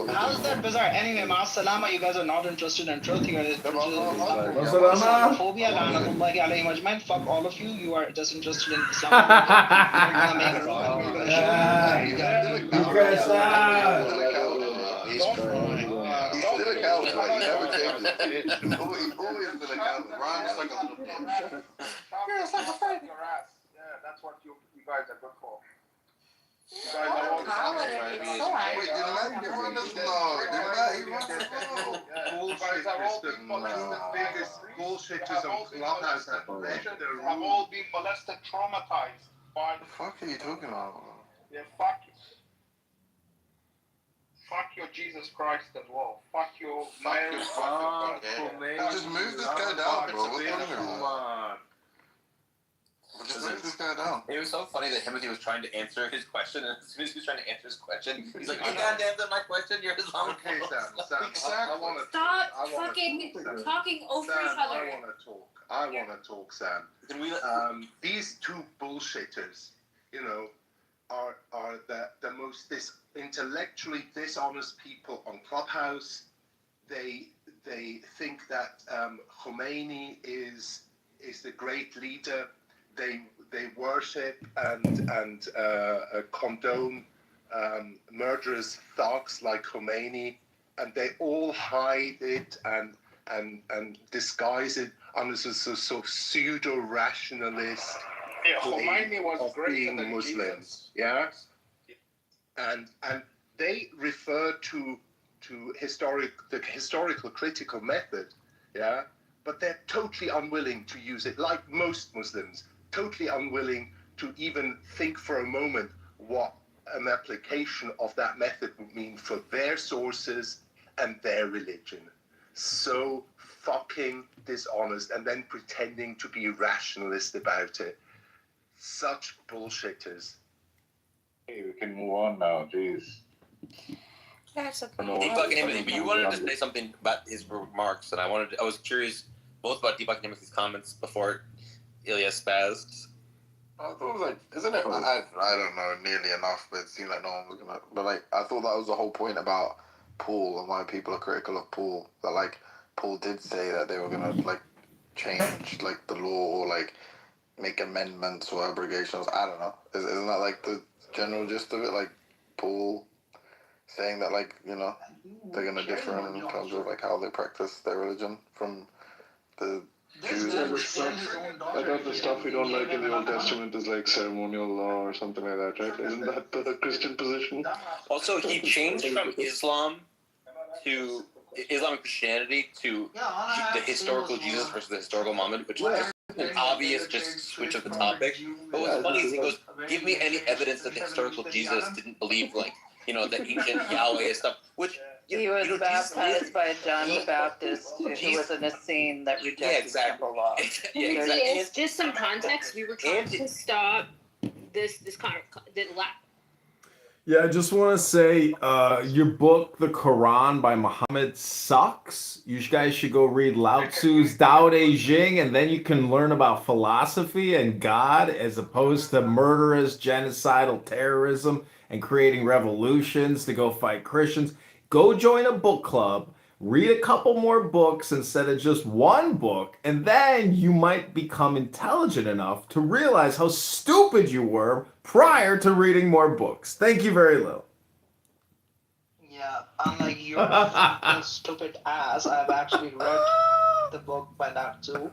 How is that bizarre? Anyway, ma salama, you guys are not interested in truth. You are interested in Masalama. Islamophobia, lanatullahi alayhim ajmain. Fuck all of you. You are just interested in Islamophobia. You're gonna make robots. We're gonna show He's still a coward. He never changes. He's always been a coward. Ron's like a little bitch. Yeah, it's like a fight in your ass. Yeah, that's what you guys are good for. You guys are all Wait, did Matt get run this? No, did Matt? He run this? No. You guys have all been molested, biggest bullshitters on Clubhouse have left the room. have all been molested, traumatized by. The fuck are you talking about? Yeah, fuck your Jesus Christ as well. Fuck your Mary. Fuck your Just move this guy down, bro. What's going on? Just move this guy down. It was so funny that Timothy was trying to answer his question, and as soon as he was trying to answer his question, he's like, "You can't answer my question. You're Islamic." Okay, Sam. I want to Stop fucking talking over each other. I want to talk, Sam. Can we? These two bullshitters, are the most intellectually dishonest people on Clubhouse. They think that Khomeini is the great leader. They worship and condone murderous thugs like Khomeini, and they all hide it and disguise it under so pseudo rationalist. Yeah, Khomeini was greater than Muslims. Yeah, and they refer to the historical critical method. Yeah, but they're totally unwilling to use it, like most Muslims. Totally unwilling to even think for a moment what an application of that method would mean for their sources and their religion. So fucking dishonest, and then pretending to be rationalist about it. Such bullshitters. Hey, we can move on now, jeez. That's a Deepak and Timothy, but you wanted to say something about his remarks, and I was curious both about Deepak and Timothy's comments before Ilya spazzed. I thought it was like, isn't it? I don't know nearly enough, but it seemed like no one was looking at. But like, I thought that was the whole point about Paul and why people are critical of Paul. That like, Paul did say that they were gonna like change like the law or like make amendments or abrogations. I don't know. Isn't that like the general gist of it? Like Paul saying that like they're gonna differ in terms of like how they practice their religion from the Jews. I thought the stuff we don't like in the Old Testament is like ceremonial law or something like that, right? Isn't that the Christian position? Also, he changed from Islam to Islam and Christianity to the historical Jesus versus the historical Muhammad, which is an obvious just switch of the topic. But what's funny is he goes, "Give me any evidence that the historical Jesus didn't believe the ancient Yahweh stuff," which he was baptized by John the Baptist, who was in a scene that rejected temple law. Just some context. We were trying to stop this Yeah, I just want to say your book, The Quran by Muhammad, sucks. You guys should go read Lao Tzu's Tao Te Ching, and then you can learn about philosophy and God as opposed to murderous, genocidal terrorism and creating revolutions to go fight Christians. Go join a book club Read a couple more books instead of just one book, and then you might become intelligent enough to realize how stupid you were prior to reading more books. Thank you very little. Yeah, unlike your fucking stupid ass, I've actually read the book by that too.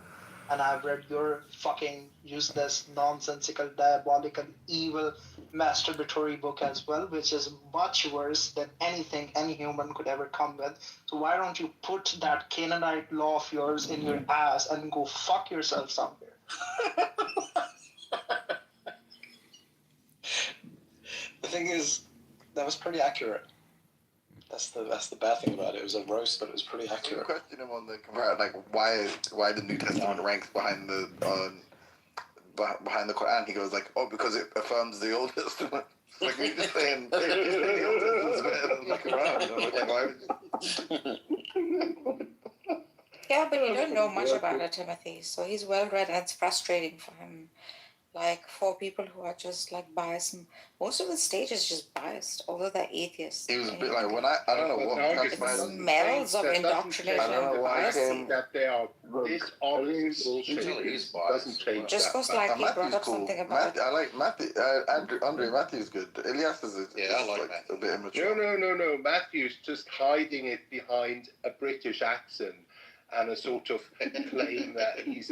And I've read your fucking useless, nonsensical, diabolical, evil, masturbatory book as well, which is much worse than anything any human could ever come with. So why don't you put that Canaanite law of yours in your ass and go fuck yourself somewhere? The thing is, that was pretty accurate. That's the bad thing about it. It was a roast, but it was pretty You accurate. question him on the like why the New Testament ranks behind the Quran. He goes like, oh, because it affirms the Old Testament. Like you're just saying, the Old Testament's better than the Quran. Like, why? Yeah, but you don't know much about it, Timothy. So he's well read, and it's frustrating for him. Like for people who are just like biased, most of the stage is just biased, although they're atheists. He was a bit like when I don't know what It smells of indoctrination. I don't know why I came. That they are this honest doesn't change Just that. because like he brought up something about I like Matthew. Andre Matthew's good. Elias is I like a bit immature. No. Matthew's just hiding it behind a British accent and a sort of claim that he's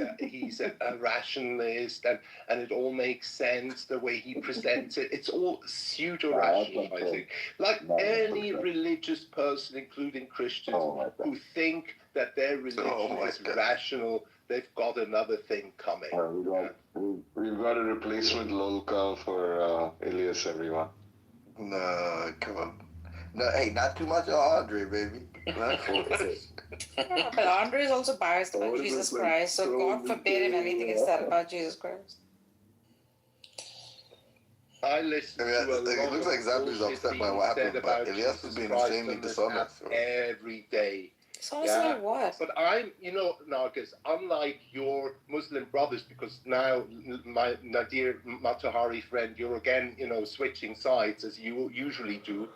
a rationalist and it all makes sense the way he presents it. It's all pseudo-rationalizing. Like any religious person, including Christians, who think that their religion is rational, they've got another thing coming. We've got a replacement lolca for Elias, everyone. No, come on. No, hey, not too much on Andre, baby. Yeah, but Andre is also biased about Jesus Christ, so God forbid if anything is said about Jesus Christ. I listen to a lot it looks like Zambi's upset by what happened, but Elias is being insanely dishonest. Every day. Dishonest what? But I'm, Nargis, unlike your Muslim brothers, because now my Nadir Matahari friend, you're again, switching sides as you usually do.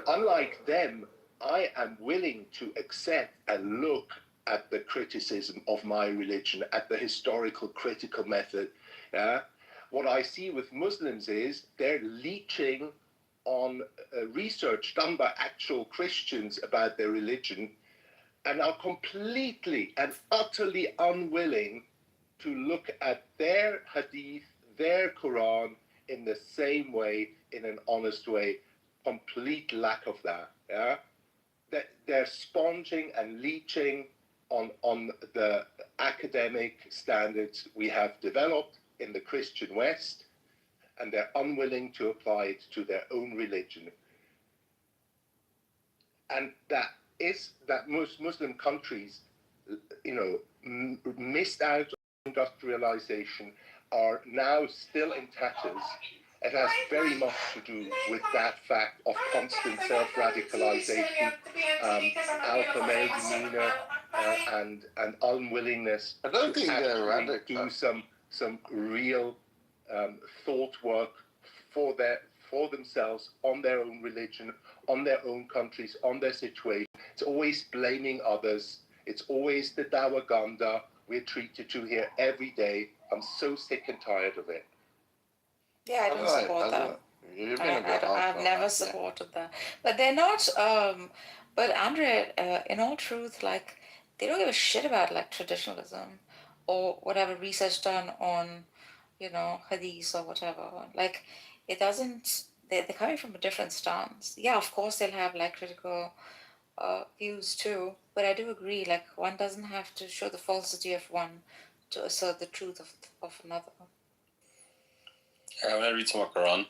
Unlike them, I am willing to accept and look at the criticism of my religion, at the historical critical method. Yeah. What I see with Muslims is they're leeching on research done by actual Christians about their religion and are completely and utterly unwilling to look at their hadith, their Quran in the same way, in an honest way. Complete lack of that. Yeah, they're sponging and leeching on the academic standards we have developed in the Christian West, and they're unwilling to apply it to their own religion. And that is that most Muslim countries, missed out on industrialization, are now still in tatters. It has very much to do with that fact of constant self-radicalization, alpha male demeanor, and unwillingness to actually do some real thought work for themselves, on their own religion, on their own countries, on their situation. It's always blaming others. It's always the Dawaganda we're treated to here every day. I'm so sick and tired of it. Yeah, I don't support that. I've never supported that. But they're not, but Andre, in all truth, like, they don't give a shit about, like, traditionalism or whatever research done on, hadith or whatever. Like, it doesn't, they're coming from a different stance. Yeah, of course they'll have, like, critical views too, but I do agree, like, one doesn't have to show the falsity of one to assert the truth of another. I'm going to read some more Quran.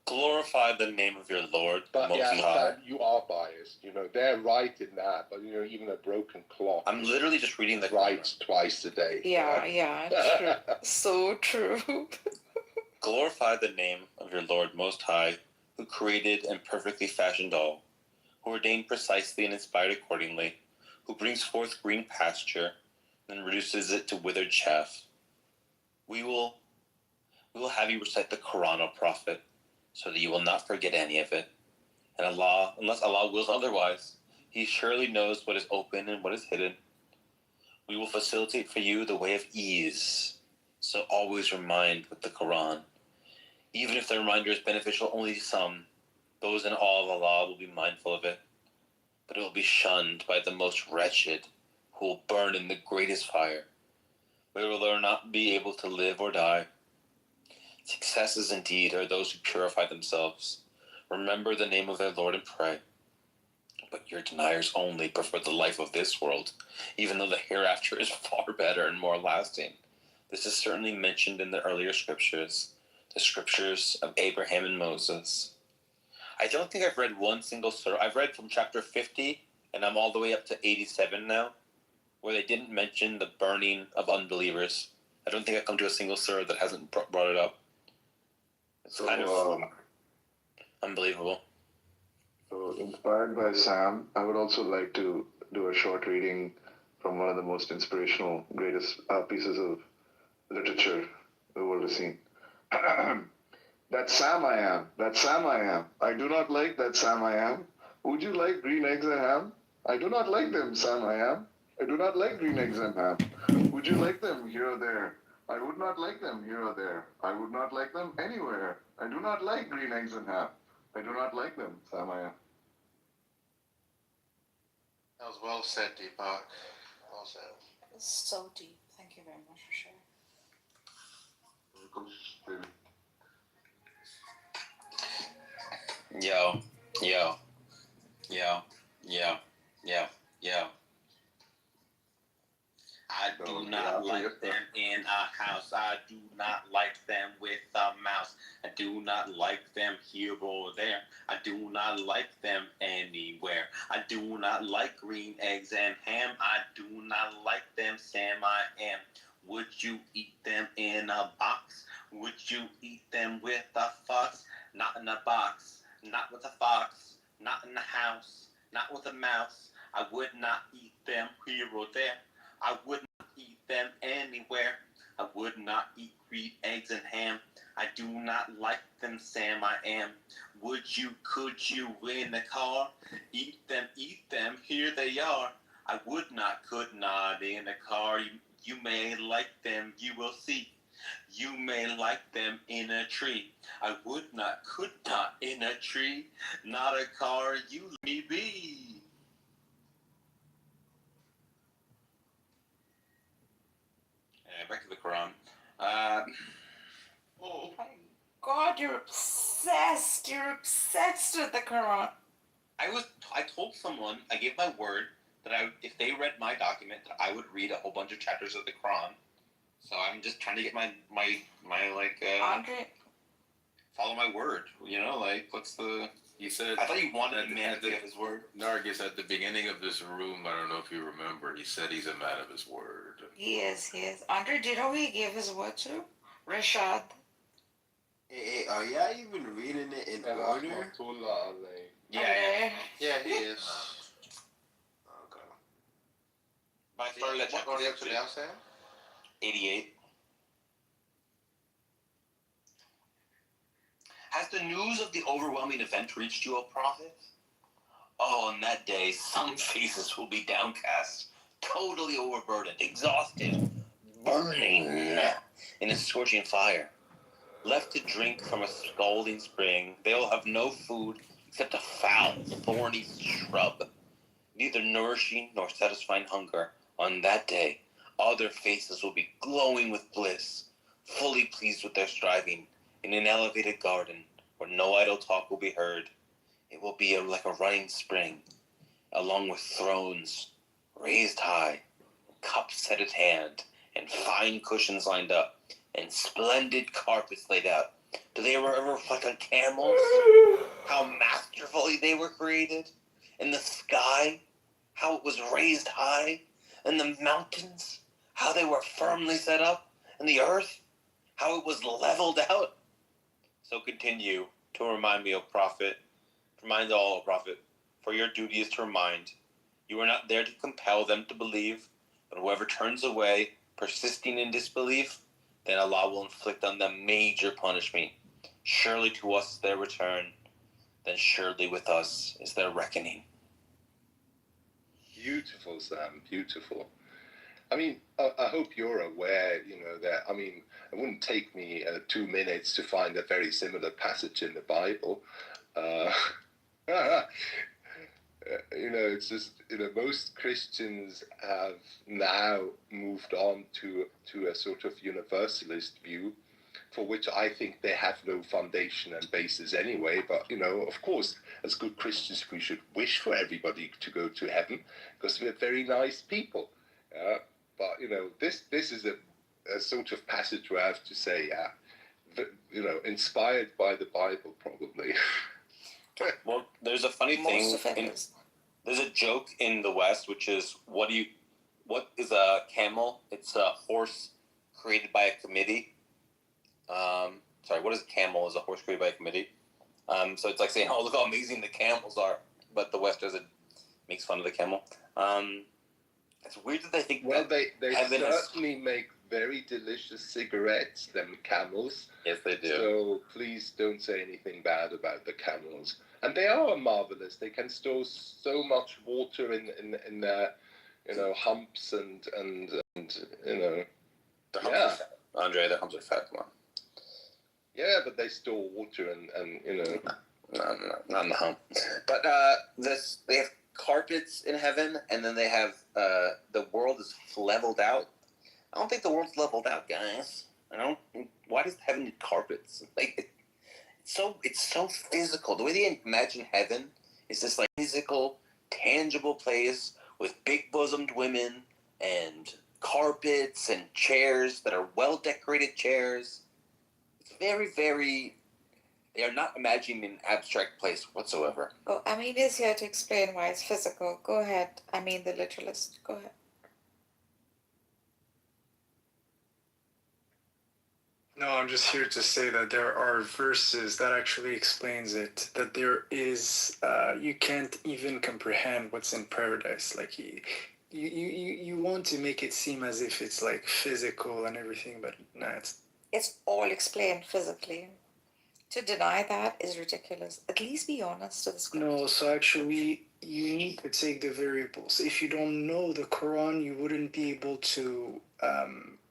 Glorify the name of your Lord, But Most yeah, High. you are biased. They're right in that, but even a broken clock. I'm literally just reading the right twice a day. Yeah, true. So true. Glorify the name of your Lord Most High, who created and perfectly fashioned all, who ordained precisely and inspired accordingly, who brings forth green pasture and reduces it to withered chaff. We will have you recite the Quran, O Prophet, so that you will not forget any of it. And Allah, unless Allah wills otherwise, He surely knows what is open and what is hidden. We will facilitate for you the way of ease. So always remind with the Quran. Even if the reminder is beneficial only to some, those in awe of Allah will be mindful of it. But it will be shunned by the most wretched, who will burn in the greatest fire, where will they not be able to live or die. Successes indeed are those who purify themselves, remember the name of their Lord and pray. But your deniers only prefer the life of this world, even though the hereafter is far better and more lasting. This is certainly mentioned in the earlier scriptures, the scriptures of Abraham and Moses. I don't think I've read one single surah. I've read from chapter 50, and I'm all the way up to 87 now, where they didn't mention the burning of unbelievers. I don't think I've come to a single surah that hasn't brought it up. It's kind of unbelievable. So, inspired by Sam, I would also like to do a short reading from one of the most inspirational, greatest pieces of literature the world has seen. That Sam I am. That Sam I am. I do not like that Sam I am. Would you like green eggs and ham? I do not like them, Sam I am. I do not like green eggs and ham. Would you like them here or there? I would not like them here or there. I would not like them anywhere. I do not like green eggs and ham. I do not like them, Sam I am. That was well said, Deepak. Well said. It's so deep. Thank you very much for sharing. Yo, yo, yo, yo, yo, yo. I do not like them in a house. I do not like them with a mouse. I do not like them here or there. I do not like them anywhere. I do not like green eggs and ham. I do not like them, Sam I am. Would you eat them in a box? Would you eat them with a fox? Not in a box, not with a fox, not in a house, not with a mouse. I would not eat them here or there. I would not eat them anywhere. I would not eat green eggs and ham. I do not like them, Sam I am. Would you, could you in the car? Eat them, here they are. I would not, could not in the car. You may like them, you will see. You may like them in a tree. I would not, could not in a tree. Not a car, you let me be. Back to the Quran. Oh my God, you're obsessed. You're obsessed with the Quran. I told someone, I gave my word that if they read my document, that I would read a whole bunch of chapters of the Quran. So I'm just trying to get my Andre, follow my word. You know, like what's the? He said. I thought he wanted a man to give his word. Nargis, at the beginning of this room, I don't know if you remember, he said he's a man of his word. He is. Andre, do you know who he gave his word to? Rashad. Hey, are y'all even reading it in order? Yeah, he is. Okay. By far, What are you up to now, Sam? 88. Has the news of the overwhelming event reached you, O Prophet? Oh, on that day, some faces will be downcast, totally overburdened, exhausted, burning in a scorching fire. Left to drink from a scalding spring, they will have no food except a foul, thorny shrub, neither nourishing nor satisfying hunger. On that day, all their faces will be glowing with bliss, fully pleased with their striving, in an elevated garden where no idle talk will be heard. It will be like a running spring, along with thrones raised high, cups set at hand, and fine cushions lined up, and splendid carpets laid out. Do they ever reflect on camels? How masterfully they were created? And the sky, how it was raised high? And the mountains, how they were firmly set up? And the earth, how it was leveled out? So continue to remind me, O Prophet. Remind all, O Prophet, for your duty is to remind. You are not there to compel them to believe, but whoever turns away, persisting in disbelief, then Allah will inflict on them major punishment. Surely to us is their return. then surely with us is their reckoning. Beautiful, Sam, beautiful. I mean, I hope you're aware, that, it wouldn't take me 2 minutes to find a very similar passage in the Bible. It's just, most Christians have now moved on to a sort of universalist view, for which I think they have no foundation and basis anyway. But, of course, as good Christians, we should wish for everybody to go to heaven, because we're very nice people. But, this is a sort of passage where I have to say, inspired by the Bible, probably. Well, there's a funny thing. There's a joke in the West, which is, what is a camel? It's a horse created by a committee. What is a camel? Is a horse created by a committee? So it's like saying, oh, look how amazing the camels are. But the West makes fun of the camel. It's weird that they think they certainly make very delicious cigarettes, them camels. Yes, they do. So please don't say anything bad about the camels. And they are marvelous. They can store so much water in their, humps and Their humps are fat. Andre, their humps are fat. Come on. Yeah, but they store water and No, not in the hump. But they have carpets in heaven, and then they have the world is leveled out. I don't think the world's leveled out, guys. Why does heaven need carpets? It's so physical. The way they imagine heaven is this like physical, tangible place with big bosomed women and carpets and chairs that are well decorated chairs. It's very, very. They are not imagining an abstract place whatsoever. Oh, Amin is here to explain why it's physical. Go ahead. Amin, the literalist. Go ahead. No, I'm just here to say that there are verses that actually explains it. That there is, you can't even comprehend what's in paradise. Like you want to make it seem as if it's like physical and everything, but no, it's all explained physically. To deny that is ridiculous. At least be honest to the scripture. No, so actually, you need to take the variables. If you don't know the Quran, you wouldn't be able to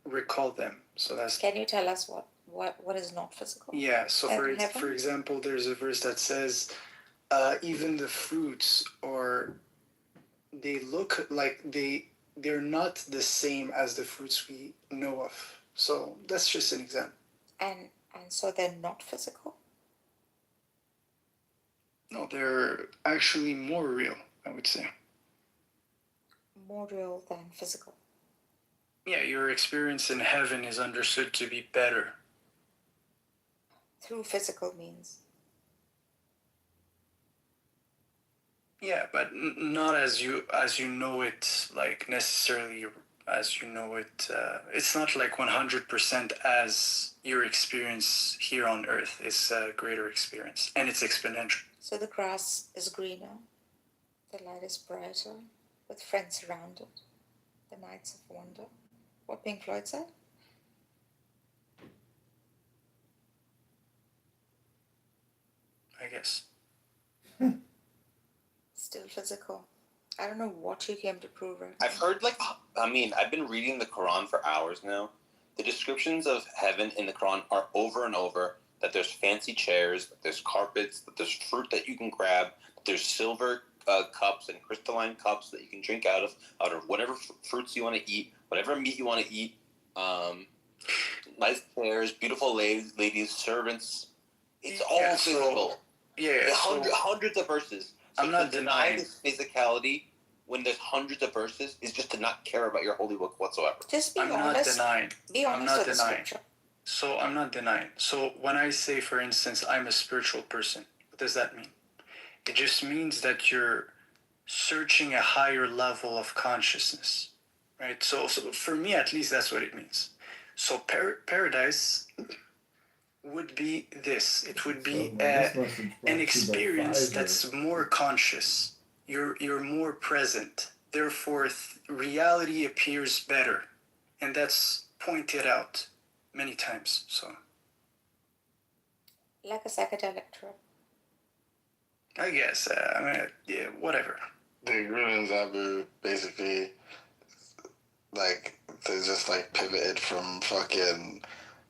recall them. So that's. Can you tell us what is not physical? Yeah. So for example, there's a verse that says, even the fruits they look like they're not the same as the fruits we know of. So that's just an example. And so they're not physical? No, they're actually more real, I would say. More real than physical? Yeah, your experience in heaven is understood to be better. Through physical means? Yeah, but not as you know it, like necessarily as you know it. It's not like 100% as your experience here on Earth. It's a greater experience, and it's exponential. So the grass is greener, the light is brighter, with friends around it, the nights of wonder. What Pink Floyd said? I guess. Still physical. I don't know what you came to prove right I've heard I've been reading the Quran for hours now. The descriptions of heaven in the Quran are over and over, that there's fancy chairs, that there's carpets, that there's fruit that you can grab, that there's silver cups and crystalline cups that you can drink out of whatever fruits you want to eat, whatever meat you want to eat. Nice chairs, beautiful ladies, servants. It's all physical. Hundreds of verses. So I'm not to deny this physicality when there's hundreds of verses is just to not care about your holy book whatsoever. Just be honest. Not denying. Be honest I'm not with denying. the scripture. So I'm not denying. So when I say, for instance, I'm a spiritual person, what does that mean? It just means that you're searching a higher level of consciousness, right? So for me, at least, that's what it means. So paradise would be this. It would be an experience that's more conscious. You're more present. Therefore, reality appears better, and that's pointed out many times. So, like a psychedelic trip. I guess. I mean, yeah, whatever. The Grillins Abu basically, like, they just like pivoted from fucking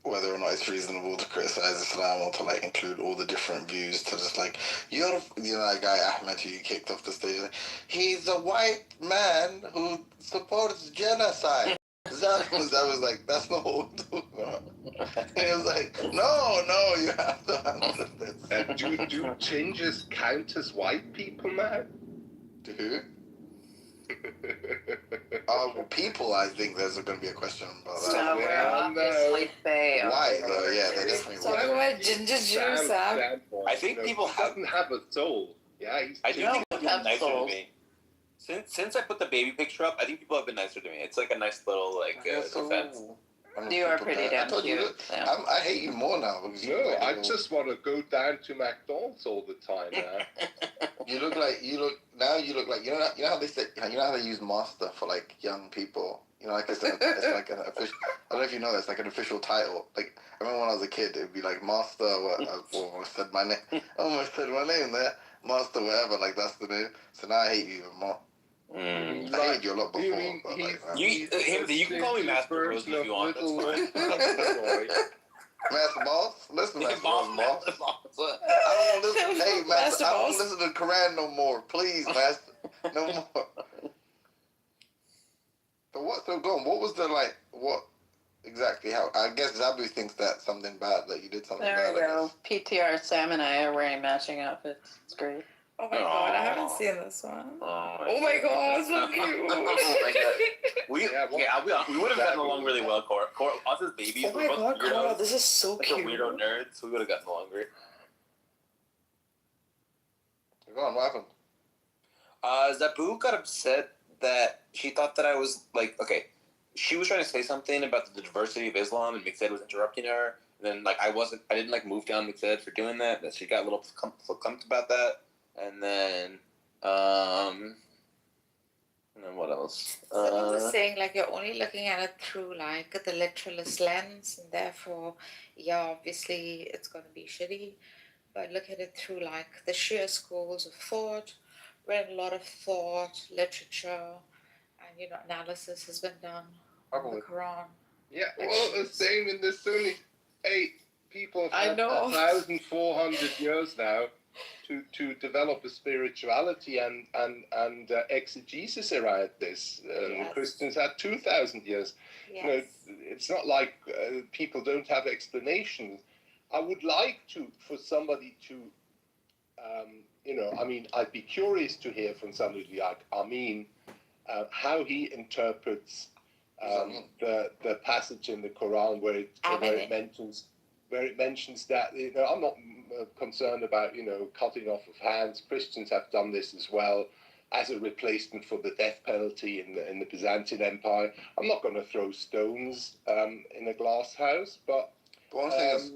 whether or not it's reasonable to criticize Islam or to like include all the different views to just like you know that guy Ahmed who you kicked off the stage. Like, he's a white man who supports genocide. That was like, that's not what we're talking about. And he was like, no, you have to answer this. Do changes count as white people now? To who? People, I think there's going to be a question about that. So we're obviously they are. Why though? Yeah, they're definitely So white. what ginger juice up? I think people doesn't have a soul. Yeah, I think people have been nicer to me. Since I put the baby picture up, I think people have been nicer to me. It's like a nice little defense. You are pretty damn cute. I hate you more now because I just want to go down to McDonald's all the time now. you look like you know how they say, you know how they use master for like young people. You know, like it's like an official. I don't know if you know that's like an official title. Like I remember when I was a kid, it'd be like master. I almost said my name. Almost said my name there. Master, whatever. Like that's the name. So now I hate you even more. I hated you a lot before. You can call me Master Rose if you want. Master Boss? Listen, Master Boss. I don't listen. Hey, Master, I don't listen to the Quran no more. Please, Master, no more. So go on. What was the what exactly? How? I guess Zabu thinks that's something bad, that you did something bad. There we go. PTR Sam and I are wearing matching outfits. It's great. Oh my god, I haven't seen this one. Oh my god, so cute. We would have gotten along really well, Cora. Us as babies, oh my god, Cora, this is so like cute. Like a weirdo nerds, we would have gotten along great. Go on, what happened? Zabu got upset that she thought that I was like, okay, she was trying to say something about the diversity of Islam, and Mixed was interrupting her. And then I didn't move down Mixed for doing that. That she got a little clumped about that. And then what else? Someone was saying you're only looking at it through the literalist lens, and therefore, obviously it's going to be shitty. But look at it through the sheer schools of thought, where a lot of thought, literature, and analysis has been done on the Quran. Yeah, well, the same in the Sunni. Hey, people have 1,400 years now to develop a spirituality and exegesis around this. Yes. Christians had 2,000 years. Yes. It's not like people don't have explanations. I would like for somebody to, I'd be curious to hear from somebody like Amin how he interprets the passage in the Quran where it mentions that I'm not concerned about cutting off of hands. Christians have done this as well as a replacement for the death penalty in the Byzantine Empire. I'm not going to throw stones in a glass house, but one thing is,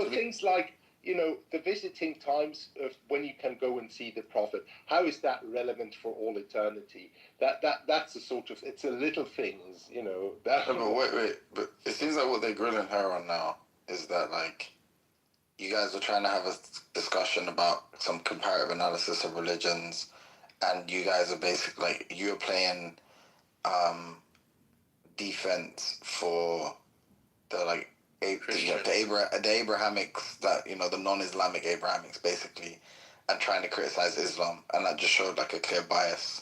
things like the visiting times of when you can go and see the Prophet. How is that relevant for all eternity? That's a sort of, it's a little things, That. No, but wait. But it seems like what they're grilling her on now is that you guys are trying to have a discussion about some comparative analysis of religions, and you guys are basically you're playing defense for the the Abrahamics, that the non-Islamic Abrahamics basically, and trying to criticize Islam, and that just showed a clear bias.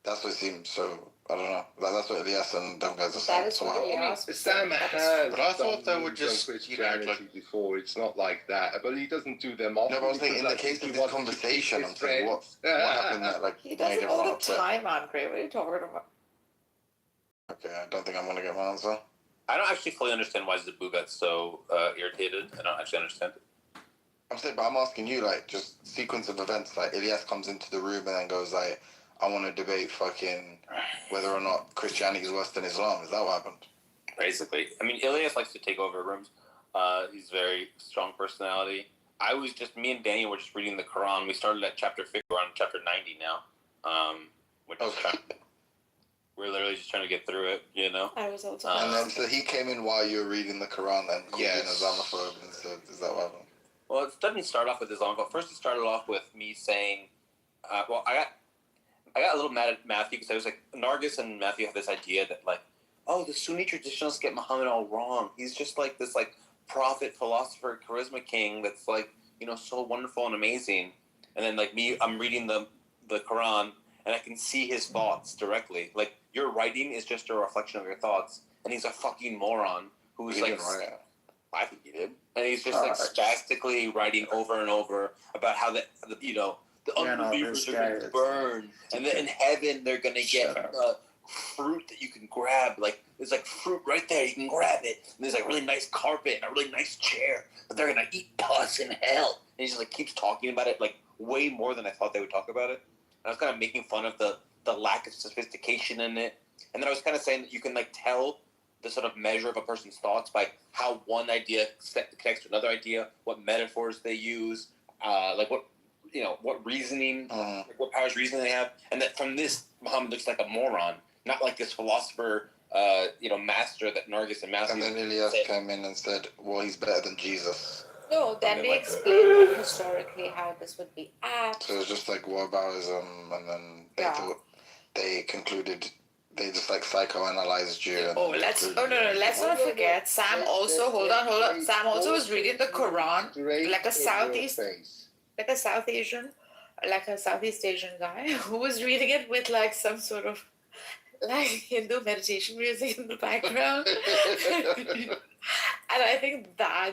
That's what it seems. So I don't know. That's what Elias and them guys are saying. That is what Elias was saying. Sam has but I thought that would just Christianity before. It's not like that. But he doesn't do them often. No, but I was thinking in the case of this conversation, I'm saying what happened that he does it all the time, Andre. What are you talking about? Okay, I don't think I'm gonna get my answer. I don't actually fully understand why Zabu got so irritated. I don't actually understand it. I'm saying, but I'm asking you, just sequence of events. Elias comes into the room and then goes I want to debate fucking whether or not Christianity is worse than Islam. Is that what happened? Basically. I mean, Elias likes to take over rooms. He's a very strong personality. Me and Daniel were just reading the Quran. We started at chapter 50. We're on chapter 90 now. Which is we're literally just trying to get through it, I was also and then so he came in while you were reading the Quran and called you an Islamophobe, and said, is that what happened? Well, it doesn't start off with Islam, but first it started off with me saying, well, I got a little mad at Matthew because I was like, Nargis and Matthew have this idea that like, oh, the Sunni traditionalists get Muhammad all wrong. He's just like this like prophet, philosopher, charisma king that's like, you know, so wonderful and amazing. And then like me, I'm reading the Quran and I can see his thoughts directly. Like your writing is just a reflection of your thoughts, and he's a fucking moron who's like. I think he did, and he's just like spastically writing over and over about how the you know the unbelievers are going to burn, and then in heaven they're going to get fruit that you can grab. Like there's like fruit right there, you can grab it. And there's like really nice carpet and a really nice chair, but they're going to eat pus in hell. And he just like keeps talking about it like way more than I thought they would talk about it. And I was kind of making fun of the lack of sophistication in it, and then I was kind of saying that you can like tell the sort of measure of a person's thoughts by how one idea connects to another idea, what metaphors they use, like what what reasoning, like what powers of reasoning they have, and that from this Muhammad looks like a moron, not like this philosopher, master that Nargis and Matthew. And then Elias came in and said, "Well, he's better than Jesus." No, then we explained historically how this would be apt. So it was just like whataboutism, and then they concluded. They just like psychoanalyzed you. Let's not forget. Sam also hold on. Sam also was reading the Quran like a Southeast Asian guy who was reading it with like some sort of like Hindu meditation music in the background. And I think that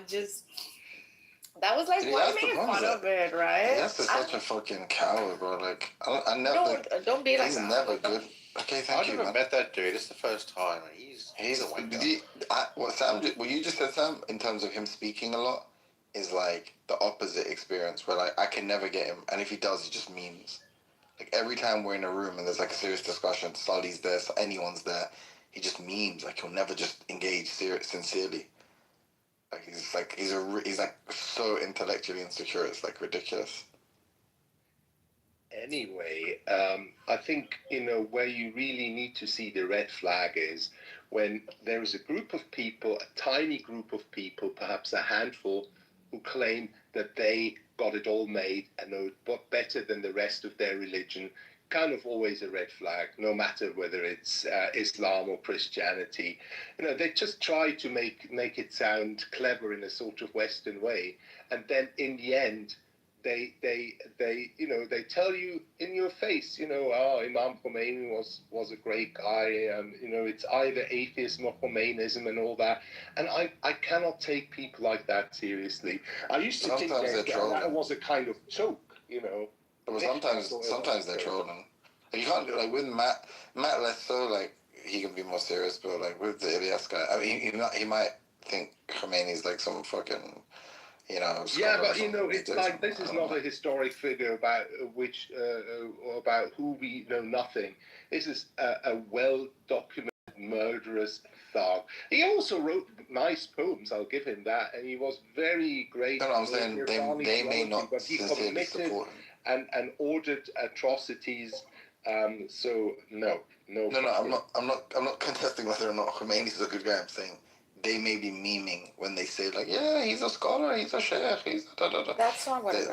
was like what made fun of it, right? That's such a fucking coward, bro. Like I never. Don't be like he's that. never good. Okay, thank you, man. I've never met that dude. It's the first time. He's a wanker. What you just said, Sam, in terms of him speaking a lot, is like the opposite experience where like I can never get him, and if he does, he just memes. Like every time we're in a room and there's like a serious discussion, Sully's there, so anyone's there, he just memes. Like he'll never just engage sincerely. Like he's like so intellectually insecure. It's like ridiculous. Anyway, I think, where you really need to see the red flag is when there is a group of people, a tiny group of people, perhaps a handful, who claim that they got it all made and know what better than the rest of their religion. Kind of always a red flag, no matter whether it's Islam or Christianity. They just try to make it sound clever in a sort of Western way, and then in the end, they tell you in your face, Imam Khomeini was a great guy, it's either atheism or Khomeinism and all that, and I cannot take people like that seriously. I used to think that was a kind of joke, But sometimes they're trolling. Like, you can't like with Matt less so, like he can be more serious, but like with the Ilyas guy, I mean he might think Khomeini's like some fucking. Yeah, but it's like this is not a historic figure about about who we know nothing. This is a well-documented murderous thug. He also wrote nice poems. I'll give him that, and he was very great. No, I'm saying they may not but he sincerely support him and ordered atrocities. So no. I'm not contesting whether or not Khomeini's a good guy. I'm saying they may be memeing when they say like, yeah, he's a scholar, he's a sheikh, he's da da da. That's not what it is.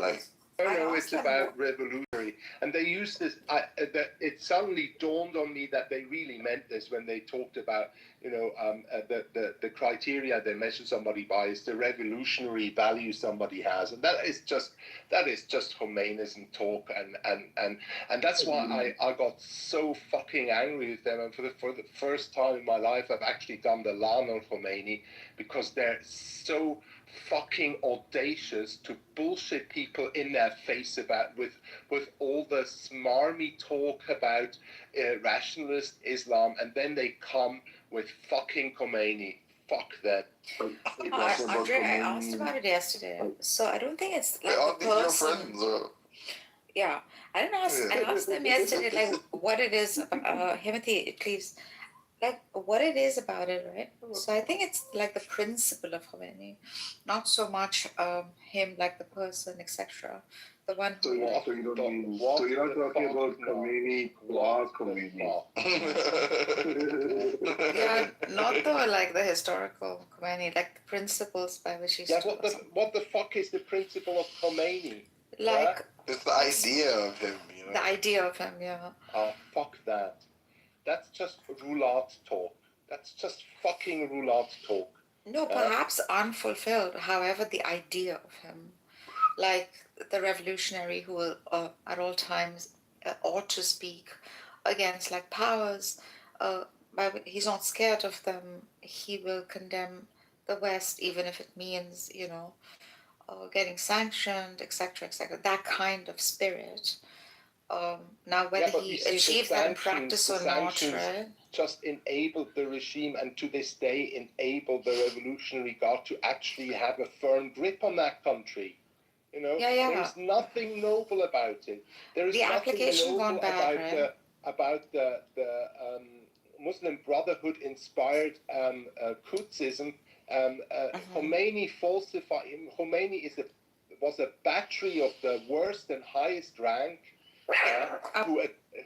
No, it's about revolutionary, and they use this. It suddenly dawned on me that they really meant this when they talked about, the criteria they measure somebody by is the revolutionary value somebody has, and that is just Khomeinism talk, and that's why I got so fucking angry with them, and for the first time in my life, I've actually done the lan on Khomeini because they're so fucking audacious to bullshit people in their face about with all the smarmy talk about rationalist Islam, and then they come with fucking Khomeini. Fuck that. Andre, I asked about it yesterday, so I don't think it's like the person. Yeah, I asked them yesterday like what it is. Himothy, please. like what it is about it, right? So I think it's like the principle of Khomeini, not so much him like the person, etc. The one So, who you, like, so you don't mean, so you're not talking about Khomeini, Qua Khomeini. yeah, not the like the historical Khomeini, like the principles by which he Yeah, stood. what the fuck is the principle of Khomeini? Like it's the idea of him, you know. The idea of him, yeah. Oh, fuck that. That's just roulade talk. That's just fucking roulade talk. No, perhaps unfulfilled. However, the idea of him, like the revolutionary who will at all times ought to speak against like powers, but he's not scared of them. He will condemn the West, even if it means, getting sanctioned, etc., etc. That kind of spirit. Now, whether but he you see, achieves that in practice or not, right? Just enabled the regime, and to this day enabled the Revolutionary Guard to actually have a firm grip on that country. You know, there's nothing noble about it. There is nothing noble about the Muslim Brotherhood inspired Qudsism. Khomeini falsified. Khomeini was a battery of the worst and highest rank.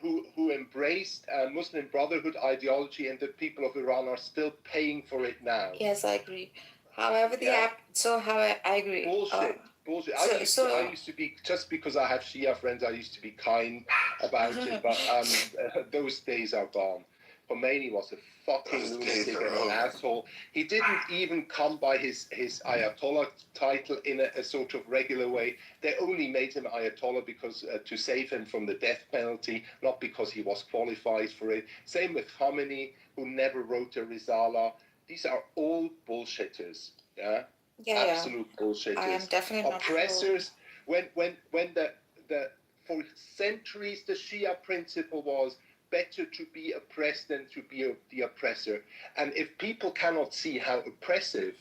Who embraced Muslim Brotherhood ideology, and the people of Iran are still paying for it now. Yes, I agree. However, I agree. Bullshit. I used to be, just because I have Shia friends, I used to be kind about it, but those days are gone. Khomeini was a fucking lunatic and an asshole. He didn't even come by his Ayatollah title in a sort of regular way. They only made him Ayatollah because to save him from the death penalty, not because he was qualified for it. Same with Khomeini, who never wrote a Risala. These are all bullshitters. Yeah. Absolute bullshitters. I am definitely not oppressors. When the for centuries the Shia principle was better to be oppressed than to be the oppressor. And if people cannot see how oppressive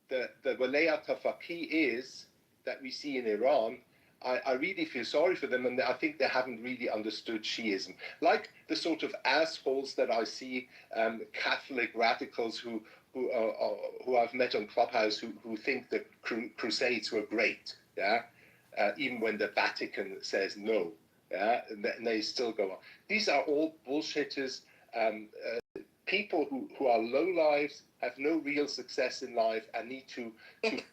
the Walayat al-Faqih is that we see in Iran, I really feel sorry for them, and I think they haven't really understood Shiism. Like the sort of assholes that I see, Catholic radicals who I've met on Clubhouse who think the Crusades were great, yeah, even when the Vatican says no. Yeah, and they still go on. These are all bullshitters, people who are lowlives, have no real success in life, and need to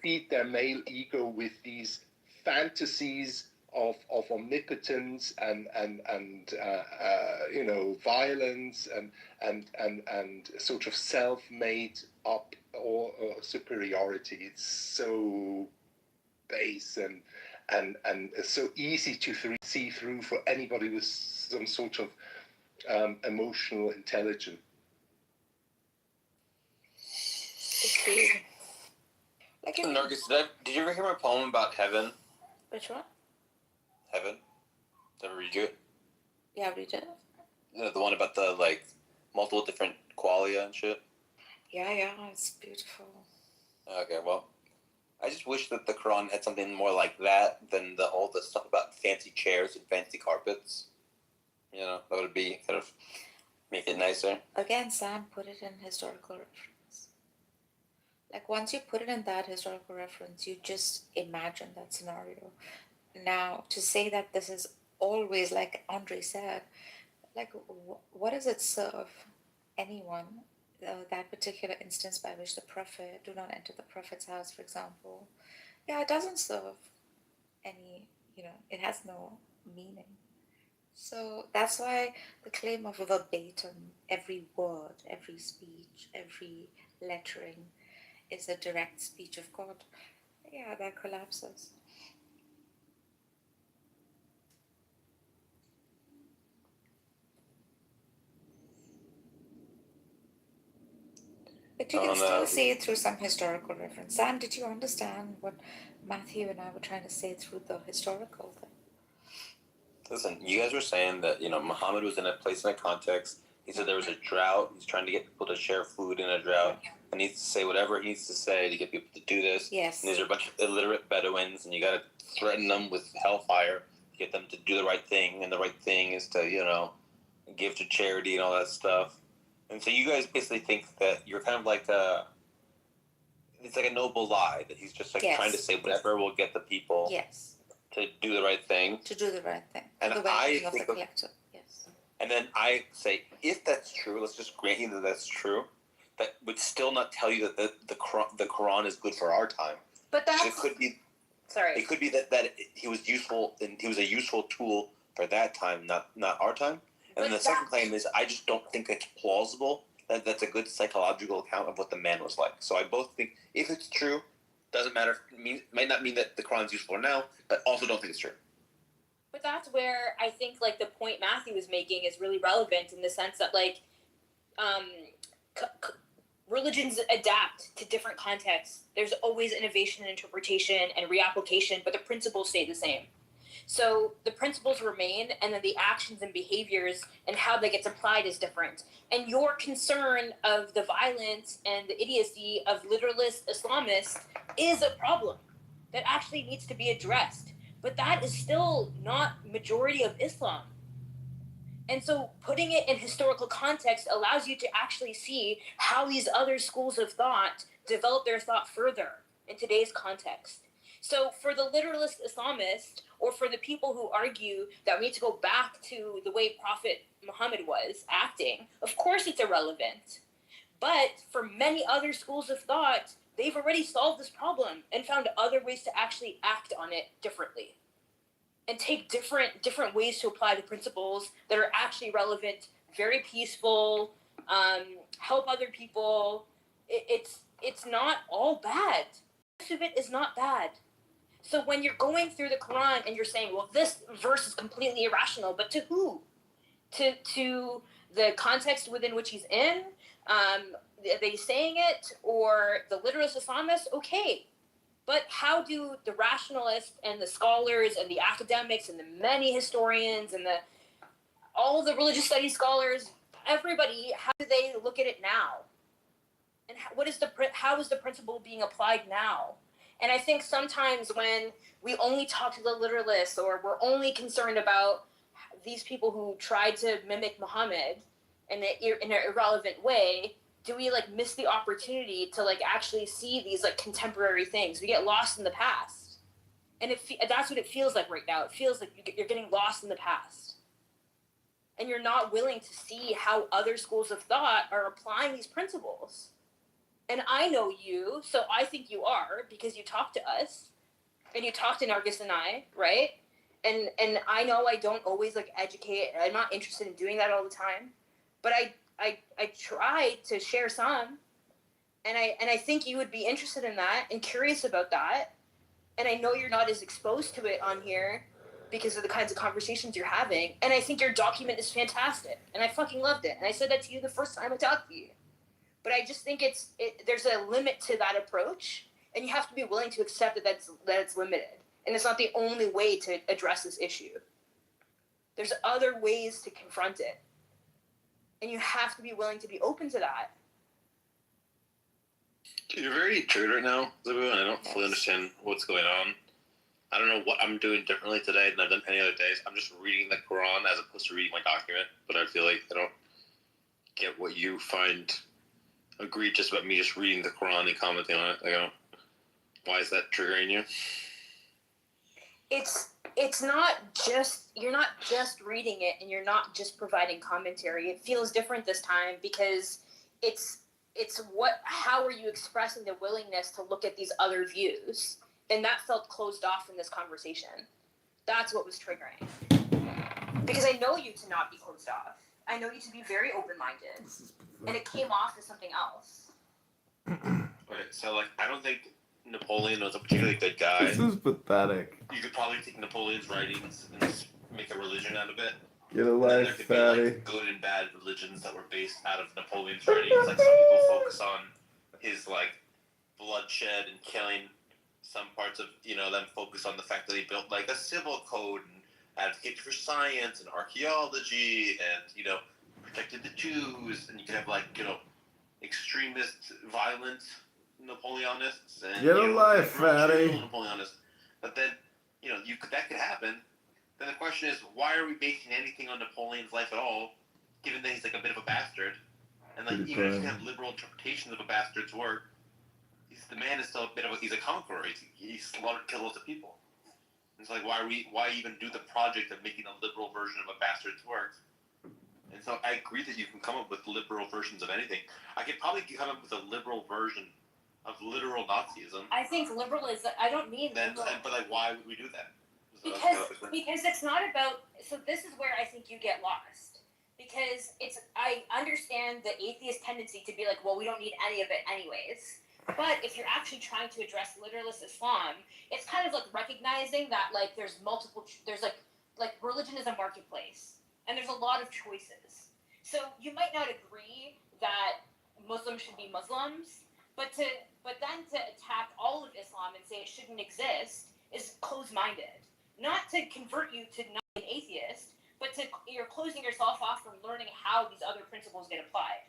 feed their male ego with these fantasies of omnipotence and violence and sort of self-made up or superiority. It's so base and so easy to see through for anybody with some sort of emotional intelligence. Nargis, did you ever hear my poem about heaven? Which one? Heaven? Did I ever read you it? Yeah, read it. The one about the multiple different qualia and shit? Yeah, it's beautiful. Okay, well, I just wish that the Quran had something more like that than all the stuff about fancy chairs and fancy carpets. You know, that would be kind of make it nicer. Again, Sam, put it in historical reference. Like, once you put it in that historical reference, you just imagine that scenario. Now, to say that this is always, like Andre said, like, what does it serve anyone? That particular instance by which the prophet, do not enter the prophet's house, for example. Yeah, it doesn't serve any, it has no meaning. So that's why the claim of verbatim, every word, every speech, every lettering is a direct speech of God. Yeah, that collapses. But you can still see it through some historical reference. Sam, did you understand what Matthew and I were trying to say through the historical thing? Listen, you guys were saying that, Muhammad was in a place in a context. He said there was a drought. He's trying to get people to share food in a drought. And he needs to say whatever he needs to say to get people to do this. Yes. And these are a bunch of illiterate Bedouins, and you got to threaten them with hellfire to get them to do the right thing. And the right thing is to, give to charity and all that stuff. And so you guys basically think that you're kind of like it's like a noble lie that he's just like trying to say whatever will get the people to do the right thing. To do the right thing. And the I of the think collective. Yes. And then I say, if that's true, let's just grant you that that's true. That would still not tell you that the Quran is good for our time. But that's It could be. sorry. It could be that he was useful and he was a useful tool for that time, not our time. And then the second claim is, I just don't think it's plausible that that's a good psychological account of what the man was like. So I both think if it's true, doesn't matter. Might not mean that the Quran's useful now, but also don't think it's true. But that's where I think like the point Matthew was making is really relevant in the sense that like religions adapt to different contexts. There's always innovation and interpretation and reapplication, but the principles stay the same. So the principles remain, and then the actions and behaviors and how that gets applied is different. And your concern of the violence and the idiocy of literalist Islamists is a problem that actually needs to be addressed. But that is still not majority of Islam. And so putting it in historical context allows you to actually see how these other schools of thought develop their thought further in today's context. So for the literalist Islamist, or for the people who argue that we need to go back to the way Prophet Muhammad was acting, of course it's irrelevant. But for many other schools of thought, they've already solved this problem and found other ways to actually act on it differently. And take different ways to apply the principles that are actually relevant, very peaceful, help other people. It's not all bad. Most of it is not bad. So when you're going through the Quran and you're saying, well, this verse is completely irrational, but to who? To the context within which he's in? Are they saying it? Or the literalist Islamists? Okay. But how do the rationalists and the scholars and the academics and the many historians and all the religious studies scholars, everybody, how do they look at it now? And how is the principle being applied now? And I think sometimes when we only talk to the literalists, or we're only concerned about these people who tried to mimic Muhammad in an irrelevant way, do we like miss the opportunity to like actually see these like contemporary things? We get lost in the past, and that's what it feels like right now. It feels like you're getting lost in the past, and you're not willing to see how other schools of thought are applying these principles. And I know you, so I think you are, because you talk to us, and you talk to Nargis and I, right? And I know I don't always like educate. I'm not interested in doing that all the time, but I try to share some, and I think you would be interested in that and curious about that. And I know you're not as exposed to it on here because of the kinds of conversations you're having. And I think your document is fantastic, and I fucking loved it. And I said that to you the first time I talked to you. But I just think there's a limit to that approach, and you have to be willing to accept that it's limited, and it's not the only way to address this issue. There's other ways to confront it, and you have to be willing to be open to that. You're very triggered right now, Zabu, and I don't fully understand what's going on. I don't know what I'm doing differently today than I've done any other days. I'm just reading the Quran as opposed to reading my document, but I feel like I don't get what you find egregious about me just reading the Quran and commenting on it. Like, why is that triggering you? It's not just, you're not just reading it, and you're not just providing commentary. It feels different this time because it's how are you expressing the willingness to look at these other views? And that felt closed off in this conversation. That's what was triggering. Because I know you to not be closed off. I know you to be very open-minded. And it came off as something else. Right, so like, I don't think Napoleon was a particularly good guy. This is pathetic. You could probably take Napoleon's writings and just make a religion out of it. Get a And then there life, could be fatty. like good and bad religions that were based out of Napoleon's writings. Like some people focus on his like bloodshed and killing. Some parts of them focus on the fact that he built like a civil code and advocated for science and archaeology and protected the Jews. And you could have like extremist, violent Napoleonists and Get a life, fatty. Napoleonists. But then that could happen. Then the question is, why are we basing anything on Napoleon's life at all, given that he's like a bit of a bastard? And like, Pretty even if you funny. have liberal interpretations of a bastard's work, the man is still a bit of he's a conqueror. He's slaughtered, killed lots of people. It's like, why even do the project of making a liberal version of a bastard's work? And so I agree that you can come up with liberal versions of anything. I could probably come up with a liberal version of literal Nazism. I think liberal is. I don't mean liberal. But like, why would we do that? Because it's not about. So this is where I think you get lost. Because I understand the atheist tendency to be like, well, we don't need any of it anyways. But if you're actually trying to address literalist Islam, it's kind of like recognizing that like there's like religion is a marketplace and there's a lot of choices. So you might not agree that Muslims should be Muslims, but then to attack all of Islam and say it shouldn't exist is closed-minded. Not to convert you to not an atheist, but you're closing yourself off from learning how these other principles get applied.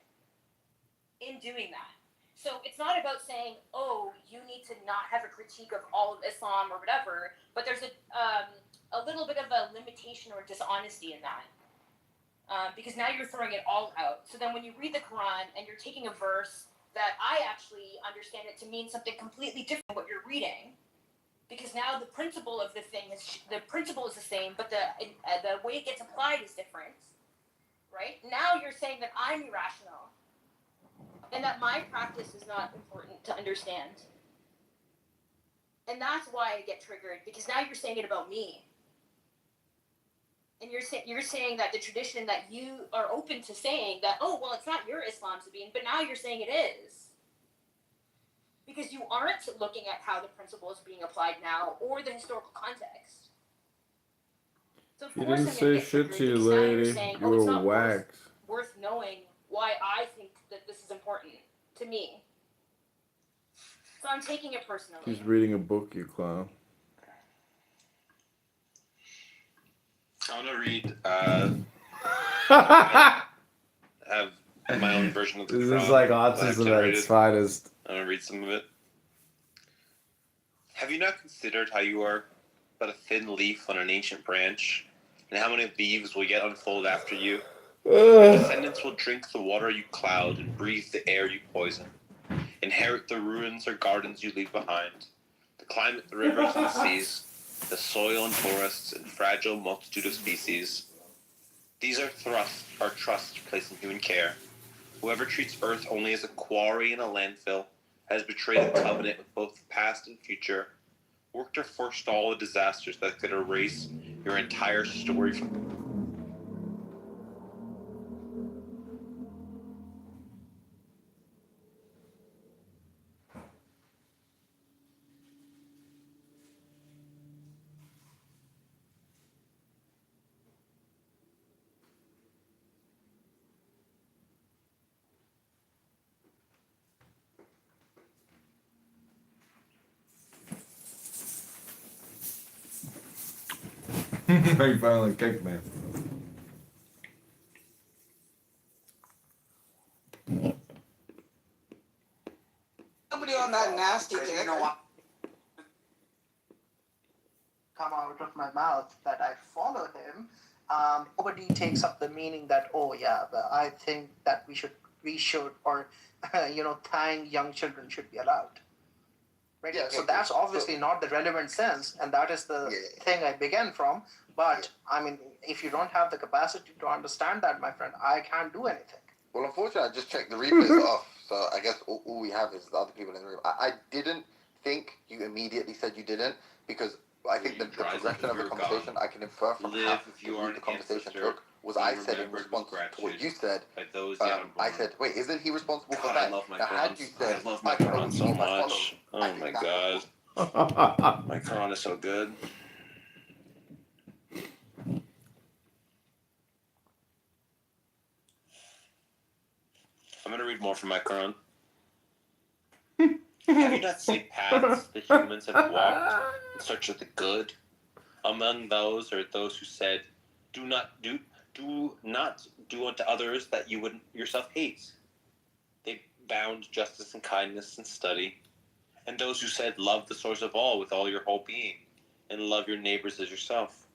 In doing that. So it's not about saying, oh, you need to not have a critique of all of Islam or whatever, but there's a little bit of a limitation or dishonesty in that. Because now you're throwing it all out. So then when you read the Quran and you're taking a verse that I actually understand it to mean something completely different than what you're reading, because now the principle of the principle is the same, but the way it gets applied is different, right? Now you're saying that I'm irrational. And that my practice is not important to understand. And that's why I get triggered, because now you're saying it about me. And you're saying that the tradition that you are open to saying that, oh, well, it's not your Islam, Sabine, but now you're saying it is. Because you aren't looking at how the principle is being applied now or the historical context. So You didn't say shit to you, lady. You were whacked. Worth knowing why I think that this is important to me. So I'm taking it personally. He's reading a book, you clown. I want to read. Have my own version of the Quran. This is like autism at its finest. I'm gonna read some of it. Have you not considered how you are but a thin leaf on an ancient branch, and how many leaves will yet unfold after you? Your descendants will drink the water you cloud and breathe the air you poison, inherit the ruins or gardens you leave behind, the climate, the rivers and the seas, the soil and forests, and fragile multitude of species. These are trusts placed in human care. Whoever treats Earth only as a quarry and a landfill has betrayed the covenant with both the past and future, worked to forestall the disasters that could erase your entire story from. I finally kicked me. Somebody on that nasty kick. You know what? Come out of my mouth that I follow him. Nobody takes up the meaning that, oh yeah, but I think that we should, or tying young children should be allowed. Right? Yeah, so that's obviously not the relevant sense, and that is the thing I began from. But I mean, if you don't have the capacity to understand that, my friend, I can't do anything. Well, unfortunately, I just checked the replays off, so I guess all we have is the other people in the room. I didn't think you immediately said you didn't, because I think the progression of the conversation I can infer from how the conversation took was I said in response to what you said. I said, wait, isn't he responsible for that? Now, had you said, I love my Quran so much. Oh my god. My Quran is so good. I'm going to read more from my Quran. Have you not seen paths that humans have walked in search of the good? Among those are those who said, do not do unto others that you would yourself hate. They bound justice and kindness and study. And those who said, love the source of all with all your whole being, and love your neighbors as yourself,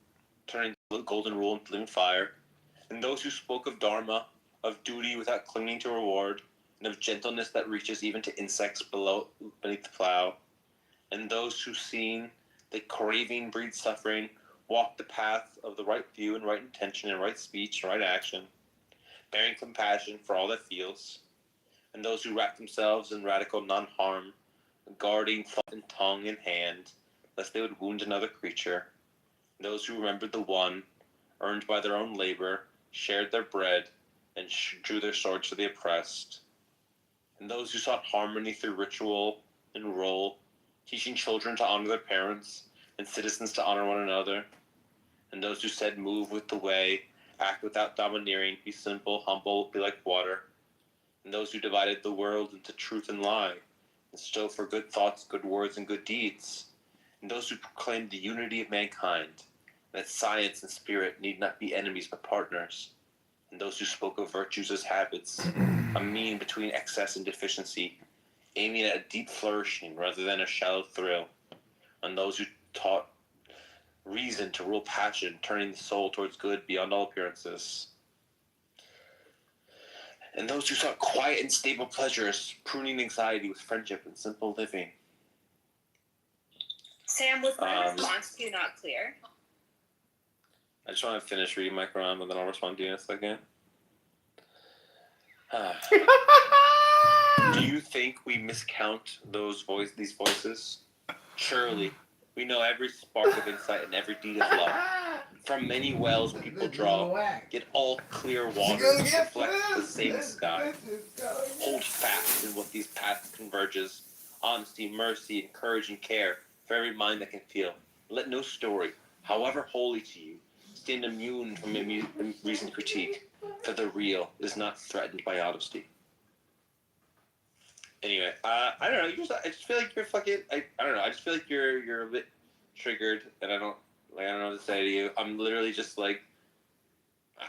turning the golden rule into living fire. And those who spoke of Dharma, of duty without clinging to reward, and of gentleness that reaches even to insects beneath the plow. And those who seen that craving breeds suffering walk the path of the right view and right intention and right speech and right action, bearing compassion for all that feels. And those who wrap themselves in radical non-harm, guarding thought and tongue in hand, lest they would wound another creature. And those who remembered the one, earned by their own labor, shared their bread, and drew their swords to the oppressed. And those who sought harmony through ritual and role, teaching children to honor their parents, and citizens to honor one another. And those who said, move with the way, act without domineering, be simple, humble, be like water. And those who divided the world into truth and lie, and strove for good thoughts, good words, and good deeds. And those who proclaimed the unity of mankind, that science and spirit need not be enemies but partners. And those who spoke of virtues as habits, a mean between excess and deficiency, aiming at a deep flourishing rather than a shallow thrill. And those who taught reason to rule passion, turning the soul towards good beyond all appearances. And those who sought quiet and stable pleasures, pruning anxiety with friendship and simple living. Sam, was my response to you not clear? I just want to finish reading my Quran, but then I'll respond to you in a second. Do you think we miscount these voices? Surely, we know every spark of insight and every deed of love. From many wells people draw, yet all clear waters reflect the same sky. Hold fast in what these paths converges, honesty, mercy, and courage and care for every mind that can feel. Let no story, however holy to you, stand immune from reasoned critique, for the real is not threatened by honesty. Anyway, I don't know. I just feel like you're fucking. I don't know. I just feel like you're a bit triggered, and I don't know what to say to you. I'm literally just like,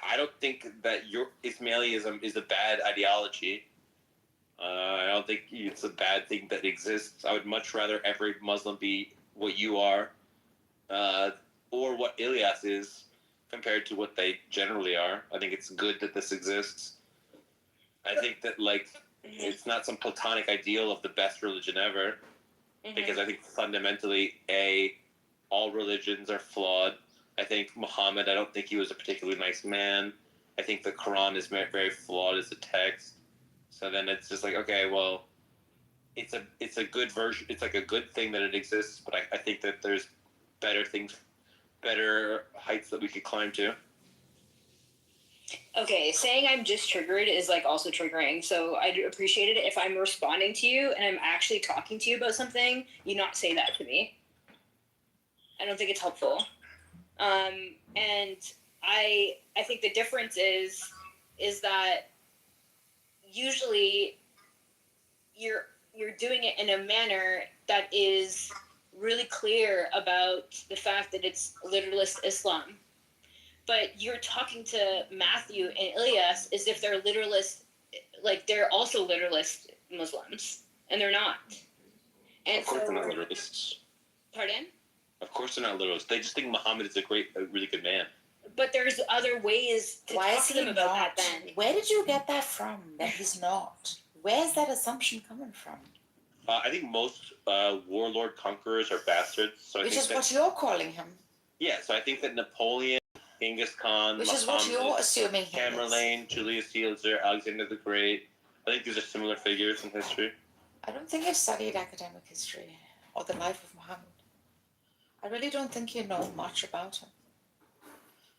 I don't think that your Ismailism is a bad ideology. I don't think it's a bad thing that exists. I would much rather every Muslim be what you are, or what Ilyas is, compared to what they generally are. I think it's good that this exists. I think that, like, it's not some platonic ideal of the best religion ever, because I think fundamentally, all religions are flawed. I think Muhammad, I don't think he was a particularly nice man. I think the Quran is very, very flawed as a text. So then it's just like, okay, well, it's a good version. It's like a good thing that it exists, but I think that there's better things, better heights that we could climb to. Okay, saying I'm just triggered is like also triggering. So I'd appreciate it if I'm responding to you and I'm actually talking to you about something, you not say that to me. I don't think it's helpful. And I think the difference is that usually you're doing it in a manner that is really clear about the fact that it's literalist Islam. But you're talking to Matthew and Ilyas as if they're literalist, like they're also literalist Muslims, and they're not. And of course they're not literalists. Pardon? Of course they're not literalists. They just think Muhammad is a really good man. But there's other ways to talk to them about that then. Where did you get that from, that he's not? Where's that assumption coming from? I think most warlord conquerors are bastards. So Which is what you're calling him. Yeah, so I think that Napoleon, Genghis Khan, Which is what you're assuming he is. Tamerlane, Julius Caesar, Alexander the Great. I think these are similar figures in history. I don't think you've studied academic history or the life of Muhammad. I really don't think you know much about him.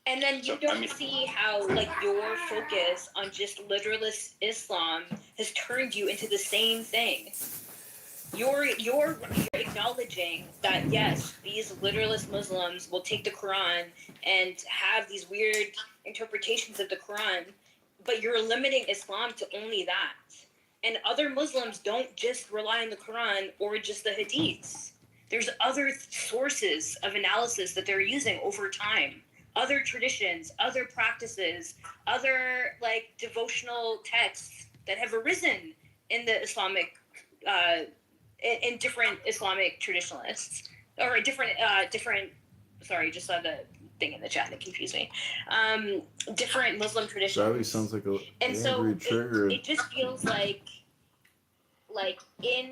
And then you don't see how, like, your focus on just literalist Islam has turned you into the same thing. You're acknowledging that, yes, these literalist Muslims will take the Quran and have these weird interpretations of the Quran, but you're limiting Islam to only that. And other Muslims don't just rely on the Quran or just the Hadiths. There's other sources of analysis that they're using over time. Other traditions, other practices, other, like, devotional texts that have arisen in the Islamic in different Islamic traditionalists, or different. Sorry, just saw the thing in the chat that confused me. Different Muslim traditions. Zabi sounds like a And so angry trigger. it just feels like in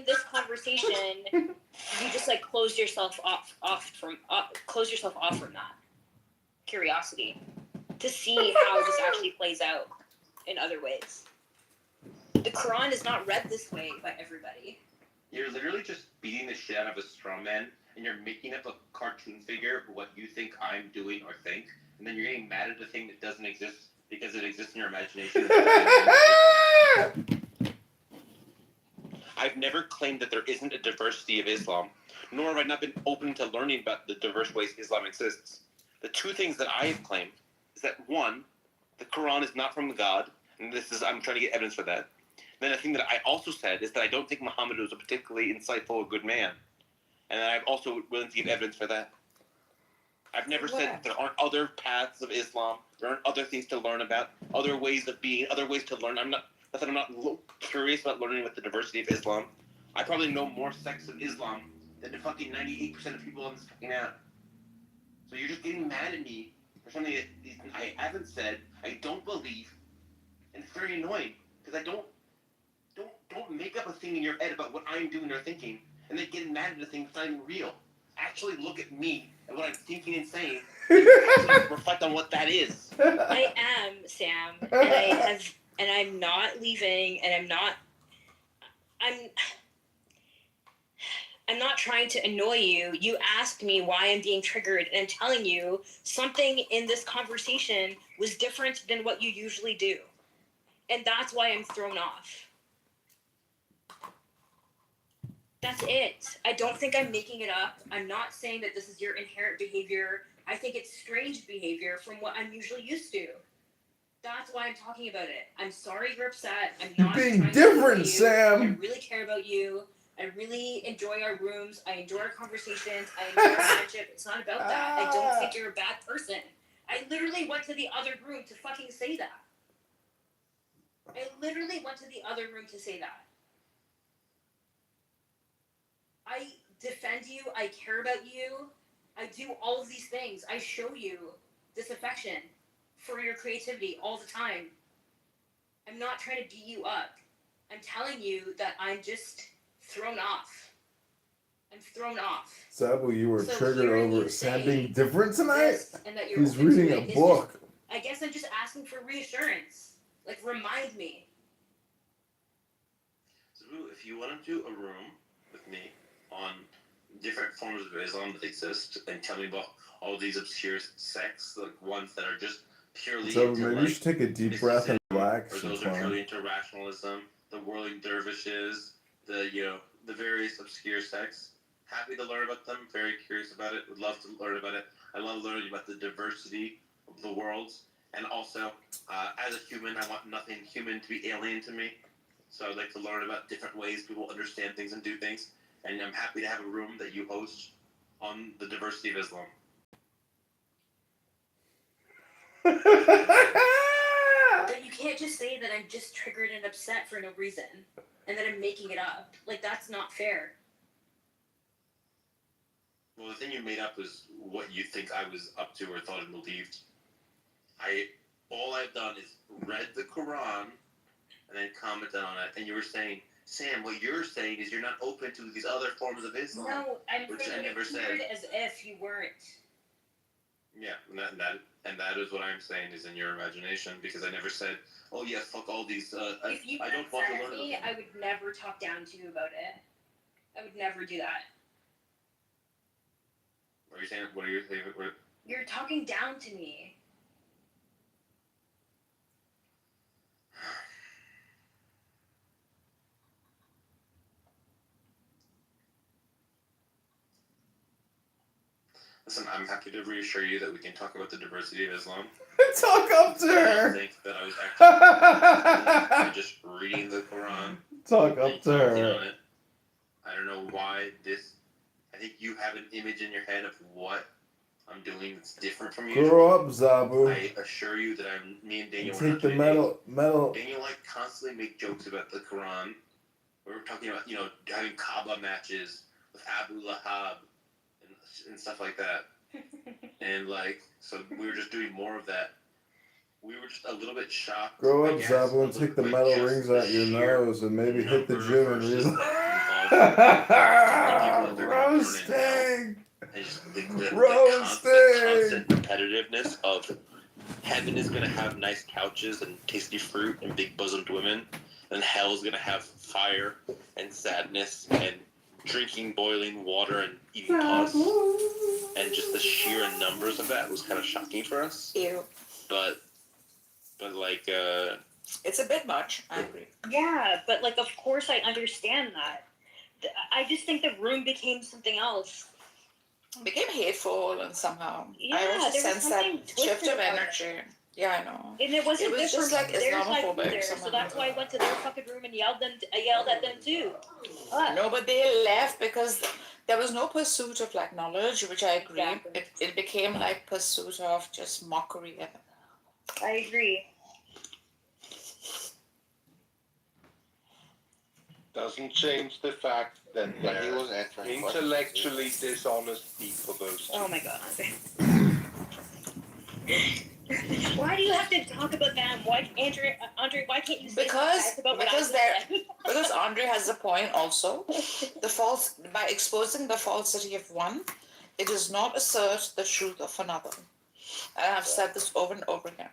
this conversation, you just like closed yourself off from that curiosity to see how this actually plays out in other ways. The Quran is not read this way by everybody. You're literally just beating the shit out of a straw man, and you're making up a cartoon figure of what you think I'm doing or think, and then you're getting mad at the thing that doesn't exist because it exists in your imagination. I've never claimed that there isn't a diversity of Islam, nor have I not been open to learning about the diverse ways Islam exists. The two things that I have claimed is that, one, the Quran is not from God, and I'm trying to get evidence for that. Then the thing that I also said is that I don't think Muhammad was a particularly insightful or good man. And I'm also willing to give evidence for that. I've never said that there aren't other paths of Islam, there aren't other things to learn about, other ways of being, other ways to learn. I'm not curious about learning about the diversity of Islam. I probably know more sects of Islam than the fucking 98% of people on this fucking app. So you're just getting mad at me for something that I haven't said, I don't believe, and it's very annoying, because I don't make up a thing in your head about what I'm doing or thinking, and then get mad at a thing that's not even real. Actually look at me and what I'm thinking and saying, and actually reflect on what that is. I am, Sam, and I'm not leaving, and I'm not trying to annoy you. You asked me why I'm being triggered, and I'm telling you something in this conversation was different than what you usually do. And that's why I'm thrown off. That's it. I don't think I'm making it up. I'm not saying that this is your inherent behavior. I think it's strange behavior from what I'm usually used to. That's why I'm talking about it. I'm sorry you're upset. I'm not You're being trying different, to Sam. I really care about you. I really enjoy our rooms. I enjoy our conversations. I enjoy our friendship. It's not about that. I don't think you're a bad person. I literally went to the other room to fucking say that. I literally went to the other room to say that. I defend you. I care about you. I do all of these things. I show you this affection for your creativity all the time. I'm not trying to beat you up. I'm telling you that I'm just thrown off. I'm thrown off. Sabu, you were triggered over Sam being different tonight? And that you're He's open reading to a it. book. I guess I'm just asking for reassurance. Like, remind me. So if you want to do a room with me on different forms of Islam that exist, and tell me about all these obscure sects, like ones that are just purely So into, maybe you should take a deep breath and relax. or those are purely into rationalism, the whirling dervishes, the various obscure sects. Happy to learn about them. Very curious about it. Would love to learn about it. I love learning about the diversity of the worlds, and also as a human, I want nothing human to be alien to me. So I'd like to learn about different ways people understand things and do things. And I'm happy to have a room that you host on the diversity of Islam. But you can't just say that I'm just triggered and upset for no reason, and that I'm making it up. Like, that's not fair. Well, the thing you made up is what you think I was up to or thought and believed. All I've done is read the Quran and then commented on it. And you were saying, Sam, what you're saying is you're not open to these other forms of Islam. No, I'm which saying I never it said. as if you weren't. Yeah, and that is what I'm saying is in your imagination, because I never said, oh yeah, fuck all these. If you I don't want to learn me, about them. I would never talk down to you about it. I would never do that. What are you saying? What are your favorite words? You're talking down to me. Listen, I'm happy to reassure you that we can talk about the diversity of Islam. Talk up to her. I think that I was actually just reading the Quran. Talk up to her. On it. I don't know why this. I think you have an image in your head of what I'm doing that's different from you. Grow up, Zabu. I assure you that me and Daniel. Take the metal. Daniel and I constantly make jokes about the Quran. We're talking about having Kaaba matches with Abu Lahab and stuff like that. And like, so we were just doing more of that. We were just a little bit shocked. Grow I up, guess, Zeppelin. a little Take the quick, metal just rings the out your sheer nose and maybe hit the number gym and versus realize. the people that they're gonna burn in hell. Roasting! And just the Roasting! constant competitiveness of heaven is gonna have nice couches and tasty fruit and big bosomed women, and hell is gonna have fire and sadness and drinking boiling water and eating pus. And just the sheer numbers of that was kind of shocking for us. Ew. But like, It's a bit much. I agree. Yeah, but like, of course, I understand that. I just think the room became something else. Became hateful and somehow. Yeah, I also there was sense that something shift twisted of about energy. Yeah, I know. And it wasn't It was good just for like their side Islamophobic either, somehow. so that's why I went to their fucking room and I yelled at them too. No, but they left because there was no pursuit of like knowledge, which I agree. Exactly. It became like pursuit of just mockery. I agree. Doesn't change the fact that he was answering intellectually dishonest people, those two. Oh my god. Why do you have to talk about them? Why, Andre? Why can't you say something nice about what I just said? Because Andre has a point also. By exposing the falsity of one, it does not assert the truth of another. And I've said this over and over again.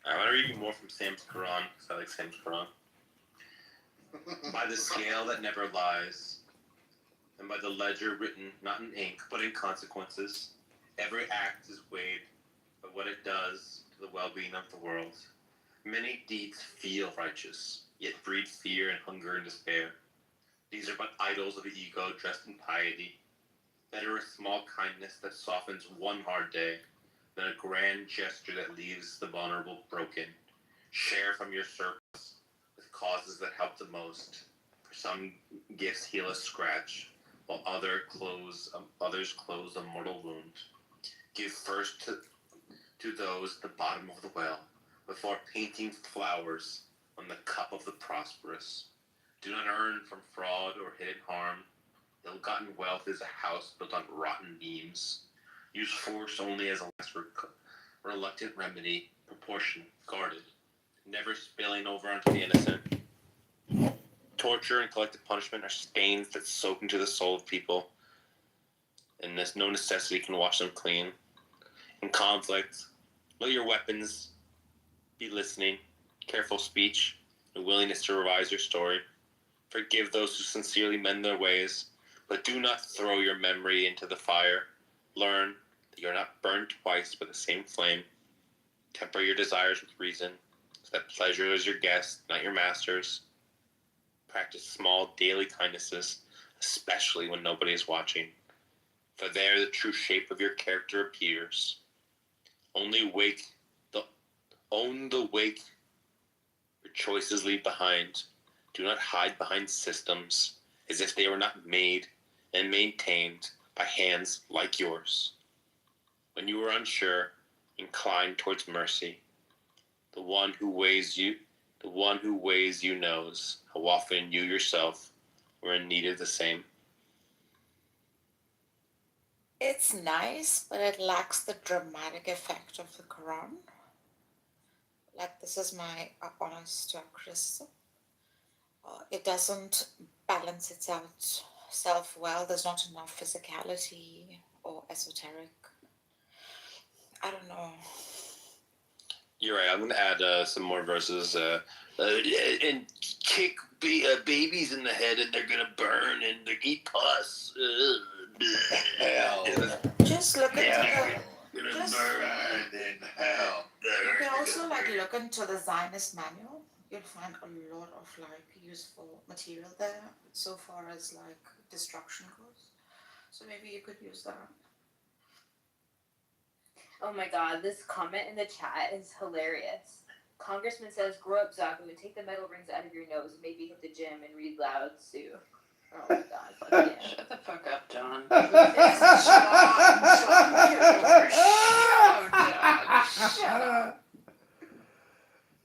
I want to read you more from Sam's Quran, because I like Sam's Quran. By the scale that never lies, and by the ledger written not in ink, but in consequences, every act is weighed by what it does to the well-being of the world. Many deeds feel righteous, yet breed fear and hunger and despair. These are but idols of the ego dressed in piety. Better a small kindness that softens one hard day than a grand gesture that leaves the vulnerable broken. Share from your surplus with causes that help the most. For some gifts heal a scratch, while others close a mortal wound. Give first to those at the bottom of the well, before painting flowers on the cup of the prosperous. Do not earn from fraud or hidden harm. Ill-gotten wealth is a house built on rotten beams. Use force only as a last reluctant remedy, proportionate, guarded, never spilling over onto the innocent. Torture and collective punishment are stains that soak into the soul of people, and there's no necessity can wash them clean. In conflict, let your weapons be listening, careful speech, and willingness to revise your story. Forgive those who sincerely mend their ways, but do not throw your memory into the fire. Learn that you are not burned twice by the same flame. Temper your desires with reason, so that pleasure is your guest, not your master's. Practice small daily kindnesses, especially when nobody is watching, for there the true shape of your character appears. Own the wake your choices leave behind. Do not hide behind systems as if they were not made and maintained by hands like yours. When you are unsure, incline towards mercy. The one who weighs you knows how often you yourself were in need of the same. It's nice, but it lacks the dramatic effect of the Quran. Like, this is my honest criticism. It doesn't balance itself well. There's not enough physicality or esoteric. I don't know. You're right. I'm going to add some more verses. And kick babies in the head, and they're going to burn, and they eat pus. Hell. Just look at Gonna burn in hell. You can also look into the Zionist manual. You'll find a lot of useful material there, so far as destruction goes. So maybe you could use that. Oh my god, this comment in the chat is hilarious. Congressman says, "Grow up, Zaku, and take the metal rings out of your nose, and maybe hit the gym and read loud, Sue." Oh my god, fuck yeah. Shut the fuck up, John. Shut up.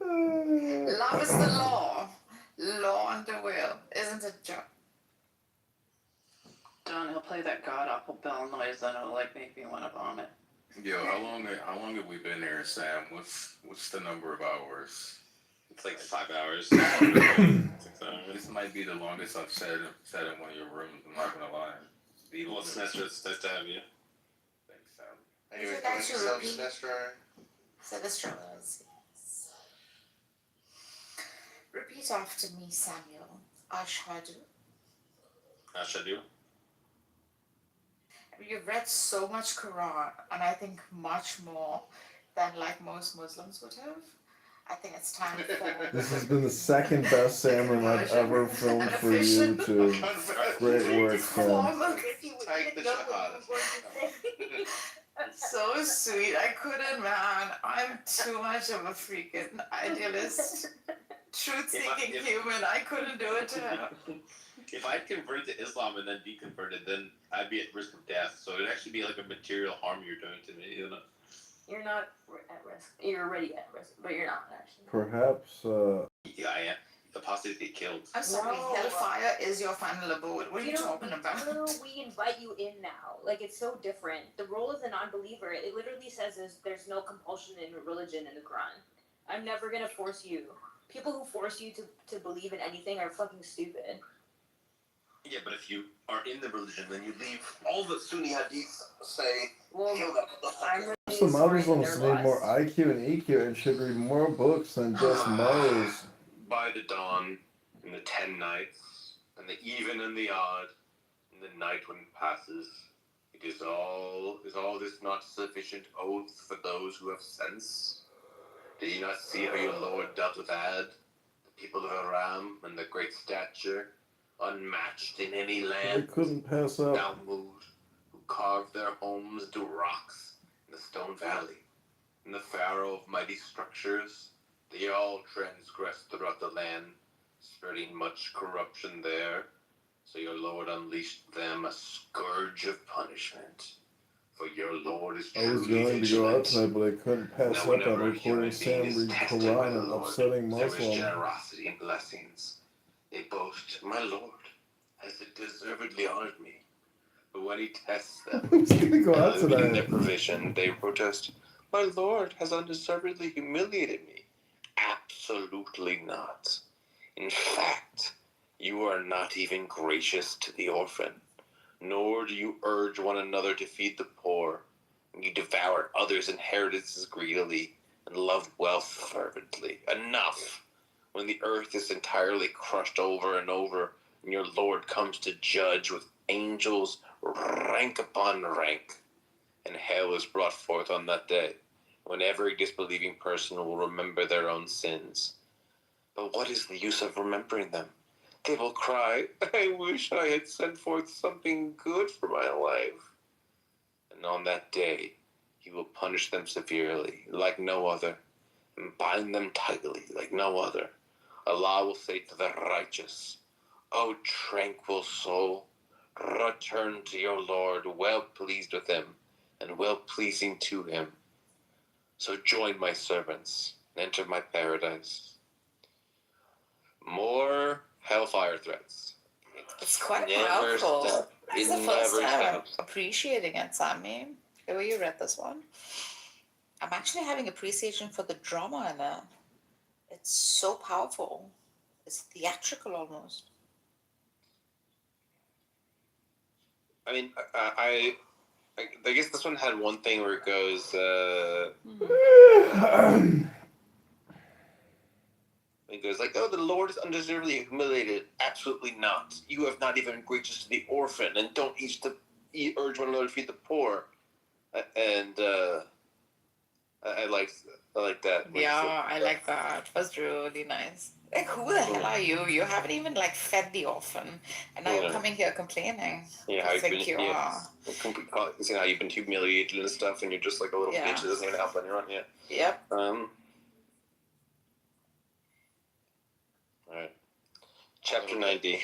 Love is the law. Law and the will. Isn't it, John? Taco Bell noise that will like make me want to vomit. Yo, how long have we been here, Sam? What's the number of hours? It's like 5 hours. 6 hours. This might be the longest I've sat in one of your rooms. I'm not gonna lie. Well, it's nice to have you. Thanks, Sam. Anyway, Would you like to yourself, repeat? Sinestro. Sinestro, yes. Repeat after me, Samuel. Ashhadu. Ashadu. You've read so much Quran, and I think much more than like most Muslims would have. I think it's time for. This has been the second best salmon I've ever filmed for YouTube. Great work, Sam. So sweet. I couldn't, man. I'm too much of a freaking idealist, truth-seeking human. I couldn't do it to him. If I'd converted to Islam and then deconverted, then I'd be at risk of death. So it'd actually be like a material harm you're doing to me, you know? You're not at risk. You're already at risk, but you're not actually. Perhaps, Yeah, I am. The apostate get killed. I'm sorry, hellfire is your final abode. What are you talking about? We invite you in now. Like, it's so different. The role of the non-believer, it literally says there's no compulsion in religion in the Quran. I'm never gonna force you. People who force you to believe in anything are fucking stupid. Yeah, but if you are in the religion, then you leave all the Sunni hadiths say, well, kill that motherfucker. the Muslims need more IQ and EQ and should read more books than just Mo's. By the dawn, in the 10 nights, and the even and the odd, in the night when it passes, is all this not sufficient oath for those who have sense? Do you not see how your Lord dealt with Ad, the people of Aram, and the great stature, unmatched in any I land? couldn't pass up. Thalmud, who carved their homes into rocks in the Stone Valley, and the Pharaoh of mighty structures, they all transgressed throughout the land, spreading much corruption there. So your Lord unleashed them a scourge of punishment. For your Lord is I was truly going to go out vigilant. tonight, but I couldn't pass Now, up on whenever a recording human Sam being is read tested by Quran the and Lord, upsetting there is Muslim. generosity and blessings. They boast, my Lord has deservedly honored me. But when he tests them, Who's gonna go out living in tonight? their provision, they protest, my Lord has undeservedly humiliated me. Absolutely not. In fact, you are not even gracious to the orphan, nor do you urge one another to feed the poor. You devour others' inheritances greedily and love wealth fervently. Enough! When the earth is entirely crushed over and over, and your Lord comes to judge with angels rank upon rank, and hell is brought forth on that day, when every disbelieving person will remember their own sins. But what is the use of remembering them? They will cry, I wish I had sent forth something good for my life. And on that day, he will punish them severely, like no other, and bind them tightly, like no other. Allah will say to the righteous, O tranquil soul, return to your Lord, well pleased with him, and well pleasing to him. So join my servants, and enter my paradise. More hellfire threats. It's quite Never powerful. stop. This is It the first never time I'm stops. appreciating it, Sammy. The way you read this one. I'm actually having appreciation for the drama in it. It's so powerful. It's theatrical almost. I mean, I guess this one had one thing where it goes, it goes like, oh, the Lord is undeservedly humiliated. Absolutely not. You have not even been gracious to the orphan, and don't urge one another to feed the poor. And I like that. Yeah, I like that. It was really nice. Like, who the hell are you? You haven't even like fed the orphan, and now you're coming here complaining. Yeah, how You think you are. You know how you've been humiliated and stuff, and you're just like a little bitch that doesn't even help anyone. Yeah. Yep. Alright. Chapter 90.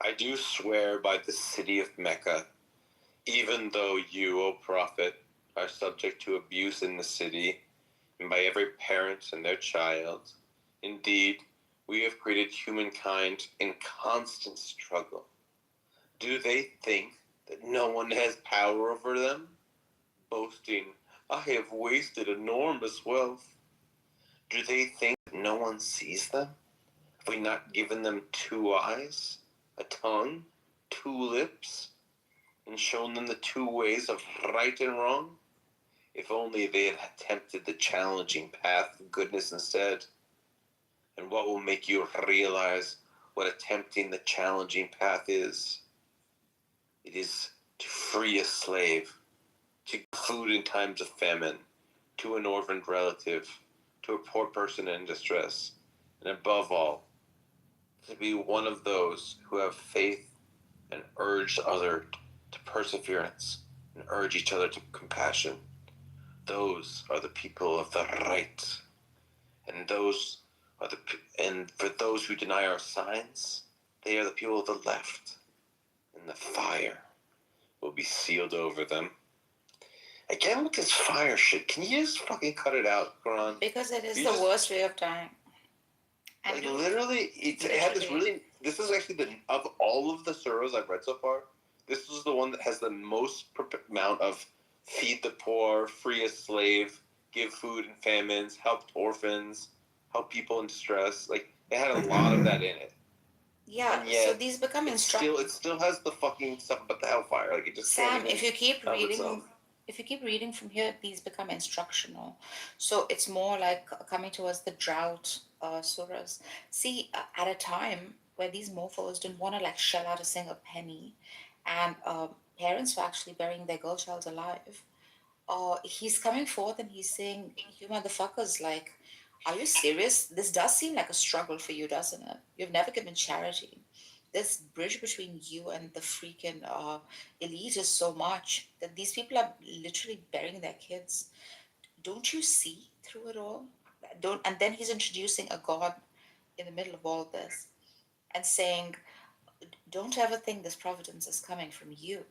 I do swear by the city of Mecca, even though you, O Prophet, are subject to abuse in the city, and by every parent and their child. Indeed, we have created humankind in constant struggle. Do they think that no one has power over them, boasting, I have wasted enormous wealth. Do they think that no one sees them? Have we not given them 2 eyes, a tongue, 2 lips, and shown them the 2 ways of right and wrong? If only they had attempted the challenging path of goodness instead. And what will make you realize what attempting the challenging path is? It is to free a slave, to give food in times of famine, to an orphaned relative, to a poor person in distress, and above all, to be one of those who have faith and urge others to perseverance and urge each other to compassion. Those are the people of the right. And for those who deny our signs, they are the people of the left. And the fire will be sealed over them. Again with this fire shit, can you just fucking cut it out, Quran? Because it is the worst way of dying. Like literally, it had this really. This is actually of all of the surahs I've read so far, this was the one that has the most amount of feed the poor, free a slave, give food in famines, help orphans, help people in distress. Like it had a lot of that in it. Yeah, And yet, so these become it still has the fucking stuff about the hellfire. Like it just Sam, can't even if you keep help reading, itself. if you keep reading from here, these become instructional. So it's more like coming towards the drought surahs. See, at a time where these mofos didn't want to like shell out a single penny, and parents were actually burying their girl child alive. He's coming forth and he's saying, "You motherfuckers, like, are you serious? This does seem like a struggle for you, doesn't it? You've never given charity. This bridge between you and the freaking elite is so much that these people are literally burying their kids. Don't you see through it all? Don't." And then he's introducing a God in the middle of all this and saying, "Don't ever think this providence is coming from you.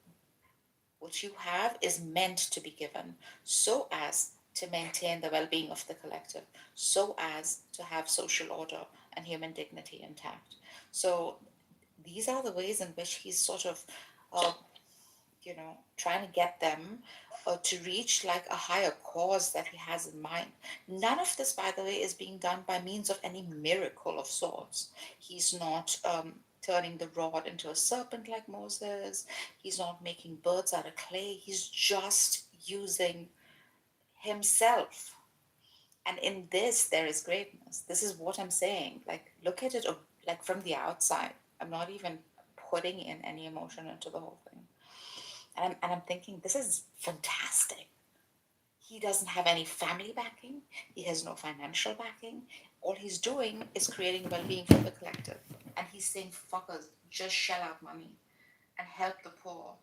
What you have is meant to be given so as to maintain the well being of the collective, so as to have social order and human dignity intact." So these are the ways in which he's sort of, uh, trying to get them to reach like a higher cause that he has in mind. None of this, by the way, is being done by means of any miracle of sorts. He's not turning the rod into a serpent like Moses. He's not making birds out of clay. He's just using himself. And in this, there is greatness. This is what I'm saying. Like, look at it like from the outside. I'm not even putting in any emotion into the whole thing. And I'm thinking, this is fantastic. He doesn't have any family backing. He has no financial backing. All he's doing is creating well-being for the collective. And he's saying, fuckers, just shell out money and help the poor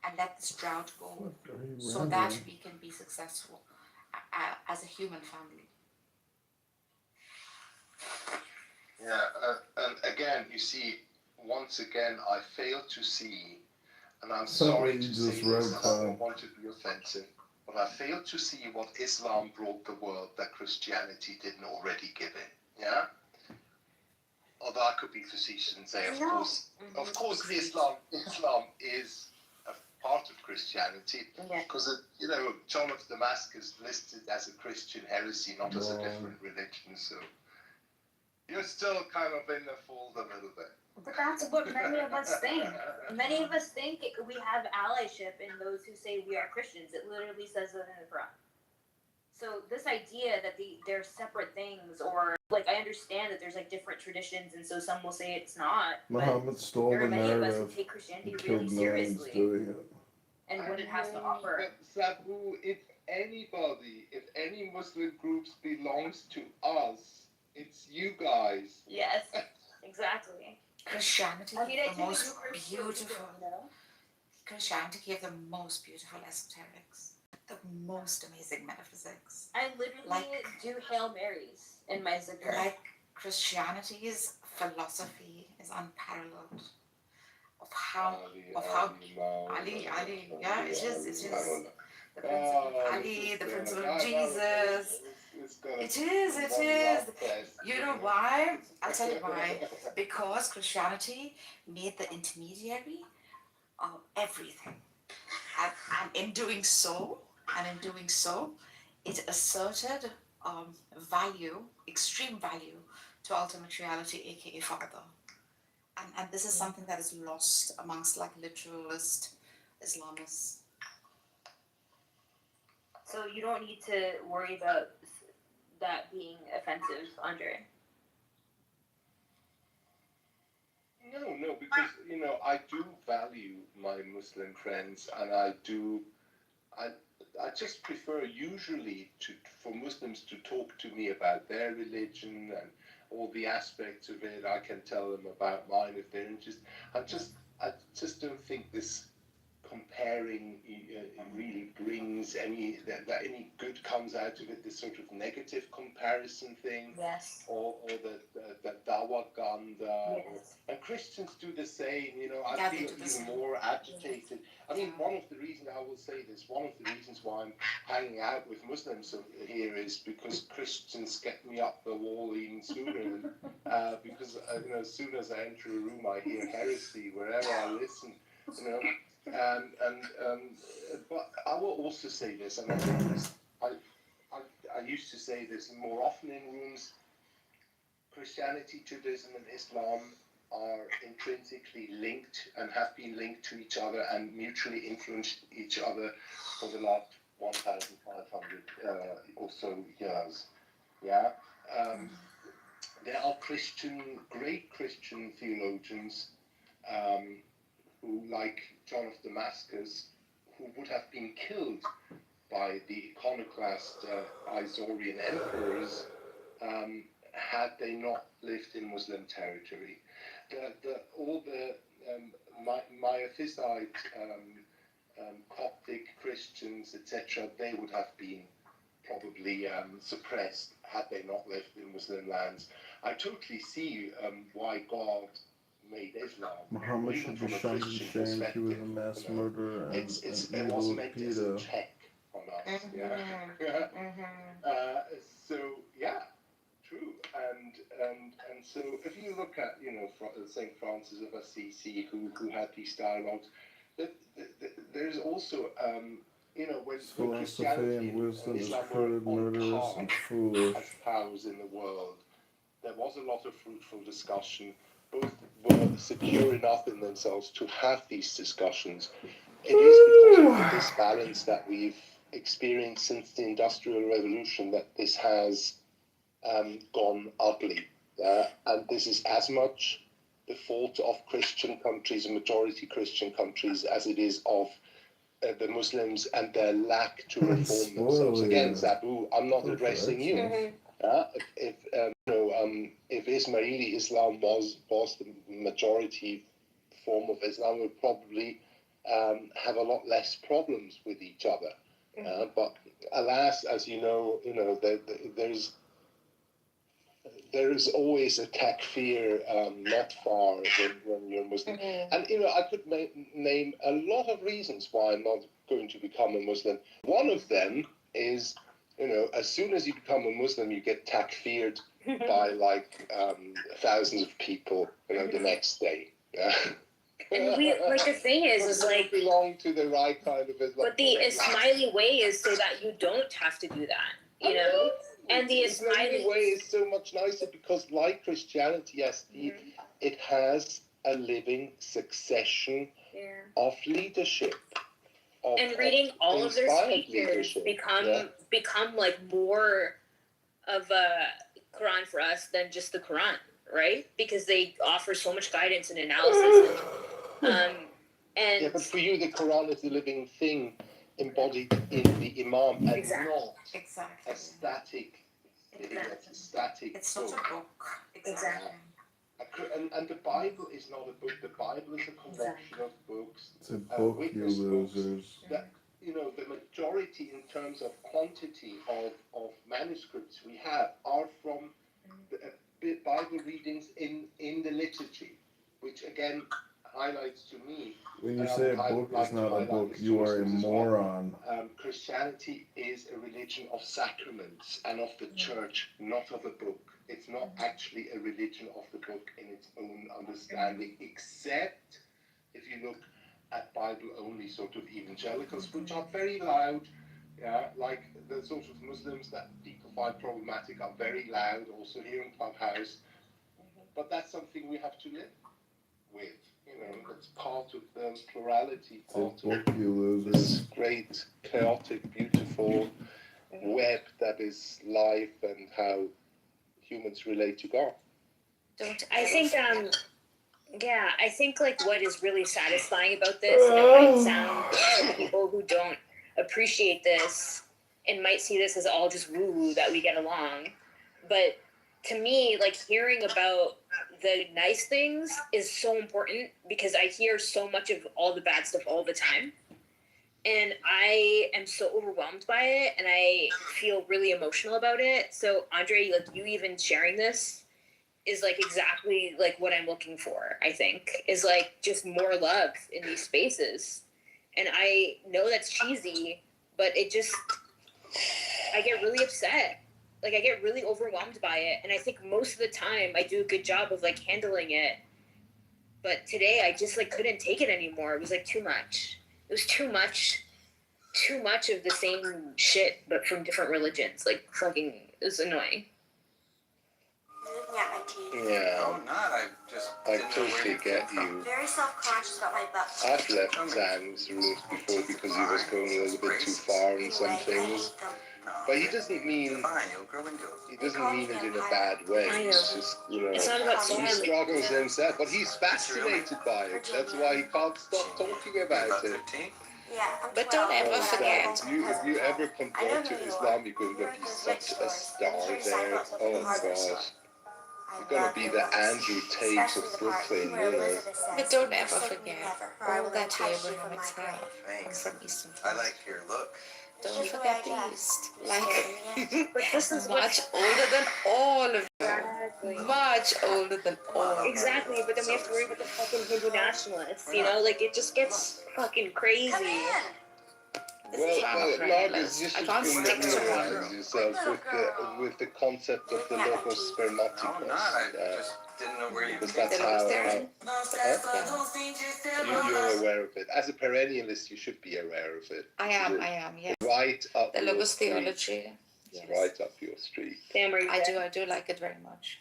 and let this drought go so that we can be successful as a human family. Yeah, and again, you see, once again, I fail to see, and I'm sorry to say this, and I don't want to be offensive, but I fail to see what Islam brought the world that Christianity didn't already give it. Yeah? Although I could be facetious and say, of course, Islam is a part of Christianity, because John of Damascus listed as a Christian heresy, not as a different religion. So you're still kind of in the fold a little bit. But that's what many of us think. Many of us think we have allyship in those who say we are Christians. It literally says that in the Quran. So this idea that they're separate things, or like I understand that there's like different traditions, and so some will say it's not. Muhammad stole there the are many of us who narrative take Christianity and really killed millions seriously, doing it. and what it has to offer. But Sabu, if any Muslim groups belongs to us, it's you guys. Yes, exactly. Christianity I mean, gave the most beautiful. Christianity gave the most beautiful esoterics, the most amazing metaphysics. I literally do Hail Marys in my zikr. Like Christianity's philosophy is unparalleled. Of how Ali, yeah, it is the principle of Ali, the principle of Jesus. It is. You know why? I'll tell you why. Because Christianity made the intermediary everything. And in doing so, it asserted value, extreme value, to ultimate reality, aka Father. And this is something that is lost amongst like literalist Islamists. So you don't need to worry about that being offensive, Andre. No, because I do value my Muslim friends, and I just prefer usually for Muslims to talk to me about their religion and all the aspects of it. I can tell them about mine if they're interested. I just don't think this comparing really brings any that any good comes out of it. This sort of negative comparison thing, yes, or the dawaganda, yes. And Christians do the same. I feel even more agitated. I mean, one of the reasons why I'm hanging out with Muslims here is because Christians get me up the wall even sooner. Because as soon as I enter a room, I hear heresy wherever I listen. But I will also say this, and I used to say this more often in rooms. Christianity, Judaism, and Islam are intrinsically linked and have been linked to each other and mutually influenced each other for the last 1,500 or so years. Yeah. There are great Christian theologians who, like John of Damascus, who would have been killed by the iconoclast Isaurian emperors had they not lived in Muslim territory. All the Miaphysite, Coptic Christians, etc., they would have been probably suppressed had they not lived in Muslim lands. I totally see why God made Islam. Muhammad should be shunned and shamed. He was a mass murderer and an evil pedo. Check on us. So yeah, true. And so if you look at Saint Francis of Assisi, who had these dialogues, there's also when Philosophy and wisdom is Islam crooked, murderous, and foolish. as powers in the world, there was a lot of fruitful discussion. Both were secure enough in themselves to have these discussions. It is because of the disbalance that we've experienced since the Industrial Revolution that this has gone ugly. And this is as much the fault of Christian countries, majority Christian countries, as it is of the Muslims and their lack to reform themselves. Again, Zabu, I'm not addressing you. If Ismaili Islam was the majority form of Islam, would probably have a lot less problems with each other. But alas, as you know, there is always a takfir not far when you're Muslim. And I could name a lot of reasons why I'm not going to become a Muslim. One of them is, as soon as you become a Muslim, you get takfired by thousands of people, the next day. And the thing is like belong to the right kind of Islam. But the Ismaili way is so that you don't have to do that, And the Ismaili way is so much nicer because, like Christianity, yes, it has a living succession of leadership. And reading all of their speeches become like more of a Quran for us than just the Quran, right? Because they offer so much guidance and analysis. But for you, the Quran is the living thing embodied in the Imam, and not a static. It's not a book. Exactly. And the Bible is not a book. The Bible is a collection of books. It's a book, you losers. The majority in terms of quantity of manuscripts we have are from Bible readings in the liturgy, which again highlights to me. When you say a book is not a book, you are a moron. Christianity is a religion of sacraments and of the church, not of a book. It's not actually a religion of the book in its own understanding, except if you look at Bible-only sort of evangelicals, which are very loud. Yeah, like the sort of Muslims that people find problematic are very loud, also here in Clubhouse. But that's something we have to live with. You know, that's part of the plurality, part of this great, chaotic, beautiful web that is life and how humans relate to God. I think yeah, I think like what is really satisfying about this, and it might sound to people who don't appreciate this and might see this as all just woo-woo that we get along, but to me, like hearing about the nice things is so important because I hear so much of all the bad stuff all the time. And I am so overwhelmed by it, and I feel really emotional about it. So, Andre, like you even sharing this is like exactly like what I'm looking for. I think is like just more love in these spaces, and I know that's cheesy, but it just I get really upset. Like I get really overwhelmed by it, and I think most of the time I do a good job of like handling it. But today I just like couldn't take it anymore. It was like too much. It was too much of the same shit, but from different religions. Like fucking, it was annoying. Yeah, I totally get you. Very self-conscious about my butt. I've left Zan's rooms before because he was going a little bit too far in some things. But he doesn't mean it in a bad way. It's just, you know, It's not about he struggles himself, but he's fascinated by it. That's why he can't stop talking about it. But don't ever forget. If you ever convert to Islam, you're going to be such a star there. Oh gosh. You're going to be the Andrew Tate of Brooklyn, you know. But don't ever forget all that Abraham had from Eastern. I like your look. Don't forget the East. Like, but this is much older than all of them. Much older than all. Exactly, but then we have to worry about the fucking Hindu nationalists. You know, like it just gets fucking crazy. Well, Marcus, you should familiarize yourself with the concept of the logos spermaticos. Didn't know where you because that's how you're aware of it. As a perennialist, you should be aware of it. I am, yeah. Right up the your logos street. theology. It's right up your street. Sam, are you there? I do like it very much.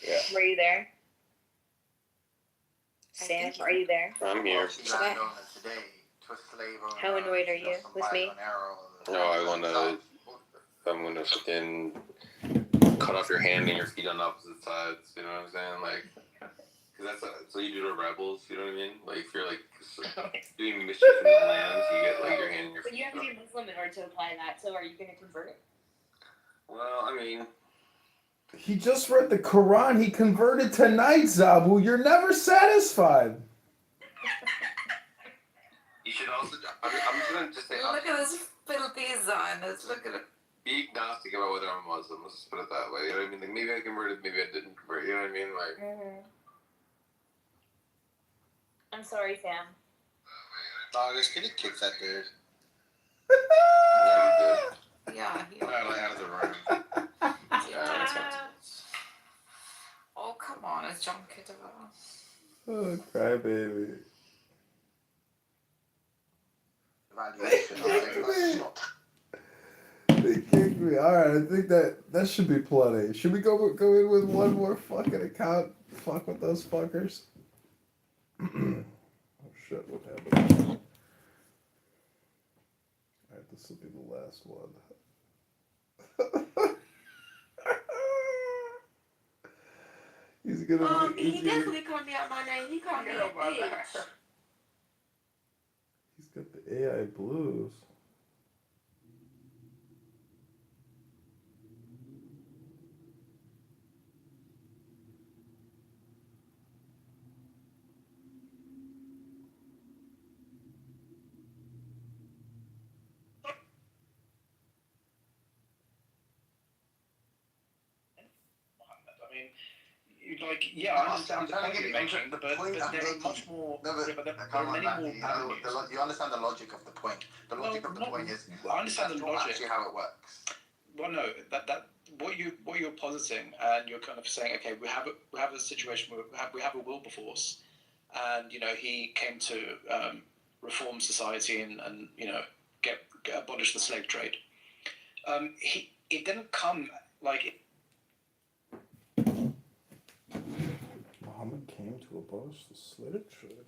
Yeah. Were you there? Sam, are you there? I'm here. How annoyed are you with me? No, I'm gonna fucking cut off your hand and your feet on opposite sides. You know what I'm saying? Like, cause that's what you do to rebels. You know what I mean? Like, if you're like doing mischief in the lands, you get like your hand and your feet. But you have to be Muslim in order to apply that. So, are you gonna convert it? Well, I mean, he just read the Quran. He converted tonight, Zabu. You're never satisfied. you should also. I'm just gonna just say. Look at this filthy Zionist. Look at it. Be agnostic about whether I'm a Muslim. Let's just put it that way. You know what I mean? Like maybe I converted, maybe I didn't convert. You know what I mean? Like. I'm sorry, Sam. August, can you kick that dude? Yeah. Out of the room. Oh, come on. It's John Kitover. Oh, crybaby. They kicked me. Alright, I think that should be plenty. Should we go in with one more fucking account? Fuck with those fuckers. Oh shit, what happened? Alright, this will be the last one. He's gonna he definitely called me out my name. He called me a bitch. He's got the AI blues. I understand the point you're making, but there are much more. There are many more avenues. You understand the logic of the point. The logic of the point is. I understand the logic. Actually, how it works. Well, no, that what you're positing, and you're kind of saying, okay, we have a situation where we have a Wilberforce, and he came to reform society and get abolish the slave trade. It didn't come like. Muhammad came to abolish the slave trade.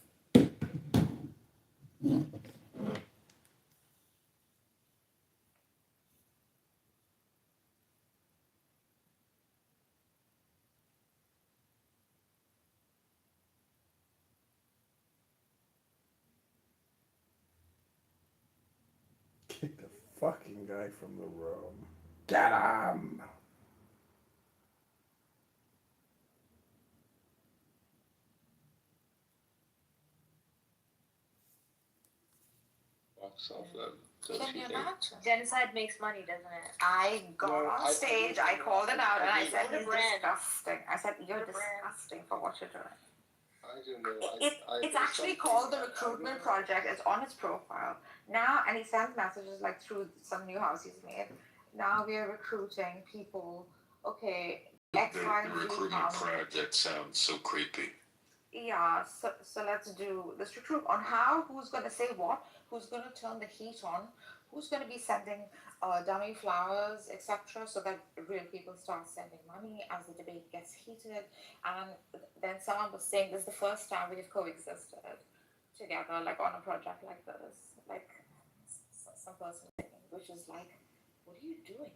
Kick the fucking guy from the room. Get him! Box off them. Can you imagine? Genocide makes money, doesn't it? I got on stage, I called it out, and I said, What a he's brand. disgusting. I said, you're What a brand. disgusting for what you're doing. I don't know. It's actually called the Recruitment Project. It's on his profile. Now, and he sends messages like through some new house he's made. Now we are recruiting people. Okay, X, The Y, and Z recruitment come. project sounds so creepy. Yeah, so let's do this recruit on how, who's going to say what, who's going to turn the heat on, who's going to be sending dummy flowers, etc., so that real people start sending money as the debate gets heated. And then someone was saying this is the first time we've coexisted together, like on a project like this, like some person saying, which is like, what are you doing?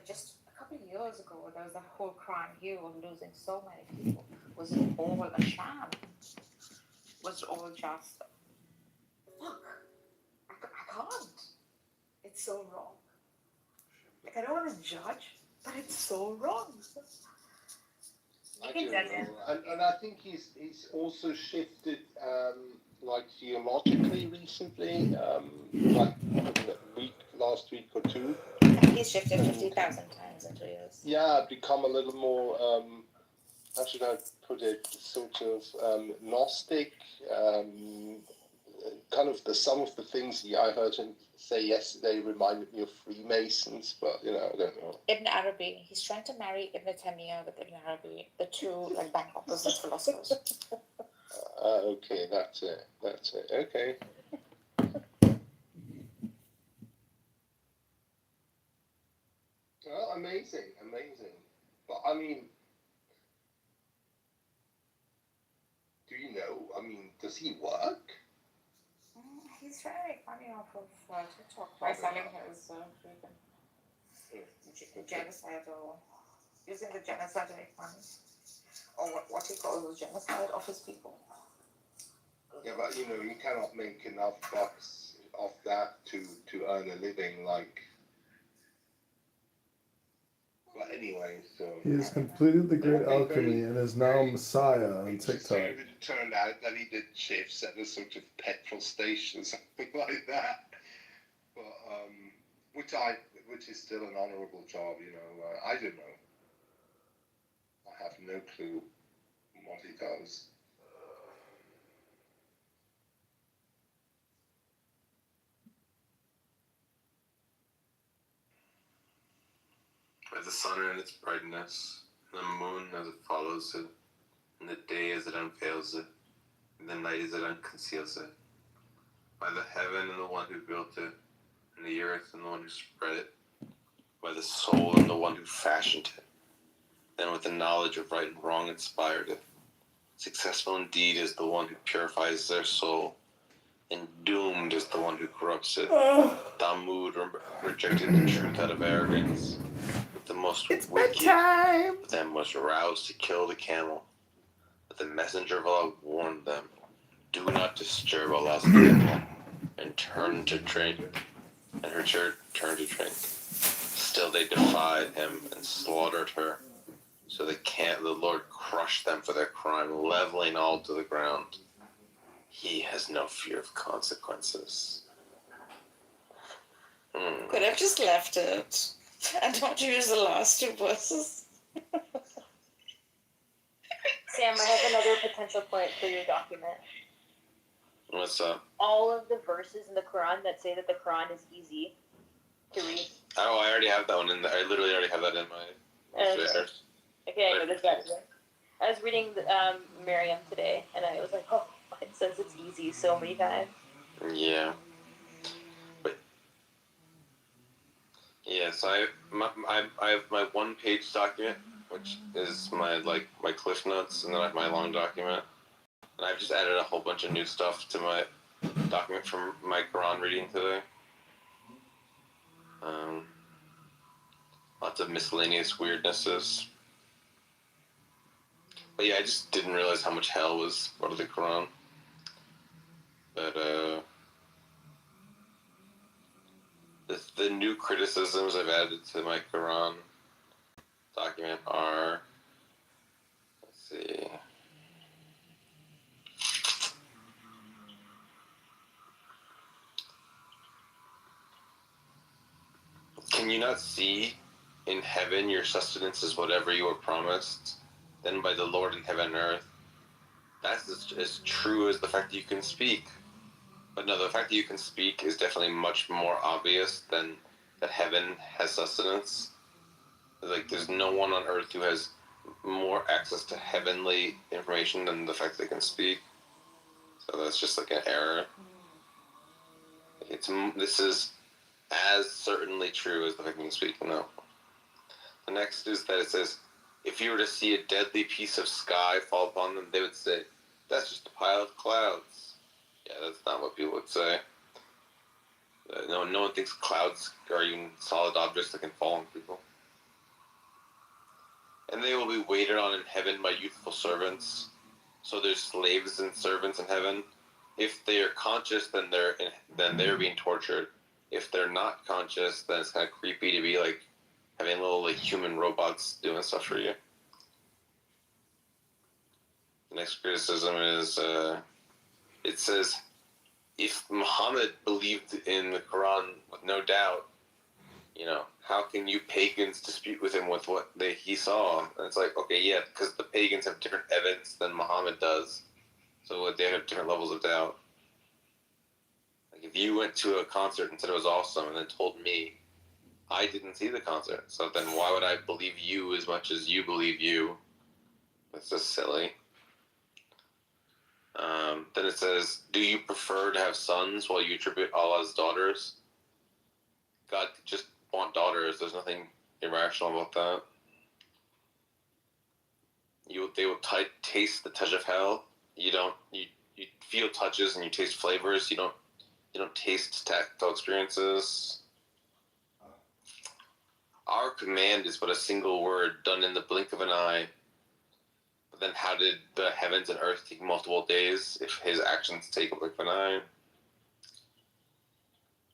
Just a couple of years ago, there was that whole crime here of losing so many people. Was it all a sham? Was it all just, fuck, I can't. It's so wrong. Like, I don't want to judge, but it's so wrong. I don't know. And I think he's also shifted like theologically recently, like last week or two. He's shifted 50,000 times in 2 years. Yeah, become a little more, how should I put it, sort of Gnostic. Kind of some of the things I heard him say yesterday reminded me of Freemasons, but I don't know. Ibn Arabi, he's trying to marry Ibn Taymiyyah with Ibn Arabi, the two like bank opposite philosophers. Okay, that's it. Okay. Well, amazing. But I mean, do you know? I mean, does he work? He's trying to make money off of TikTok by selling his genocide or using the genocide to make money. Or what he calls the genocide of his people. Yeah, but you cannot make enough bucks off that to earn a living, like. But anyway, so. He has completed the great alchemy and is now Messiah on TikTok. If it turned out that he did shifts at a sort of petrol station or something like that, but which is still an honourable job, I don't know. I have no clue what he does. By the sun in its brightness, and the moon as it follows it, and the day as it unveils it, and the night as it unconceals it. By the heaven and the one who built it, and the earth and the one who spread it. By the soul and the one who fashioned it. Then with the knowledge of right and wrong inspired it. Successful indeed is the one who purifies their soul, and doomed is the one who corrupts it. Damoud rejected the truth out of arrogance. The most wicked, but then was roused to kill the camel. But the messenger of Allah warned them, do not disturb Allah's people, and turn to drink, and her church turned to drink. Still they defied him and slaughtered her. So the Lord crushed them for their crime, leveling all to the ground. He has no fear of consequences. Could have just left it and not use the last two verses. Sam, I have another potential point for your document. What's up? All of the verses in the Quran that say that the Quran is easy to read. Oh, I already have that one in there. I literally already have that in my figures. Okay, I know this better. I was reading Miriam today, and I was like, oh, it's says it's easy so many times. Yeah. But yeah, so I have my 1-page document, which is my cliff notes, and then I have my long document, and I've just added a whole bunch of new stuff to my document from my Quran reading today. Lots of miscellaneous weirdnesses. But yeah, I just didn't realize how much hell was part of the Quran. But the new criticisms I've added to my Quran document are, let's see. Can you not see in heaven your sustenance is whatever you were promised, then by the Lord in heaven and earth? That's as true as the fact that you can speak. But no, the fact that you can speak is definitely much more obvious than that heaven has sustenance. Like, there's no one on earth who has more access to heavenly information than the fact that they can speak. So that's just like an error. This is as certainly true as the fact that you can speak. No. The next is that it says, if you were to see a deadly piece of sky fall upon them, they would say, that's just a pile of clouds. Yeah, that's not what people would say. No one thinks clouds are even solid objects that can fall on people. And they will be waited on in heaven by youthful servants. So there's slaves and servants in heaven. If they are conscious, then they're being tortured. If they're not conscious, then it's kind of creepy to be like having little like human robots doing stuff for you. The next criticism is it says, if Muhammad believed in the Quran with no doubt, how can you pagans dispute with him with what he saw? And it's like, okay, yeah, because the pagans have different evidence than Muhammad does. So they have different levels of doubt. Like, if you went to a concert and said it was awesome and then told me I didn't see the concert, so then why would I believe you as much as you believe you? That's just silly. Then it says, do you prefer to have sons while you attribute Allah's daughters? God could just want daughters. There's nothing irrational about that. They will taste the touch of hell. You feel touches and you taste flavors. You don't taste tactile experiences. Our command is but a single word done in the blink of an eye. But then how did the heavens and earth take multiple days if his actions take a blink of an eye?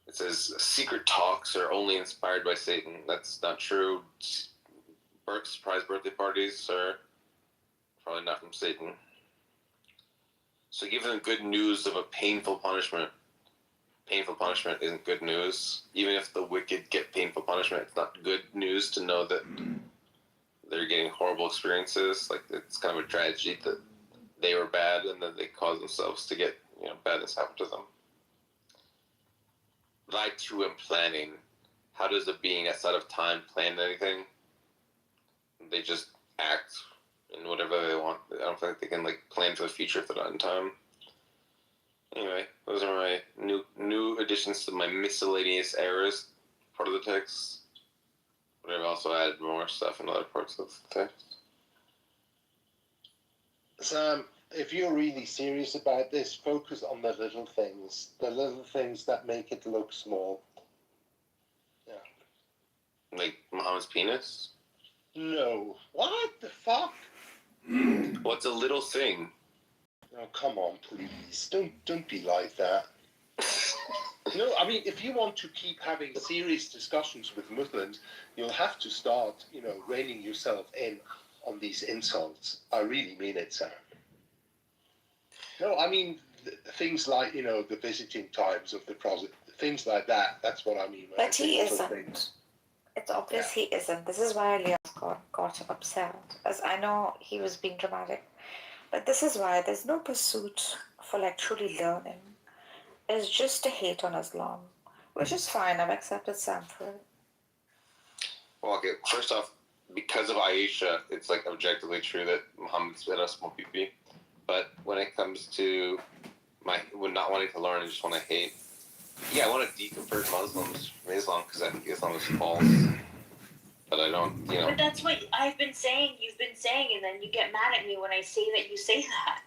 It says secret talks are only inspired by Satan. That's not true. Surprise birthday parties are probably not from Satan. So give them good news of a painful punishment. Painful punishment isn't good news. Even if the wicked get painful punishment, it's not good news to know that they're getting horrible experiences. Like, it's kind of a tragedy that they were bad and then they caused themselves to get, badness happen to them. But I too am planning. How does a being outside of time plan anything? They just act in whatever they want. I don't think they can plan for the future if they're not in time. Anyway, those are my new additions to my miscellaneous errors part of the text. But I've also added more stuff in other parts of the text. Sam, if you're really serious about this, focus on the little things that make it look small. Yeah. Like Muhammad's penis? No. What the fuck? What's a little thing? Oh, come on, please. Don't be like that. No, I mean, if you want to keep having serious discussions with Muslims, you'll have to start, reining yourself in on these insults. I really mean it, Sam. No, I mean, things like, the visiting times of the Prophet, things like that. That's what I mean. But he isn't. It's obvious he isn't. This is why Elias got upset, as I know he was being dramatic. But this is why there's no pursuit for truly learning. It's just a hate on Islam, which is fine. I've accepted Sam for it. Well, okay, first off, because of Aisha, it's objectively true that Muhammad spit us more pee-pee. But when it comes to not wanting to learn and just want to hate. Yeah, I want to deconvert Muslims from Islam because I think Islam is false. But I don't, But that's what I've been saying, you've been saying, and then you get mad at me when I say that you say that.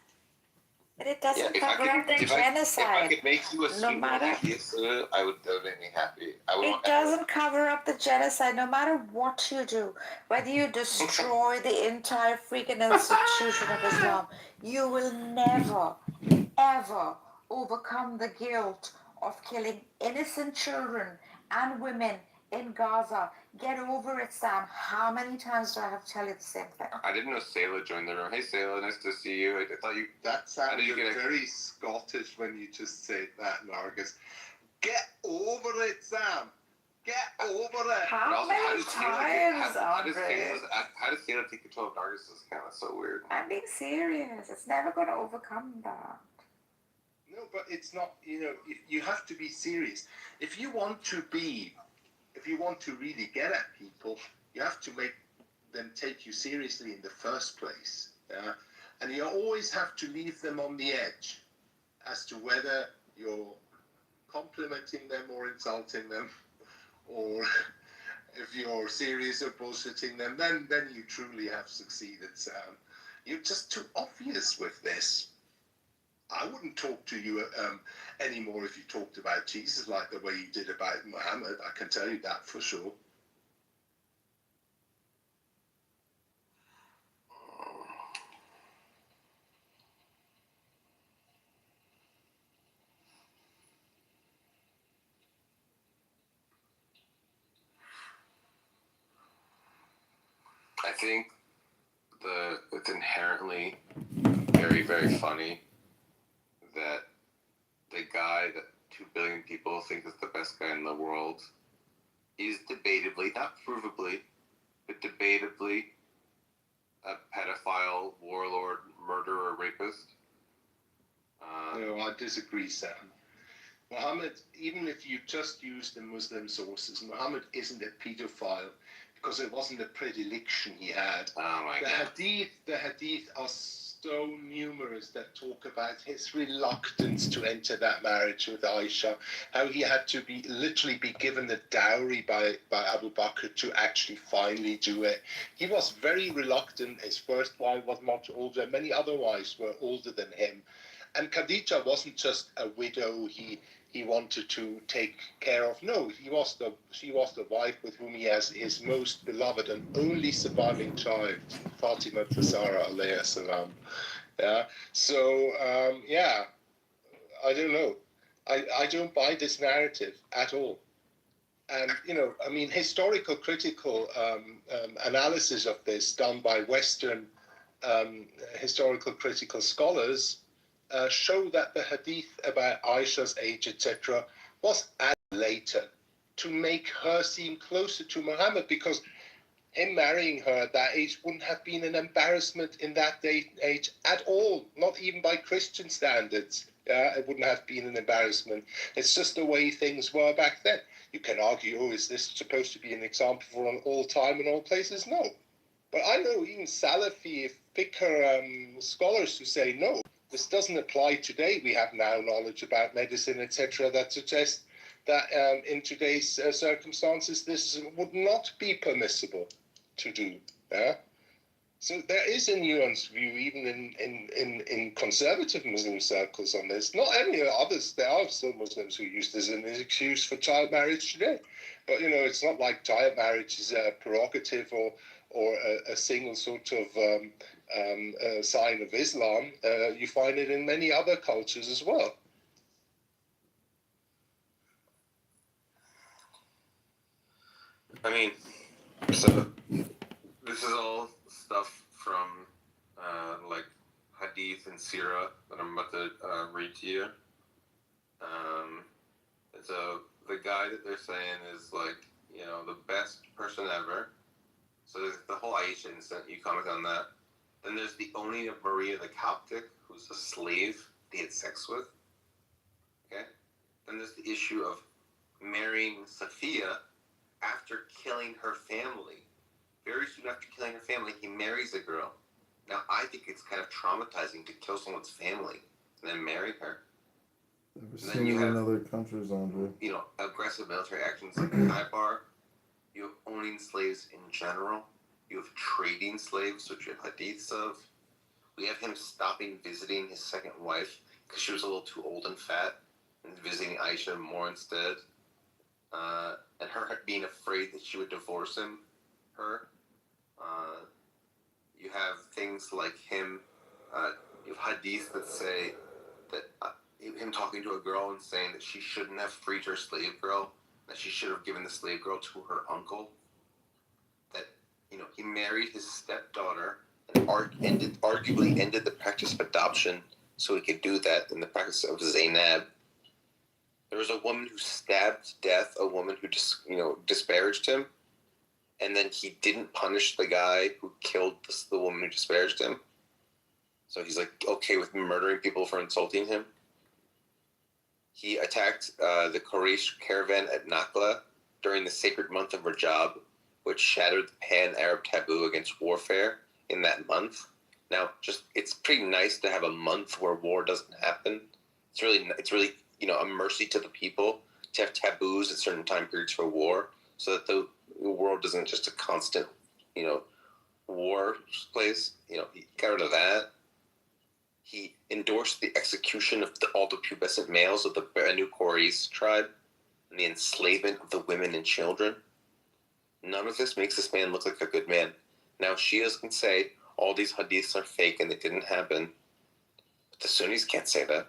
But it doesn't cover up the genocide. If I could make you a No Sunni matter. atheist, that would make me happy. It doesn't cover up the genocide, no matter what you do. Whether you destroy the entire freaking institution of Islam, you will never, ever overcome the guilt of killing innocent children and women in Gaza. Get over it, Sam. How many times do I have to tell you the same thing? I didn't know Sayla joined the room. Hey, Sayla, nice to see you. I thought you... That sounded very Scottish when you just said that, Nargis. Get over it, Sam. Get over it. How many times, Andre? How does Sayla take control of Nargis' account? That's so weird. I'm being serious. It's never going to overcome that. No, but it's not, you have to be serious. If you want to really get at people, you have to make them take you seriously in the first place. Yeah? And you always have to leave them on the edge as to whether you're complimenting them or insulting them, or if you're serious or bullshitting them, then you truly have succeeded, Sam. You're just too obvious with this. I wouldn't talk to you anymore if you talked about Jesus like the way you did about Muhammad. I can tell you that for sure. I think it's inherently very, very funny that the guy that 2 billion people think is the best guy in the world is debatably, not provably, but debatably a pedophile, warlord, murderer, rapist. No, I disagree, Sam. Muhammad, even if you just use the Muslim sources, Muhammad isn't a pedophile because it wasn't a predilection he had. Oh my God. The hadith are so numerous that talk about his reluctance to enter that marriage with Aisha, how he had to literally be given the dowry by Abu Bakr to actually finally do it. He was very reluctant. His first wife was much older. Many other wives were older than him. And Khadija wasn't just a widow he wanted to take care of. No, she was the wife with whom he has his most beloved and only surviving child, Fatima Zahra alayhi salam. Yeah. So I don't know. I don't buy this narrative at all. And historical critical analysis of this done by Western historical critical scholars show that the hadith about Aisha's age, etc., was added later to make her seem closer to Muhammad, because him marrying her at that age wouldn't have been an embarrassment in that age at all, not even by Christian standards. It wouldn't have been an embarrassment. It's just the way things were back then. You can argue, is this supposed to be an example for all time and all places? No. But I know even Salafi, Fiqh scholars who say no. This doesn't apply today. We have now knowledge about medicine, etc., that suggests that in today's circumstances, this would not be permissible to do. So there is a nuanced view, even in conservative Muslim circles on this. Not any others. There are still Muslims who use this as an excuse for child marriage today. But, it's not like child marriage is a prerogative or a single sort of sign of Islam. You find it in many other cultures as well. I mean, so this is all stuff from like Hadith and Sirah that I'm about to read to you. So the guy that they're saying is like, the best person ever. So there's the whole Aisha incident, you comment on that. Then there's the owning of Maria the Coptic, who's a slave they had sex with. Okay? Then there's the issue of marrying Safiya after killing her family. Very soon after killing her family, he marries a girl. Now, I think it's kind of traumatizing to kill someone's family and then marry her. Never And seen then you it in have, other countries, Andre. you know, aggressive military actions like Kitover. You have owning slaves in general. You have trading slaves, which you have hadiths of. We have him stopping visiting his second wife because she was a little too old and fat, and visiting Aisha more instead. And her being afraid that she would divorce him. You have things like him. You have hadiths that say that him talking to a girl and saying that she shouldn't have freed her slave girl, that she should have given the slave girl to her uncle. That, you know, he married his stepdaughter and arguably ended the practice of adoption so he could do that in the practice of Zainab. There was a woman who stabbed to death a woman who disparaged him, and then he didn't punish the guy who killed the woman who disparaged him. So he's like okay with murdering people for insulting him. He attacked the Quraysh caravan at Nakla during the sacred month of Rajab, which shattered the pan-Arab taboo against warfare in that month. Now, it's pretty nice to have a month where war doesn't happen. It's really a mercy to the people to have taboos at certain time periods for war, so that the world isn't just a constant, war place. He got rid of that. He endorsed the execution of all the pubescent males of the Banu Quraysh tribe and the enslavement of the women and children. None of this makes this man look like a good man. Now, Shias can say all these hadiths are fake and they didn't happen, but the Sunnis can't say that.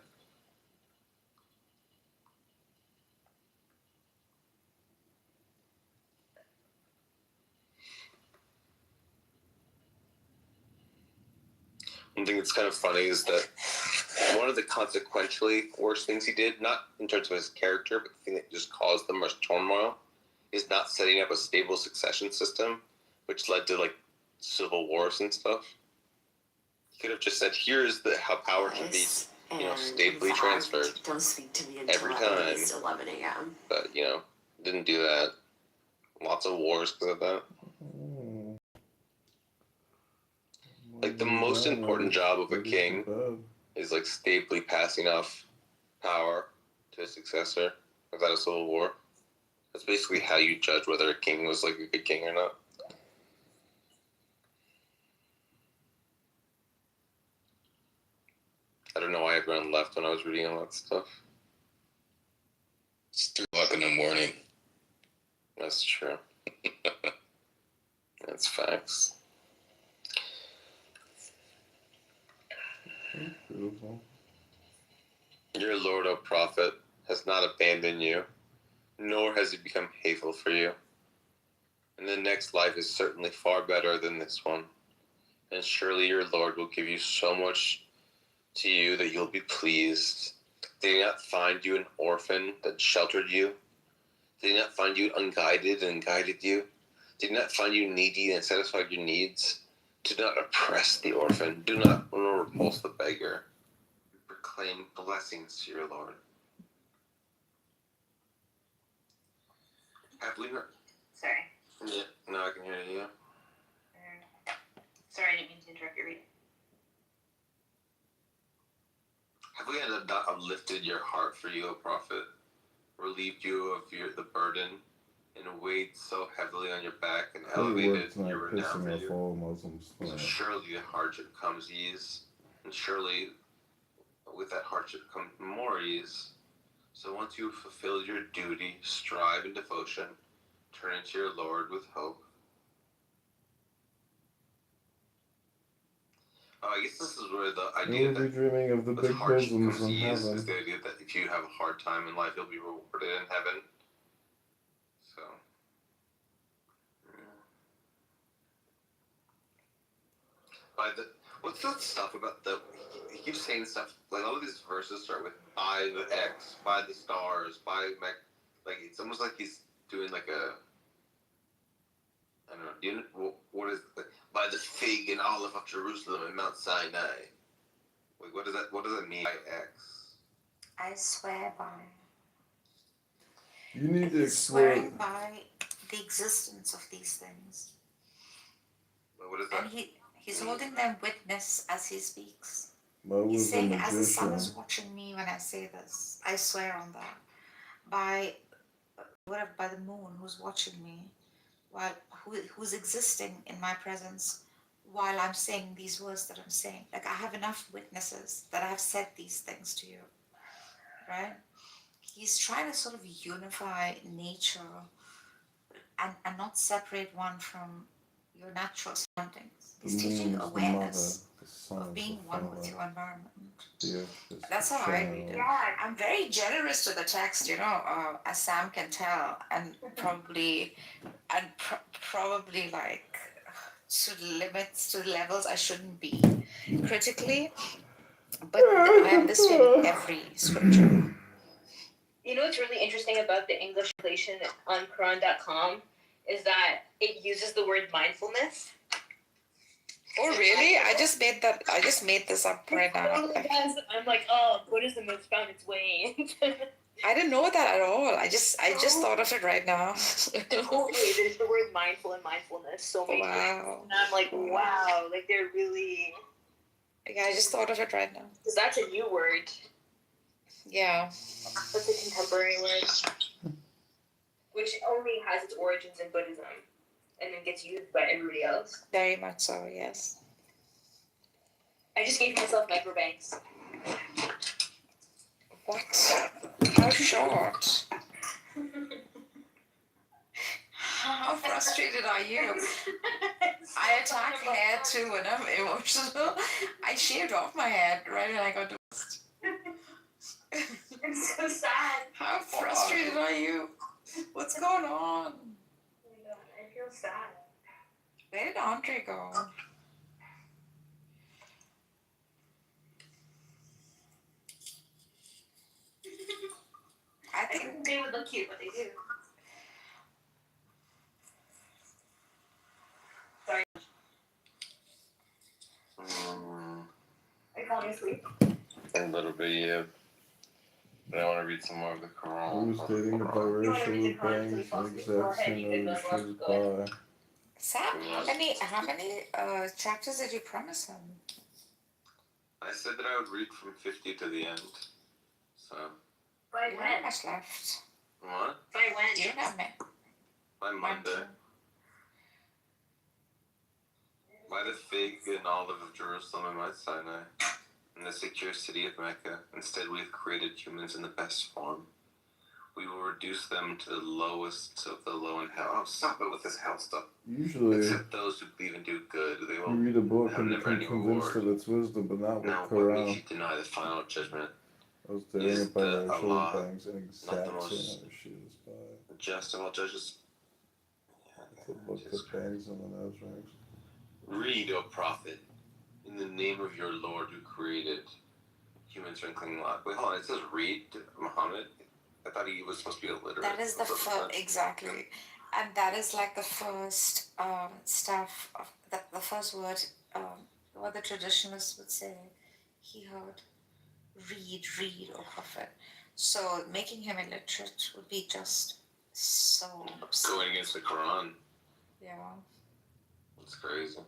One thing that's kind of funny is that one of the consequentially worst things he did, not in terms of his character, but the thing that just caused the most turmoil, is not setting up a stable succession system, which led to civil wars and stuff. He could have just said, "Here's how power should be, stably transferred." Don't speak to me every until at time. least 11 a.m. But didn't do that. Lots of wars because of that. The most important job of a king is stably passing off power to a successor without a civil war. That's basically how you judge whether a king was a good king or not. I don't know why everyone left when I was reading all that stuff. It's 3 o'clock in the morning. That's true. That's facts. Beautiful. Your Lord, O Prophet, has not abandoned you, nor has he become hateful for you. And the next life is certainly far better than this one. And surely your Lord will give you so much to you that you'll be pleased. Did he not find you an orphan that sheltered you? Did he not find you unguided and guided you? Did he not find you needy and satisfied your needs? Do not oppress the orphan. Do not repulse the beggar. Proclaim blessings to your Lord. Have we heard? Sorry. Yeah, no, I can hear you. Sorry, I didn't mean to interrupt your reading. Have we not uplifted your heart for you, O Prophet, relieved you of the burden, and weighed so heavily on your back and elevated your renown for you? All Muslims. So surely the hardship comes ease, and surely with that hardship comes more ease. So once you've fulfilled your duty, strive in devotion, turn to your Lord with hope. I guess this is where the idea You'll be dreaming of the with big hardship bosoms comes in ease heaven. is the idea that if you have a hard time in life, you'll be rewarded in heaven. So, what's that stuff about he keeps saying stuff, all of these verses start with, by the X, by the stars, by, it's almost like he's doing I don't know, do you know, what is, by the fig and olive of Jerusalem and Mount Sinai. What does that mean by X? I swear by. You need to He's explore. swearing by the existence of these things. What is that? And he's holding them witness as he speaks. Mo He's was a saying, as the sun is magician. watching me when I say this, I swear on that. By whatever, by the moon who's watching me, while who's existing in my presence while I'm saying these words that I'm saying. Like I have enough witnesses that I have said these things to you, right? He's trying to sort of unify nature and not separate one from your natural surroundings. The He's teaching moon is the mother, awareness the sun of is being the one with father, your environment. the earth is That's the how I read it. child. I'm very generous to the text, as Sam can tell, and probably like to limits, to levels I shouldn't be critically, but I am this way with every scripture. You know what's really interesting about the English translation on Quran.com is that it uses the word mindfulness. Oh really? I just made this up right now. I'm like, oh, Buddhism has found its way in. I didn't know that at all. I just thought of it right now. Totally, there's the word mindful and mindfulness so many times. And I'm like, wow, like they're really. Yeah, I just thought of it right now. Because that's a new word. Yeah. That's a contemporary word. Which only has its origins in Buddhism and then gets used by everybody else. Very much so, yes. I just gave myself microbanks. What? How short? How frustrated are you? I attack hair too when I'm emotional. I shaved off my head right when I got divorced. I'm so sad. How frustrated are you? What's going on? Oh my god, I feel sad. Where did Andre go? I think they would look cute, but they do. Sorry. Are you falling asleep? A little bit, yeah. But I want to read some more of the Quran. Who's dating a biracial with bangs and exact same wishes by? Sam, how many chapters did you promise him? I said that I would read from 50 to the end. So. By You when? have much left. What? By when? You don't have me. By Monday. By the fig and olive of Jerusalem and Mount Sinai, in the secure city of Mecca, instead we have created humans in the best form. We will reduce them to the lowest of the low in hell. Oh, stop it with this hell stuff. Usually, Except those who believe and do good, they will you read a book have and never become any convinced reward. of its wisdom, but not with Now, what makes Quran. you deny the final judgment? I was dating a Is the biracial with Allah bangs and not the exact most same wishes by. just of all judges? The book that bangs on the nose rings. Read, O Prophet, in the name of your Lord who created humans from clean lot. Wait, hold on. It says read, Muhammad. I thought he was supposed to be illiterate. That is the first, exactly. And that is like the first stuff, of the first word, what the traditionalists would say. He heard, read, O Prophet. So making him illiterate would be just so absurd. Going against the Quran. Yeah. That's crazy.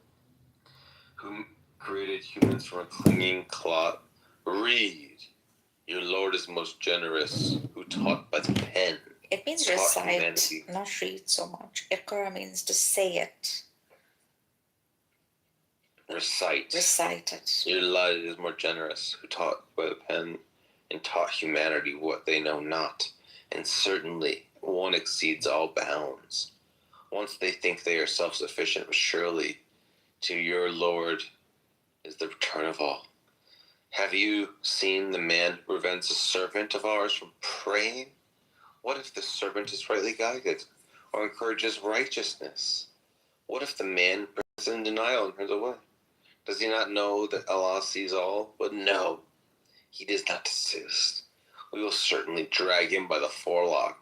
Who created humans from a clinging clot? Read. Your Lord is most generous, who taught by the pen. It means recite, humanity. Not read so much. Iqra means to say it. Recite. Recite it. Your Lord is more generous, who taught by the pen and taught humanity what they know not. And certainly one exceeds all bounds. Once they think they are self-sufficient, but surely to your Lord is the return of all. Have you seen the man who prevents a servant of ours from praying? What if the servant is rightly guided, or encourages righteousness? What if the man persisted in denial and turns away? Does he not know that Allah sees all? But no, he does not desist. We will certainly drag him by the forelock,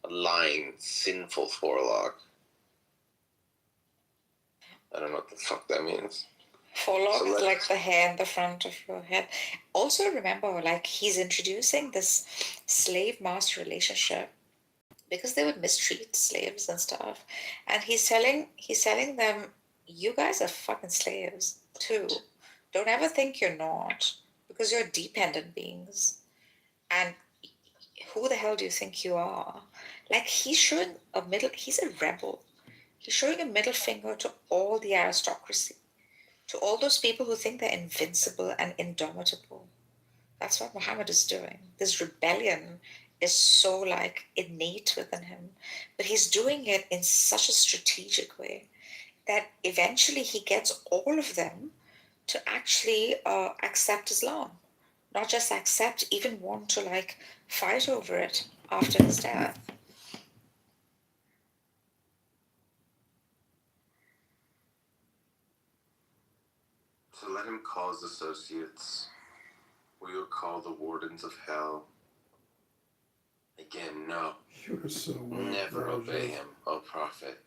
a lying, sinful forelock. I don't know what the fuck that means. Forelock is like the hair in the front of your head. Also remember, like, he's introducing this slave-master relationship because they would mistreat slaves and stuff. And he's telling them, you guys are fucking slaves too. Don't ever think you're not. because you're dependent beings. And who the hell do you think you are? Like, he's a rebel. He's showing a middle finger to all the aristocracy, to all those people who think they're invincible and indomitable. That's what Muhammad is doing. This rebellion is so like innate within him, but he's doing it in such a strategic way that eventually he gets all of them to actually accept Islam. Not just accept, even want to like fight over it after his death. So let him call his associates. We will call the wardens of hell. Again, no. You're so weak, Never Raja. obey him, O Prophet.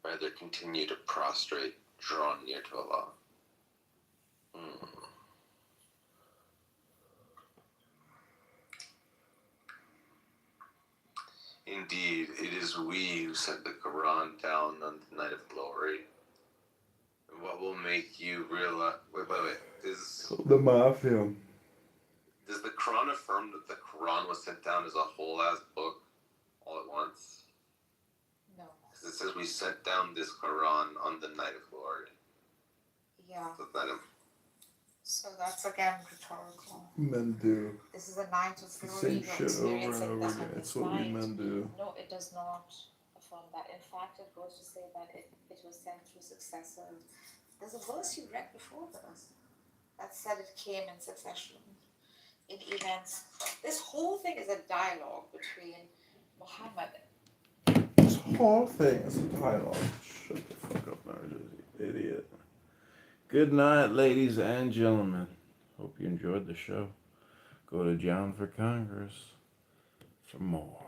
Rather continue to prostrate, drawn near to Allah. Indeed, it is we who sent the Quran down on the night of glory. And what will make you realize... Wait. The Mafia. Does the Quran affirm that the Quran was sent down as a whole-ass book all at once? No. Because it says we sent down this Quran on the night of glory. Yeah. So that's again rhetorical. Men do. This is a night of The glory. same You're shit over and experiencing over that again. on It's this what we night. men do. No, it does not affirm that. In fact, it goes to say that it was sent through successive. There's a verse you read before this that said it came in succession, in events. This whole thing is a dialogue between Muhammad. This whole thing is a dialogue. Shut the fuck up, Marjorie, you idiot. Good night, ladies and gentlemen. Hope you enjoyed the show. Go to John for Congress for more.